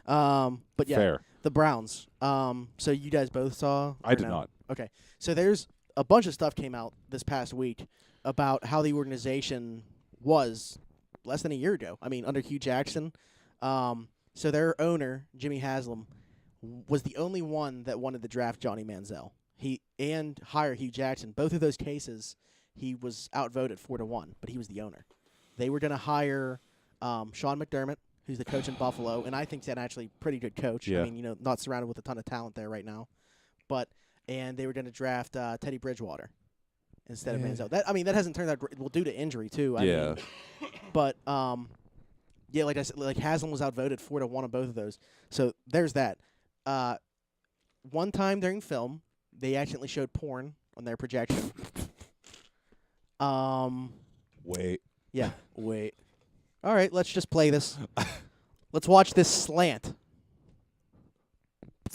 Speaker 3: But yeah,
Speaker 2: Fair.
Speaker 3: the Browns. So you guys both saw?
Speaker 2: I
Speaker 3: or
Speaker 2: did
Speaker 3: no?
Speaker 2: not.
Speaker 3: Okay. So there's a bunch of stuff came out this past week about how the organization was less than a year ago. I mean, under Hugh Jackson. So their owner, Jimmy Haslam, was the only one that wanted to draft Johnny Manziel. And hire Hugh Jackson. Both of those cases, he was outvoted 4-1, but he was the owner. They were going to hire Sean McDermott, who's the coach in Buffalo, and I think he's actually pretty good coach.
Speaker 2: Yeah.
Speaker 3: I mean, not surrounded with a ton of talent there right now, and they were going to draft Teddy Bridgewater instead of Manziel. That hasn't turned out great. Well, due to injury too. I mean, but yeah, like I said, like Haslam was outvoted 4-1 on both of those. So there's that. One time during film, they accidentally showed porn on their projection.
Speaker 2: Wait.
Speaker 3: Yeah. Wait. All right, let's just play this. Let's watch this slant.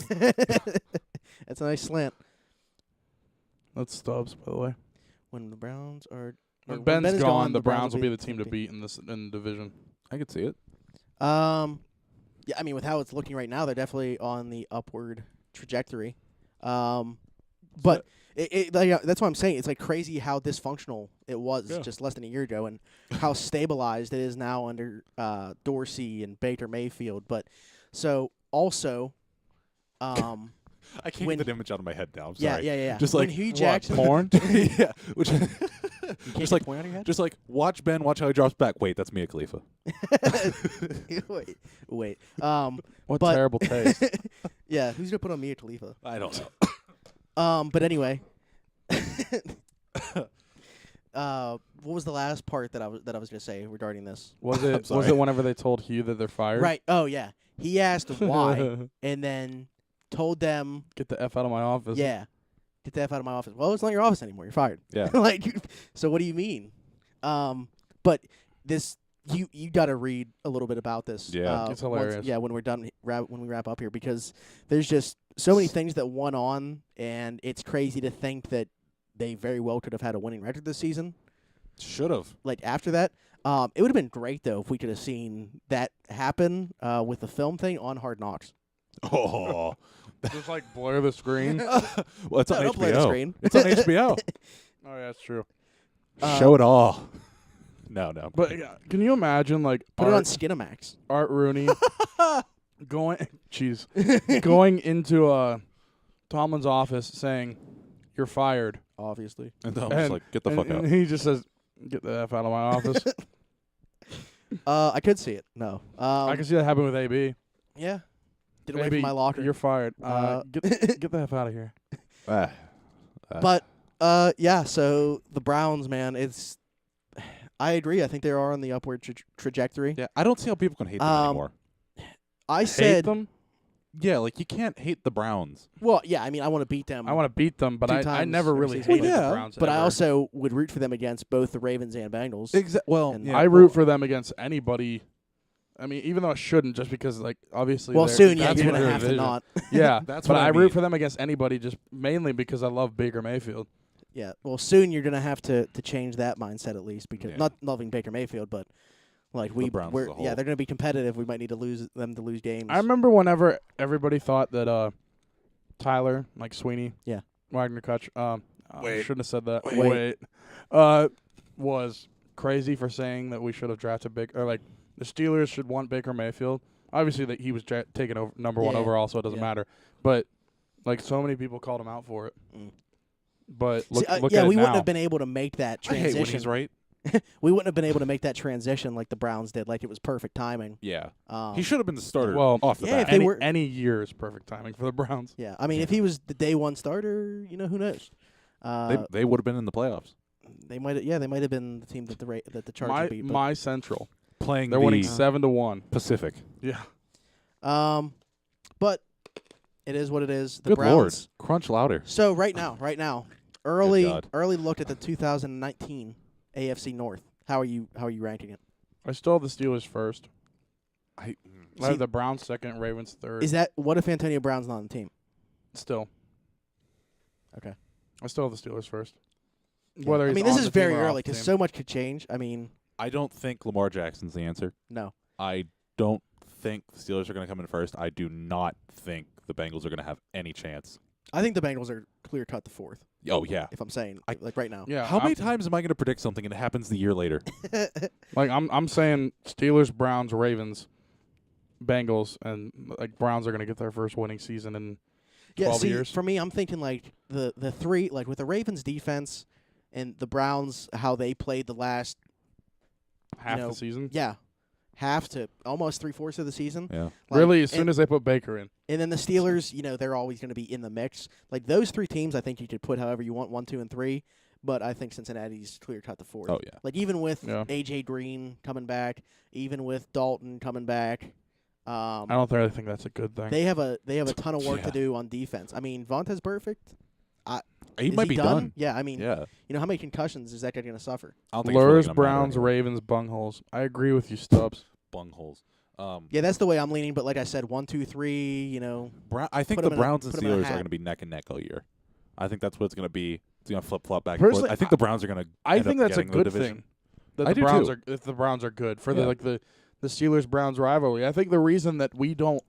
Speaker 3: That's a nice slant.
Speaker 1: That's Stubbs, by the way.
Speaker 3: When the Browns are
Speaker 1: When
Speaker 3: when
Speaker 1: Ben's
Speaker 3: Ben is
Speaker 1: gone, the Browns will be the team to beat in the division.
Speaker 2: I could see it.
Speaker 3: Yeah, I mean, with how it's looking right now, they're definitely on the upward trajectory. But that's what I'm saying. It's like crazy how dysfunctional it was just less than a year ago, and how stabilized it is now under Dorsey and Baker Mayfield. But so also,
Speaker 2: I can't get that image out of my head now. I'm
Speaker 3: yeah,
Speaker 2: sorry.
Speaker 3: Just
Speaker 2: like
Speaker 3: when Hugh Jackson,
Speaker 1: porn.
Speaker 2: Yeah. Which
Speaker 3: you can't
Speaker 2: just
Speaker 3: get
Speaker 2: like
Speaker 3: point out of your head?
Speaker 2: just like watch Ben, watch how he drops back. Wait, that's Mia Khalifa.
Speaker 3: wait.
Speaker 1: What
Speaker 3: but-
Speaker 1: terrible taste.
Speaker 3: Yeah, who's gonna put on Mia Khalifa?
Speaker 2: I don't know.
Speaker 3: But anyway, what was the last part that I was gonna say regarding this?
Speaker 1: Was
Speaker 2: I'm
Speaker 1: it
Speaker 2: sorry.
Speaker 1: whenever they told Hugh that they're fired?
Speaker 3: Right. Oh yeah. He asked why, and then told them,
Speaker 1: Get the F out of my office.
Speaker 3: "Yeah, get the F out of my office." Well, it's not your office anymore. You're fired.
Speaker 2: Yeah.
Speaker 3: So what do you mean? But this, you got to read a little bit about this.
Speaker 2: Yeah.
Speaker 1: It's hilarious.
Speaker 3: When we're done, when we wrap up here, because there's just so many things that went on, and it's crazy to think that they very well could have had a winning record this season.
Speaker 2: Should have.
Speaker 3: Like after that, it would have been great though if we could have seen that happen with the film thing on Hard Knocks.
Speaker 2: Oh.
Speaker 1: Just like blur the screen.
Speaker 2: Well, it's on
Speaker 3: No, don't blur the
Speaker 2: HBO.
Speaker 3: screen.
Speaker 2: It's on HBO.
Speaker 1: Oh yeah, that's true.
Speaker 2: Show it all. No.
Speaker 1: But yeah, can you imagine like
Speaker 3: Put it on Skinamax.
Speaker 1: Art Rooney going into Tomlin's office saying, "You're fired."
Speaker 3: Obviously.
Speaker 2: And I'm just like, get the fuck out.
Speaker 1: And he just says, "Get the F out of my office."
Speaker 3: I could see it. No.
Speaker 1: I can see that happen with AB.
Speaker 3: Yeah. Get away
Speaker 1: AB,
Speaker 3: from my locker.
Speaker 1: You're fired. Get the F out of here.
Speaker 3: But yeah. So the Browns, man, it's. I agree. I think they are on the upward trajectory.
Speaker 2: Yeah, I don't see how people can hate them anymore.
Speaker 3: I
Speaker 1: Hate
Speaker 3: said,
Speaker 1: them.
Speaker 2: Yeah, like you can't hate the Browns.
Speaker 3: well, yeah. I mean, I want to beat them.
Speaker 1: I want to beat them, but
Speaker 3: Two
Speaker 1: I
Speaker 3: times
Speaker 1: never
Speaker 3: every
Speaker 1: really
Speaker 3: season.
Speaker 1: hated
Speaker 2: Well, yeah,
Speaker 1: the Browns.
Speaker 3: but I
Speaker 1: ever.
Speaker 3: also would root for them against both the Ravens and Bengals.
Speaker 2: Well,
Speaker 3: And-
Speaker 2: yeah,
Speaker 1: I root for them against anybody. I mean, even though I shouldn't, just because like obviously.
Speaker 3: Well,
Speaker 1: they're-
Speaker 3: soon, yeah,
Speaker 1: that's
Speaker 3: you're
Speaker 1: what
Speaker 3: gonna
Speaker 1: their
Speaker 3: have to
Speaker 1: division-
Speaker 3: not.
Speaker 1: Yeah,
Speaker 2: That's
Speaker 1: but
Speaker 2: what I
Speaker 1: I
Speaker 2: mean.
Speaker 1: root for them against anybody, just mainly because I love Baker Mayfield.
Speaker 3: Yeah. Well, soon you're gonna have to change that mindset at least because
Speaker 2: Yeah.
Speaker 3: not loving Baker Mayfield, but like
Speaker 2: Browns
Speaker 3: we're
Speaker 2: as a whole.
Speaker 3: yeah, they're gonna be competitive. We might need to lose them to lose games.
Speaker 1: I remember whenever everybody thought that Tyler, like Sweeney,
Speaker 3: Yeah.
Speaker 1: Wagner Kutch, I
Speaker 2: Wait.
Speaker 1: shouldn't have said that.
Speaker 3: Wait.
Speaker 1: Was crazy for saying that we should have drafted Baker, or like the Steelers should want Baker Mayfield. Obviously, that he was taken over number one
Speaker 3: Yeah.
Speaker 1: overall, so it doesn't
Speaker 3: Yeah.
Speaker 1: matter. But like so many people called him out for it.
Speaker 3: Mm.
Speaker 1: But look,
Speaker 3: See,
Speaker 1: look
Speaker 3: yeah,
Speaker 1: at
Speaker 3: we
Speaker 1: it
Speaker 3: wouldn't
Speaker 1: now.
Speaker 3: have been able to make that
Speaker 2: I hate when
Speaker 3: transition.
Speaker 2: he's right.
Speaker 3: We wouldn't have been able to make that transition like the Browns did. Like it was perfect timing.
Speaker 2: Yeah,
Speaker 3: Um,
Speaker 2: he should have been the starter.
Speaker 1: Well,
Speaker 2: off the
Speaker 3: yeah,
Speaker 2: bat.
Speaker 3: if they
Speaker 1: any,
Speaker 3: were-
Speaker 1: any year is perfect timing for the Browns.
Speaker 3: Yeah, I mean, if he was the day one starter, who knows?
Speaker 2: They would have been in the playoffs.
Speaker 3: They might, they might have been the team that the Chargers beat. But,
Speaker 1: My Central,
Speaker 2: Playing
Speaker 1: they're
Speaker 2: the
Speaker 1: winning 7-1.
Speaker 2: Pacific.
Speaker 1: Yeah.
Speaker 3: but it is what it is. The
Speaker 2: Good
Speaker 3: Browns.
Speaker 2: lord, crunch louder.
Speaker 3: So right now, early
Speaker 2: God.
Speaker 3: look at the 2019 AFC North. How are you ranking it?
Speaker 1: I still have the Steelers first.
Speaker 2: I
Speaker 1: I have the Browns second, Ravens third.
Speaker 3: Is that what if Antonio Brown's not on the team?
Speaker 1: Still.
Speaker 3: Okay.
Speaker 1: I still have the Steelers first.
Speaker 3: Yeah.
Speaker 1: Whether
Speaker 3: I
Speaker 1: he's
Speaker 3: mean, this
Speaker 1: on
Speaker 3: is
Speaker 1: the team
Speaker 3: very
Speaker 1: or off
Speaker 3: early
Speaker 1: the
Speaker 3: because
Speaker 1: team.
Speaker 3: so much could change. I mean,
Speaker 2: I don't think Lamar Jackson's the answer.
Speaker 3: no.
Speaker 2: I don't think the Steelers are going to come in first. I do not think the Bengals are going to have any chance.
Speaker 3: I think the Bengals are clear cut the fourth.
Speaker 2: Oh yeah.
Speaker 3: If I'm saying like right now.
Speaker 1: Yeah.
Speaker 2: How many times am I going to predict something and it happens the year later?
Speaker 1: Like I'm saying Steelers, Browns, Ravens, Bengals, and like Browns are gonna get their first winning season in 12 years.
Speaker 3: For me, I'm thinking like the three, like with the Ravens defense and the Browns, how they played the last
Speaker 1: Half
Speaker 3: know,
Speaker 1: the season.
Speaker 3: yeah, half to almost 3/4 of the season.
Speaker 2: Yeah.
Speaker 3: Like,
Speaker 1: Really, as soon as they put Baker in.
Speaker 3: And then the Steelers, they're always going to be in the mix. Like those three teams, I think you could put however you want, 1, 2, and 3. But I think Cincinnati's clear-cut the fourth.
Speaker 2: Oh, yeah.
Speaker 3: Like even with
Speaker 1: Yeah.
Speaker 3: A.J. Green coming back, even with Dalton coming back,
Speaker 1: I don't really think that's a good thing.
Speaker 3: they have a ton of work
Speaker 2: Yeah.
Speaker 3: to do on defense. I mean, Vontae's perfect.
Speaker 2: He
Speaker 3: Is
Speaker 2: might be done.
Speaker 3: Yeah, I mean,
Speaker 2: Yeah.
Speaker 3: how many concussions is that guy going to suffer?
Speaker 2: I don't think it's really
Speaker 1: Lures,
Speaker 2: gonna matter
Speaker 1: Browns,
Speaker 2: anymore.
Speaker 1: Ravens, bungholes. I agree with you, Stubbs.
Speaker 2: Bungholes.
Speaker 3: Yeah, that's the way I'm leaning. But like I said, 1, 2, 3.
Speaker 2: I think
Speaker 3: Put
Speaker 2: the
Speaker 3: 'em in a-
Speaker 2: Browns and
Speaker 3: put 'em in a
Speaker 2: Steelers are
Speaker 3: hat.
Speaker 2: going to be neck and neck all year. I think that's what it's going to be. It's going to flip flop back and
Speaker 1: Personally,
Speaker 2: forth. I think the Browns are going to.
Speaker 1: I think that's a good thing. That
Speaker 2: I
Speaker 1: the
Speaker 2: do
Speaker 1: Browns
Speaker 2: too.
Speaker 1: are if the Browns are good for
Speaker 2: Yeah.
Speaker 1: the Steelers Browns rivalry. I think the reason that we don't,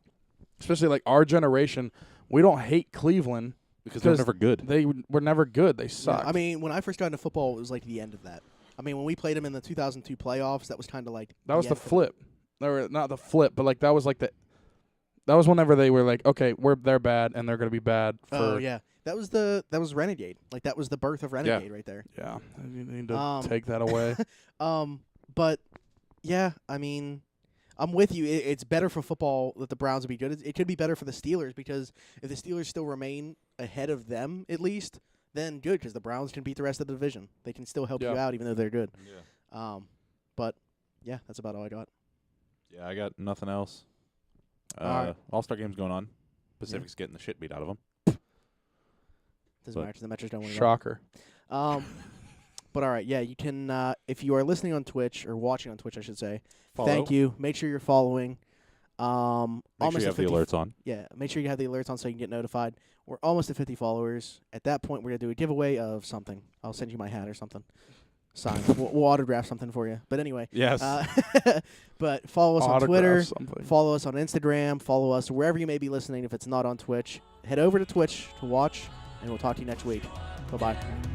Speaker 1: especially like our generation, we don't hate Cleveland
Speaker 2: Because they're never good.
Speaker 1: They were never good. They
Speaker 3: Yeah,
Speaker 1: sucked.
Speaker 3: I mean, when I first got into football, it was like the end of that. I mean, when we played them in the 2002 playoffs, that was kind of like
Speaker 1: that was the
Speaker 3: end for them.
Speaker 1: flip. Or not the flip, but like that was whenever they were like, okay, they're bad and they're gonna be bad for.
Speaker 3: Oh yeah, that was Renegade. Like that was the birth of Renegade right there.
Speaker 1: Yeah, you need to
Speaker 3: Um,
Speaker 1: take that away.
Speaker 3: But yeah, I mean, I'm with you. It's better for football that the Browns would be good. It could be better for the Steelers because if the Steelers still remain ahead of them at least, then good because the Browns can beat the rest of the division. They can still help you
Speaker 1: Yeah.
Speaker 3: out even though they're good.
Speaker 2: Yeah.
Speaker 3: But yeah, that's about all I got.
Speaker 2: Yeah, I got nothing else.
Speaker 3: All right.
Speaker 2: All-Star game's going on. Pacific's getting the shit beat out of them.
Speaker 3: Doesn't
Speaker 2: But-
Speaker 3: matter. The Metros don't win.
Speaker 1: Shocker.
Speaker 3: But all right, yeah, you can if you are listening on Twitch or watching on Twitch, I should say.
Speaker 2: Follow.
Speaker 3: Thank you. Make sure you're following.
Speaker 2: Make sure
Speaker 3: Almost
Speaker 2: you
Speaker 3: at
Speaker 2: have the
Speaker 3: 50
Speaker 2: alerts on.
Speaker 3: Yeah, make sure you have the alerts on so you can get notified. We're almost at 50 followers. At that point, we're gonna do a giveaway of something. I'll send you my hat or something. Sign. we'll autograph something for you. But anyway,
Speaker 2: Yes.
Speaker 3: but follow us on
Speaker 1: Autograph
Speaker 3: Twitter.
Speaker 1: something.
Speaker 3: Follow us on Instagram. Follow us wherever you may be listening. If it's not on Twitch, head over to Twitch to watch, and we'll talk to you next week. Bye bye.